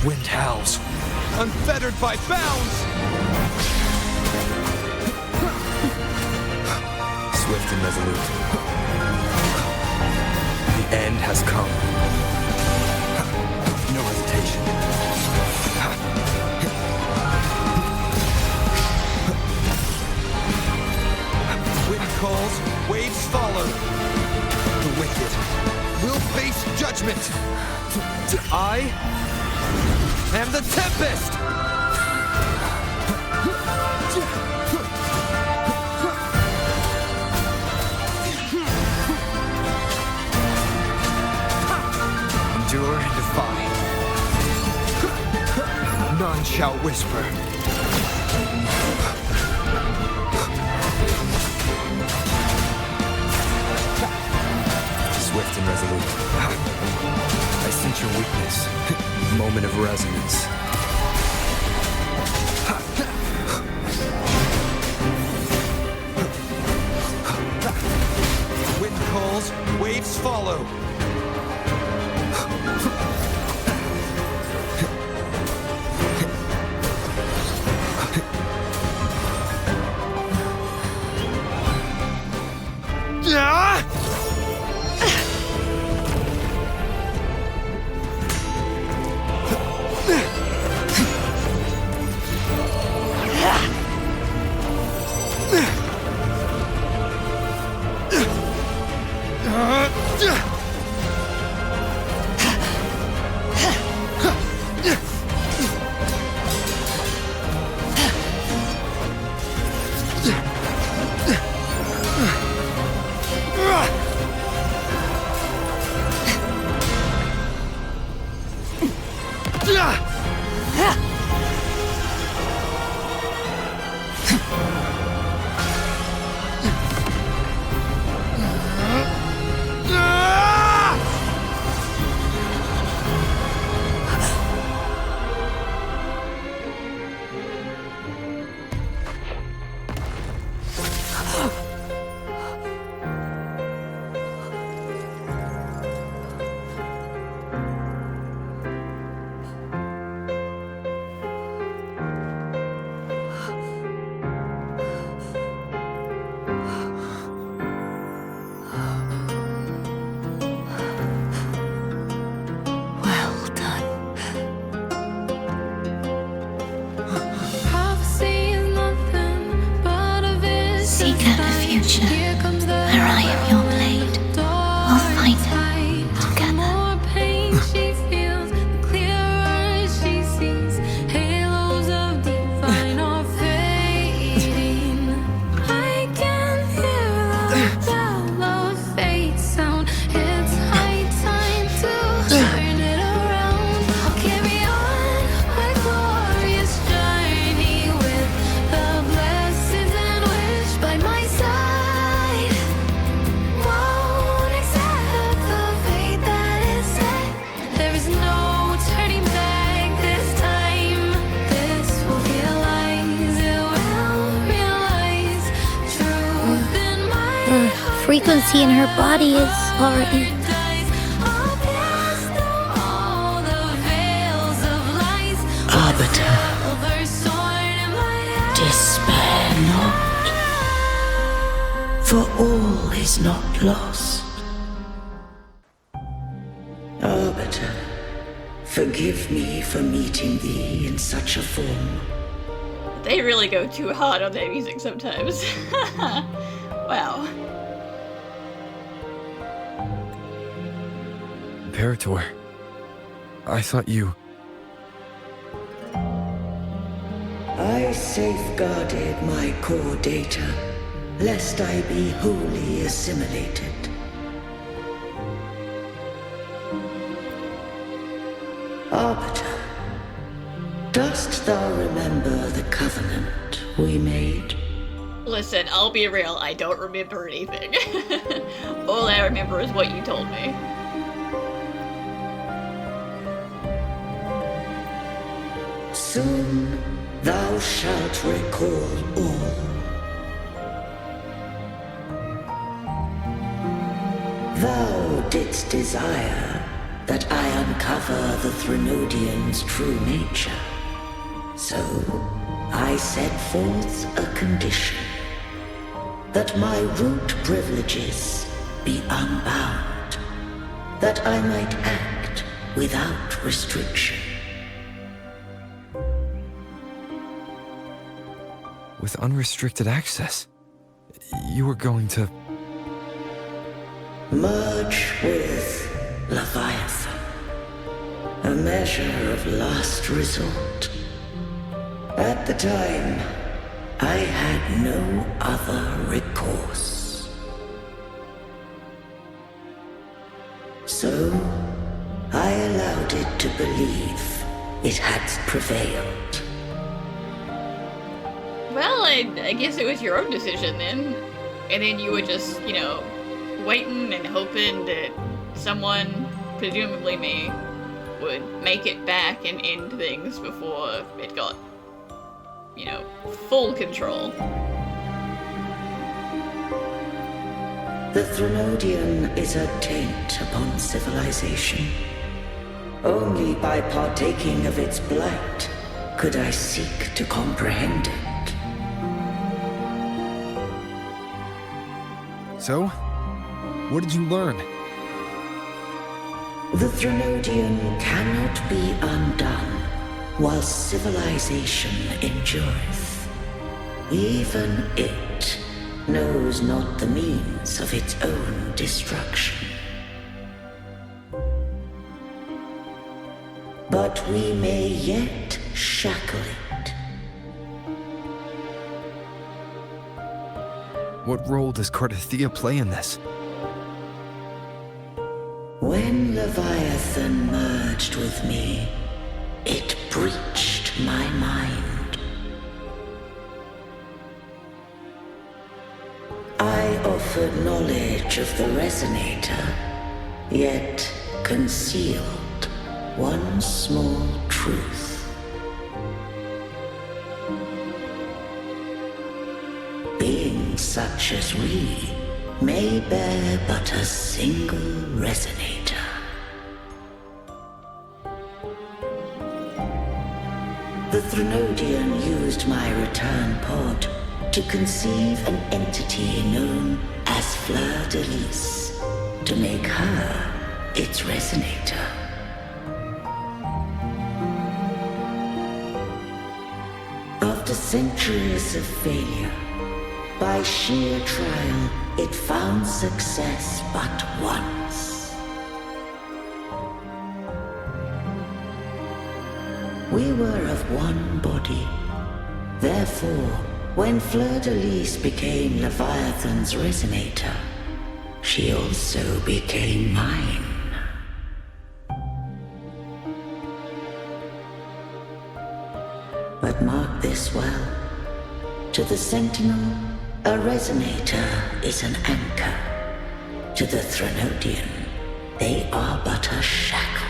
Speaker 1: Wind howls, unfettered by bounds! Swift and resolute. The end has come. No hesitation. Wind calls, waves follow. The wicked will face judgment. I am the Tempest! Endure and defy. None shall whisper. Swift and resolute. I sense your weakness. Moment of resonance. Wind calls, waves follow.
Speaker 3: Frequency in her body is already...
Speaker 10: Arbiter, despair not, for all is not lost. Arbiter, forgive me for meeting thee in such a form.
Speaker 2: They really go too hard on their music sometimes. Wow.
Speaker 1: Imperator, I thought you...
Speaker 10: I safeguarded my core data, lest I be wholly assimilated. Arbiter, dost thou remember the covenant we made?
Speaker 2: Listen, I'll be real, I don't remember anything. All I remember is what you told me.
Speaker 10: Soon thou shalt recall all. Thou didst desire that I uncover the Threnodian's true nature. So I set forth a condition, that my root privileges be unbound, that I might act without restriction.
Speaker 1: With unrestricted access, you were going to...
Speaker 10: Merge with Leviathan, a measure of last resort. At the time, I had no other recourse. So, I allowed it to believe it had prevailed.
Speaker 2: Well, I guess it was your own decision then. And then you were just, waiting and hoping that someone, presumably me, would make it back and end things before it got, full control.
Speaker 10: The Threnodian is a taint upon civilization. Only by partaking of its blight could I seek to comprehend it.
Speaker 1: So, what did you learn?
Speaker 10: The Threnodian cannot be undone while civilization endureth. Even it knows not the means of its own destruction. But we may yet shackle it.
Speaker 1: What role does Cartethyia play in this?
Speaker 10: When Leviathan merged with me, it breached my mind. I offered knowledge of the Resonator, yet concealed one small truth. Beings such as we may bear but a single Resonator. The Threnodian used my return pod to conceive an entity known as Fleur-de-Lis, to make her its Resonator. After centuries of failure, by sheer trial, it found success but once. We were of one body. Therefore, when Fleur-de-Lis became Leviathan's Resonator, she also became mine. But mark this well. To the Sentinel, a Resonator is an anchor. To the Threnodian, they are but a shackle.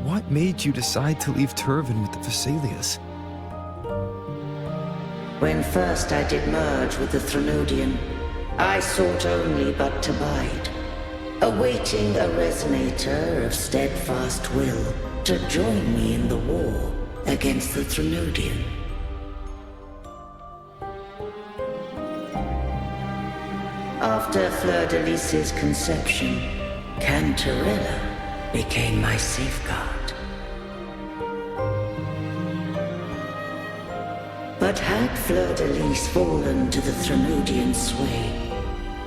Speaker 1: What made you decide to leave Turvin with the Fisalias?
Speaker 10: When first I did merge with the Threnodian, I sought only but to bide, awaiting a Resonator of steadfast will to join me in the war against the Threnodian. After Fleur-de-Lis's conception, Cartethyia became my safeguard. But had Fleur-de-Lis fallen to the Threnodian sway,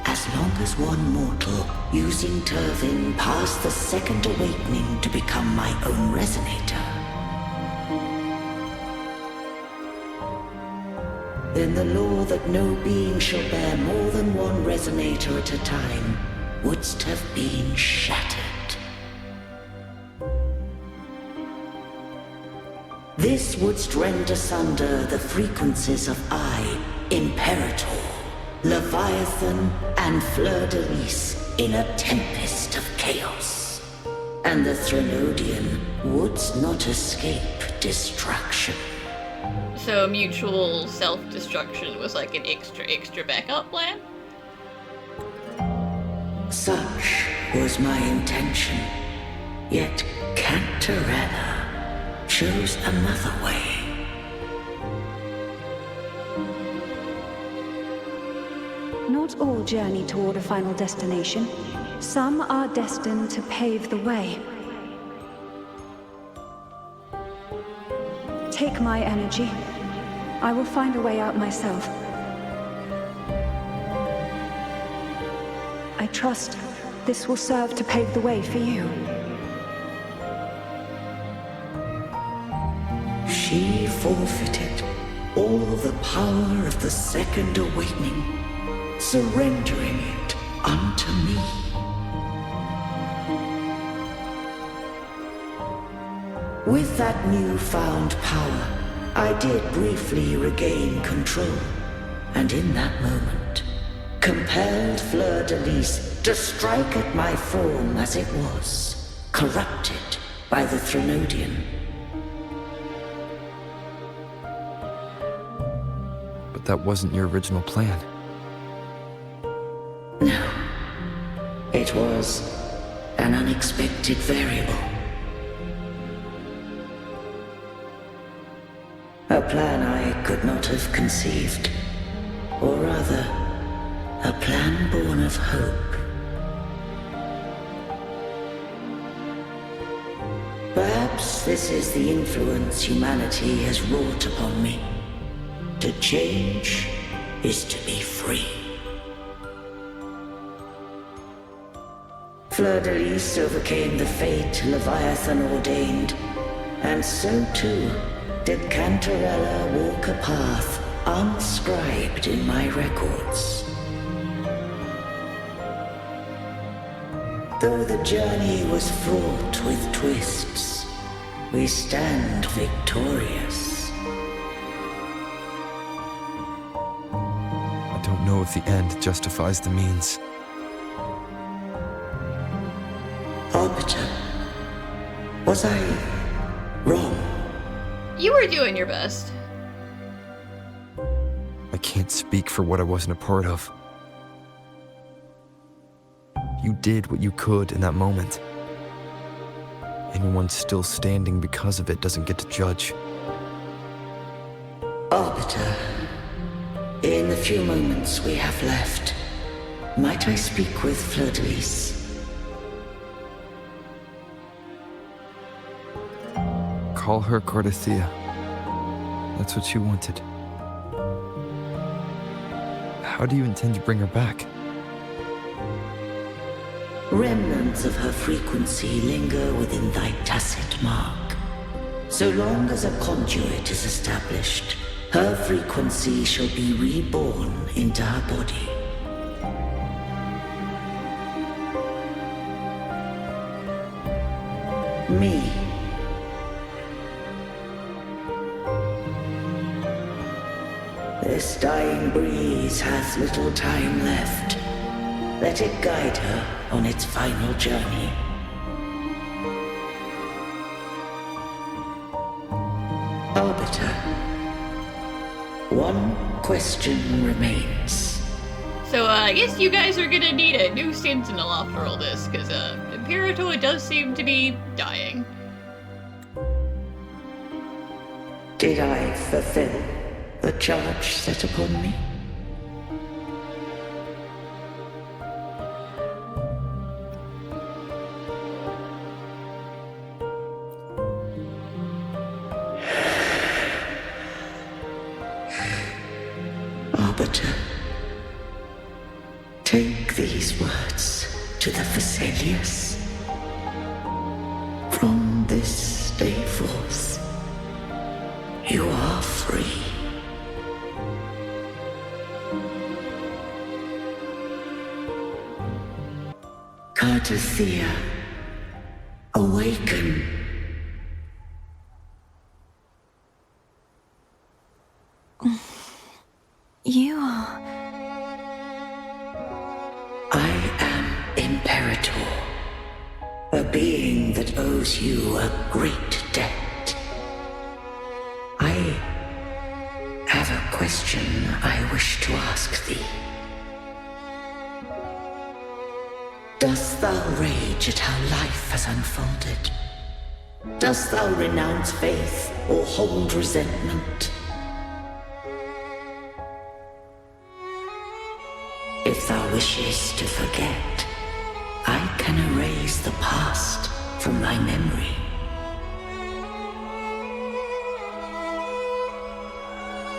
Speaker 10: as long as one mortal using Turvin passed the second awakening to become my own Resonator, then the law that no being shall bear more than one Resonator at a time wouldst have been shattered. This wouldst rend asunder the frequencies of I, Imperator, Leviathan, and Fleur-de-Lis in a tempest of chaos. and the Threnodian would not escape destruction.
Speaker 2: So mutual self-destruction was like an extra backup plan?
Speaker 10: Such was my intention. Yet Cartethyia chose another way.
Speaker 14: Not all journey toward a final destination. Some are destined to pave the way. Take my energy. I will find a way out myself. I trust this will serve to pave the way for you.
Speaker 10: She forfeited all the power of the Second Awakening, surrendering it unto me. With that newfound power, I did briefly regain control, and in that moment, compelled Fleur-de-Lis to strike at my form as it was, corrupted by the Threnodian.
Speaker 1: But that wasn't your original plan.
Speaker 10: No. It was an unexpected variable. A plan I could not have conceived. Or rather, a plan born of hope. Perhaps this is the influence humanity has wrought upon me. To change is to be free. Fleur-de-Lis overcame the fate Leviathan ordained, and so too did Cartethyia walk a path unscribed in my records. Though the journey was fraught with twists, we stand victorious.
Speaker 1: I don't know if the end justifies the means.
Speaker 10: Arbiter, was I wrong?
Speaker 2: You were doing your best.
Speaker 1: I can't speak for what I wasn't a part of. You did what you could in that moment. Anyone still standing because of it doesn't get to judge.
Speaker 10: Arbiter, in the few moments we have left, might I speak with Fleur-de-Lis?
Speaker 1: Call her Cartethyia. That's what she wanted. How do you intend to bring her back?
Speaker 10: Remnants of her frequency linger within thy tacit mark. So long as a conduit is established, her frequency shall be reborn into her body. Me. This dying breeze hath little time left. Let it guide her on its final journey. Arbiter, one question remains.
Speaker 2: So, I guess you guys are gonna need a new Sentinel after all this, because, Imperator does seem to be dying.
Speaker 10: Did I fulfill the charge set upon me? Arbiter, take these words to the Fisalias. From this day forth, you are free. Cartethyia, awaken.
Speaker 5: You are...
Speaker 10: I am Imperator, a being that owes you a great debt. I have a question I wish to ask thee. Dost thou rage at how life has unfolded? Dost thou renounce faith or hold resentment? If thou wishes to forget, I can erase the past from thy memory.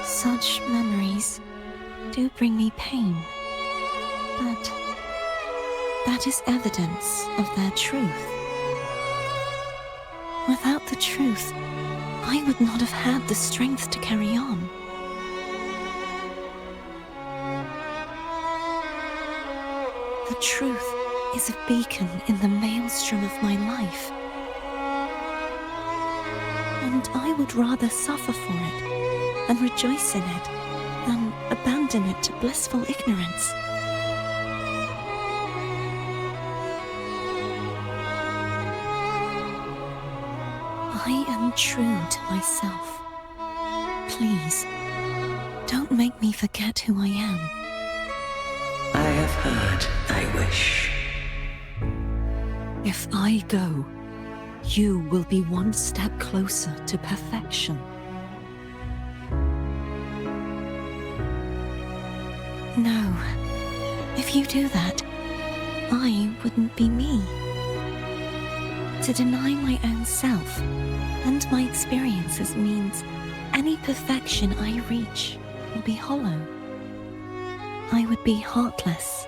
Speaker 5: Such memories do bring me pain, but that is evidence of their truth. Without the truth, I would not have had the strength to carry on. The truth is a beacon in the maelstrom of my life. And I would rather suffer for it and rejoice in it than abandon it to blissful ignorance. I am true to myself. Please, don't make me forget who I am.
Speaker 10: I have heard thy wish.
Speaker 5: If I go, you will be one step closer to perfection. No, if you do that, I wouldn't be me. To deny my own self and my experiences means any perfection I reach will be hollow. I would be heartless.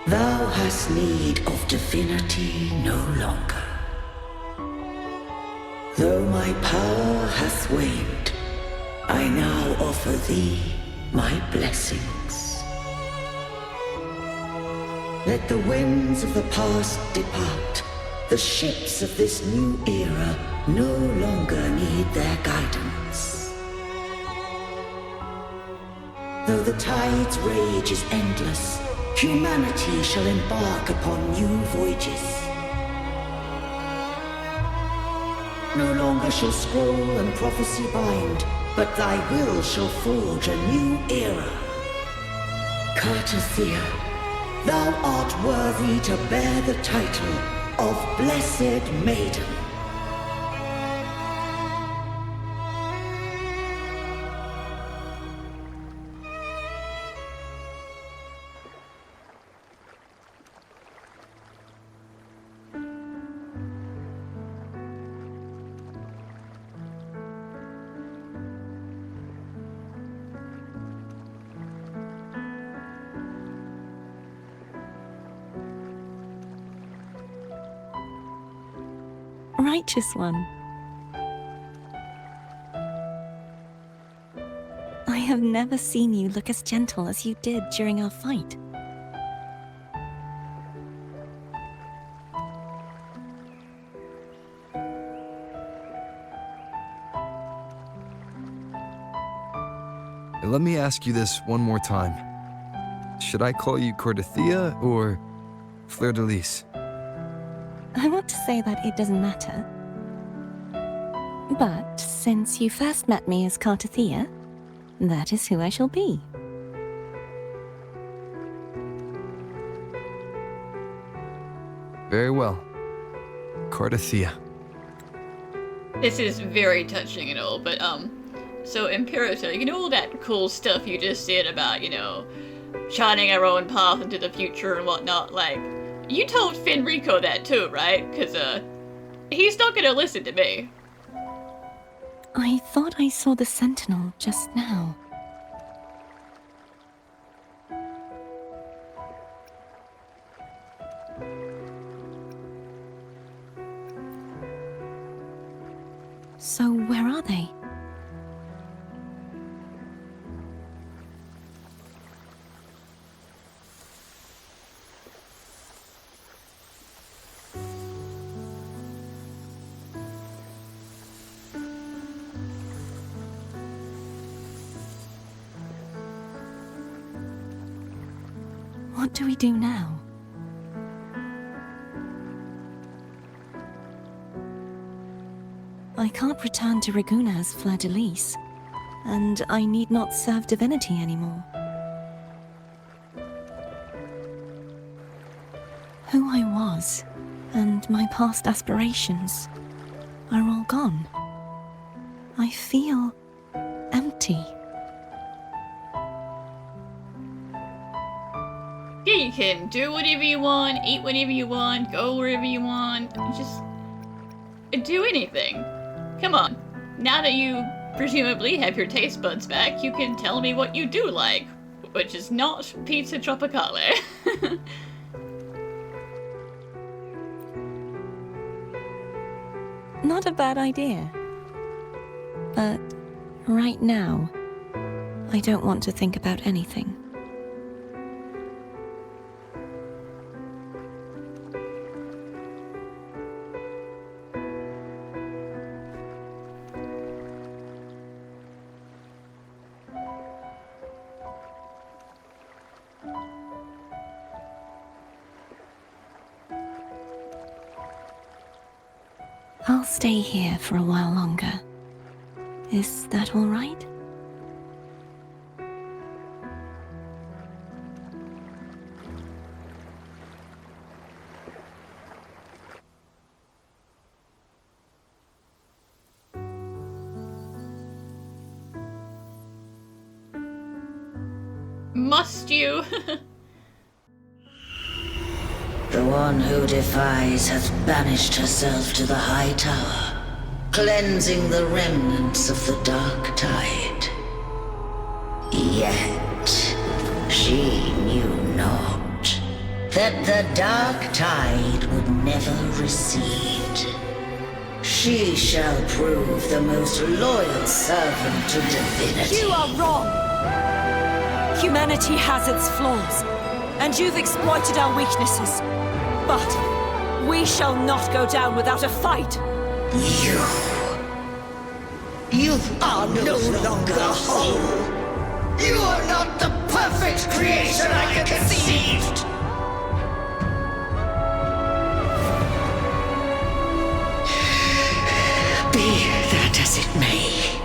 Speaker 10: Thou hast need of divinity no longer. Though my power hath waned, I now offer thee my blessings. Let the winds of the past depart. The ships of this new era no longer need their guidance. Though the tide's rage is endless, humanity shall embark upon new voyages. No longer shall scroll and prophecy bind, but thy will shall forge a new era. Cartethyia, thou art worthy to bear the title of Blessed Maiden.
Speaker 5: Righteous one. I have never seen you look as gentle as you did during our fight.
Speaker 1: Let me ask you this one more time. Should I call you Cartethyia or Fleur de Lis?
Speaker 5: I want to say that it doesn't matter. But since you first met me as Cartethyia, that is who I shall be.
Speaker 1: Very well. Cartethyia.
Speaker 2: This is very touching and all, but, so Imperator, you know all that cool stuff you just said about, charting our own path into the future and whatnot, like, you told Fenrico that too, right? Because, he's not gonna listen to me.
Speaker 5: I thought I saw the Sentinel just now. So where are they? What do we do now? I can't return to Reguna as Fleur-de-Lis, and I need not serve divinity anymore. Who I was, and my past aspirations, are all gone. I feel empty.
Speaker 2: Yeah, you can do whatever you want, eat whatever you want, go wherever you want, just do anything. Come on, now that you presumably have your taste buds back, you can tell me what you do like, which is not pizza tropicale.
Speaker 5: Not a bad idea. But right now, I don't want to think about anything. I'll stay here for a while longer. Is that all right?
Speaker 2: Must you?
Speaker 10: The one who defies has banished herself to the high tower, cleansing the remnants of the dark tide. Yet, she knew not that the dark tide would never recede. She shall prove the most loyal servant to divinity.
Speaker 12: You are wrong! Humanity has its flaws, and you've exploited our weaknesses. But we shall not go down without a fight.
Speaker 10: You are no longer whole. You are not the perfect creation I conceived. Be that as it may,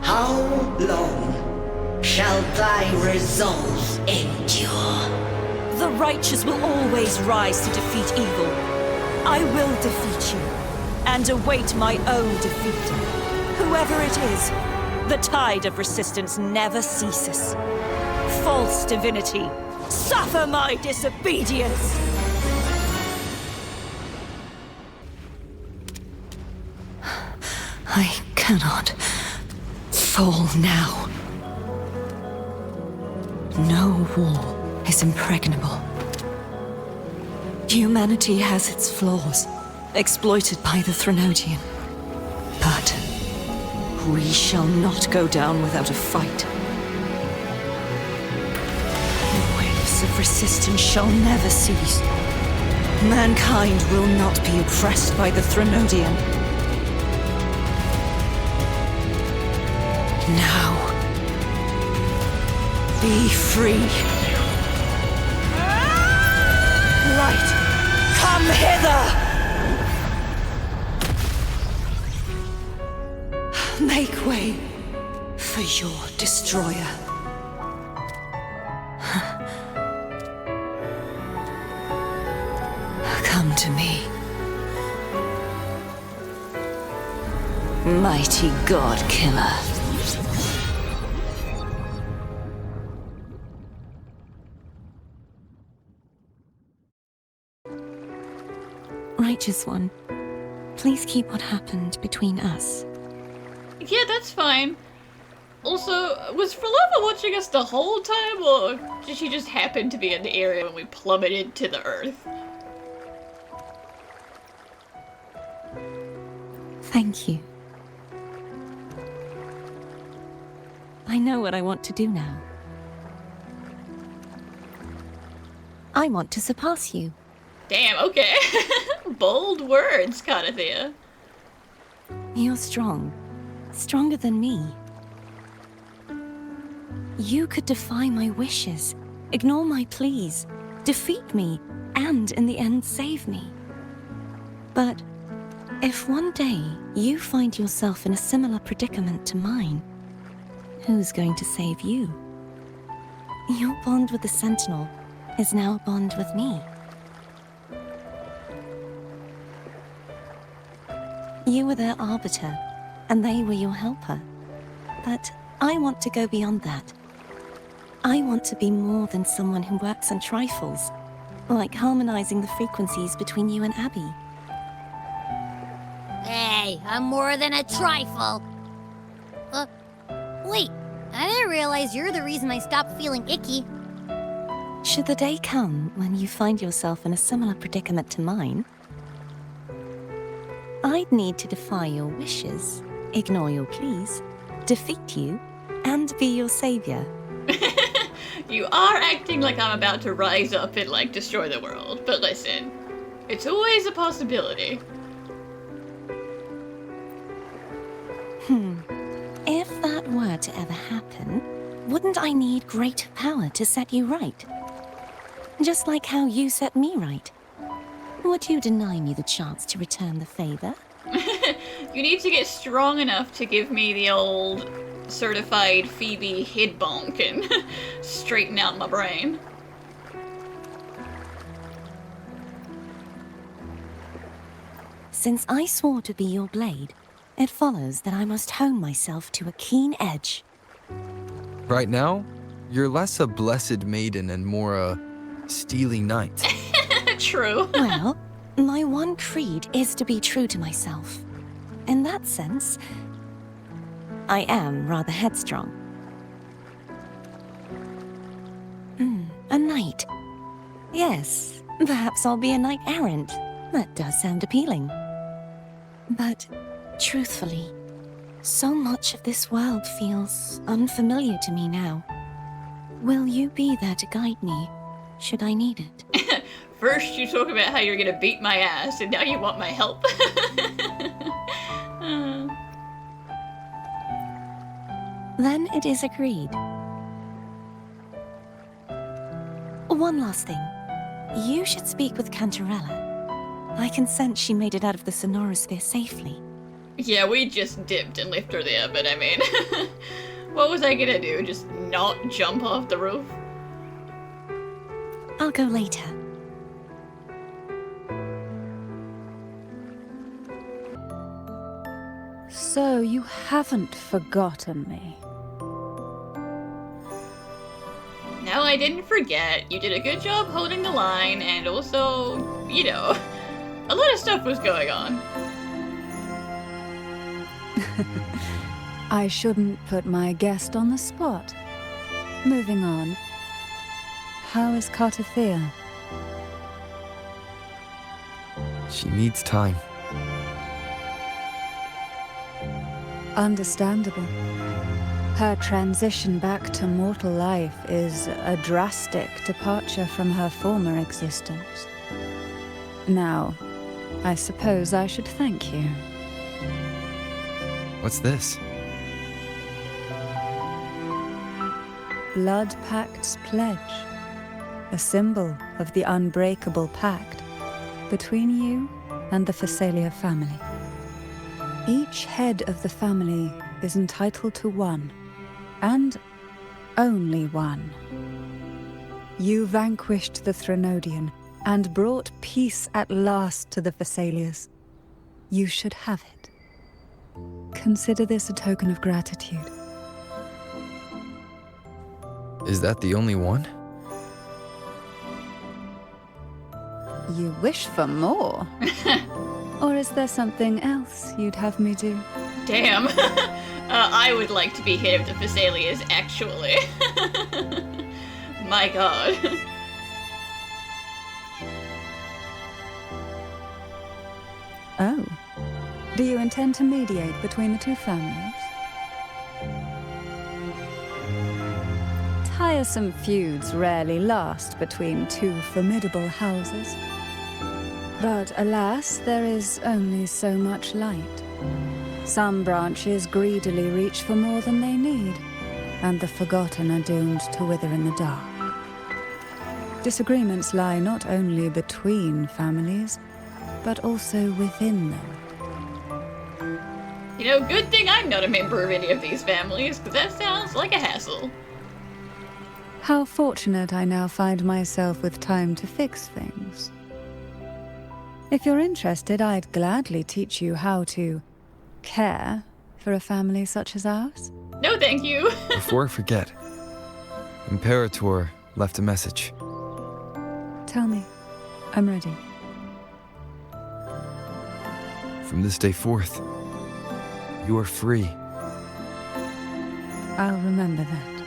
Speaker 10: how long shall thy resolve endure?
Speaker 12: The righteous will always rise to defeat evil. I will defeat you, and await my own defeat. Whoever it is, the tide of resistance never ceases. False divinity, suffer my disobedience!
Speaker 5: I cannot fall now. No wall is impregnable. Humanity has its flaws, exploited by the Threnodian. But we shall not go down without a fight. Waves of resistance shall never cease. Mankind will not be oppressed by the Threnodian. Now, be free.
Speaker 12: Light, come hither!
Speaker 5: Make way for your destroyer. Come to me. Mighty God Killer. Righteous One, please keep what happened between us.
Speaker 2: Yeah, that's fine. Also, was Philova watching us the whole time, or did she just happen to be in the area when we plummeted to the earth?
Speaker 5: Thank you. I know what I want to do now. I want to surpass you.
Speaker 2: Damn, okay. Bold words, Cartethyia.
Speaker 5: You're strong. Stronger than me. You could defy my wishes, ignore my pleas, defeat me, and in the end save me. But If one day you find yourself in a similar predicament to mine, who's going to save you? Your bond with the Sentinel is now a bond with me. You were their arbiter, and they were your helper. But I want to go beyond that. I want to be more than someone who works on trifles, like harmonizing the frequencies between you and Abby.
Speaker 3: Hey, I'm more than a trifle. Wait, I didn't realize you're the reason I stopped feeling icky.
Speaker 5: Should the day come when you find yourself in a similar predicament to mine, I'd need to defy your wishes, ignore your pleas, defeat you, and be your savior.
Speaker 2: You are acting like I'm about to rise up and, like, destroy the world. But listen, it's always a possibility.
Speaker 5: If that were to ever happen, wouldn't I need greater power to set you right? Just like how you set me right. Would you deny me the chance to return the favor?
Speaker 2: You need to get strong enough to give me the old certified Phoebe head bonk and straighten out my brain.
Speaker 5: Since I swore to be your blade, it follows that I must hone myself to a keen edge.
Speaker 1: Right now, you're less a blessed maiden and more a steely knight.
Speaker 2: True.
Speaker 5: Well, my one creed is to be true to myself. In that sense, I am rather headstrong. A knight. Yes, perhaps I'll be a knight errant. That does sound appealing. But, truthfully, so much of this world feels unfamiliar to me now. Will you be there to guide me, should I need it?
Speaker 2: First you talk about how you're gonna beat my ass, and now you want my help.
Speaker 5: Then it is agreed. One last thing. You should speak with Cantarella. I can sense she made it out of the Sonorosphere safely.
Speaker 2: Yeah, we just dipped and left her there, but I mean, what was I gonna do? Just not jump off the roof?
Speaker 5: I'll go later.
Speaker 8: So you haven't forgotten me.
Speaker 2: No, I didn't forget. You did a good job holding the line, and also, you know, a lot of stuff was going on.
Speaker 8: I shouldn't put my guest on the spot. Moving on. How is Cartethyia?
Speaker 1: She needs time.
Speaker 8: Understandable. Her transition back to mortal life is a drastic departure from her former existence. Now, I suppose I should thank you.
Speaker 1: What's this?
Speaker 8: Blood Pact's pledge. A symbol of the unbreakable pact between you and the Fisalia family. Each head of the family is entitled to one, and only one. You vanquished the Threnodian and brought peace at last to the Fisalias. You should have it. Consider this a token of gratitude.
Speaker 1: Is that the only one?
Speaker 8: You wish for more? Or is there something else you'd have me do?
Speaker 2: Damn. I would like to be head of the Fisalias, actually. My god.
Speaker 8: Oh. Do you intend to mediate between the two families? Tiresome feuds rarely last between two formidable houses. But alas, there is only so much light. Some branches greedily reach for more than they need, and the forgotten are doomed to wither in the dark. Disagreements lie not only between families, but also within them.
Speaker 2: You know, good thing I'm not a member of any of these families, because that sounds like a hassle.
Speaker 8: How fortunate I now find myself with time to fix things. If you're interested, I'd gladly teach you how to care for a family such as ours.
Speaker 2: No, thank you.
Speaker 1: Before I forget, Imperator left a message.
Speaker 8: Tell me. I'm ready.
Speaker 1: From this day forth, you are free.
Speaker 8: I'll remember that.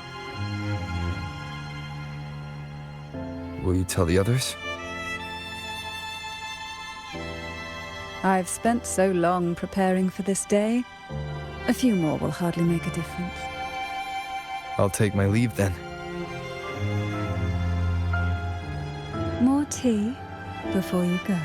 Speaker 1: Will you tell the others?
Speaker 8: I've spent so long preparing for this day. A few more will hardly make a difference.
Speaker 1: I'll take my leave then.
Speaker 8: More tea before you go.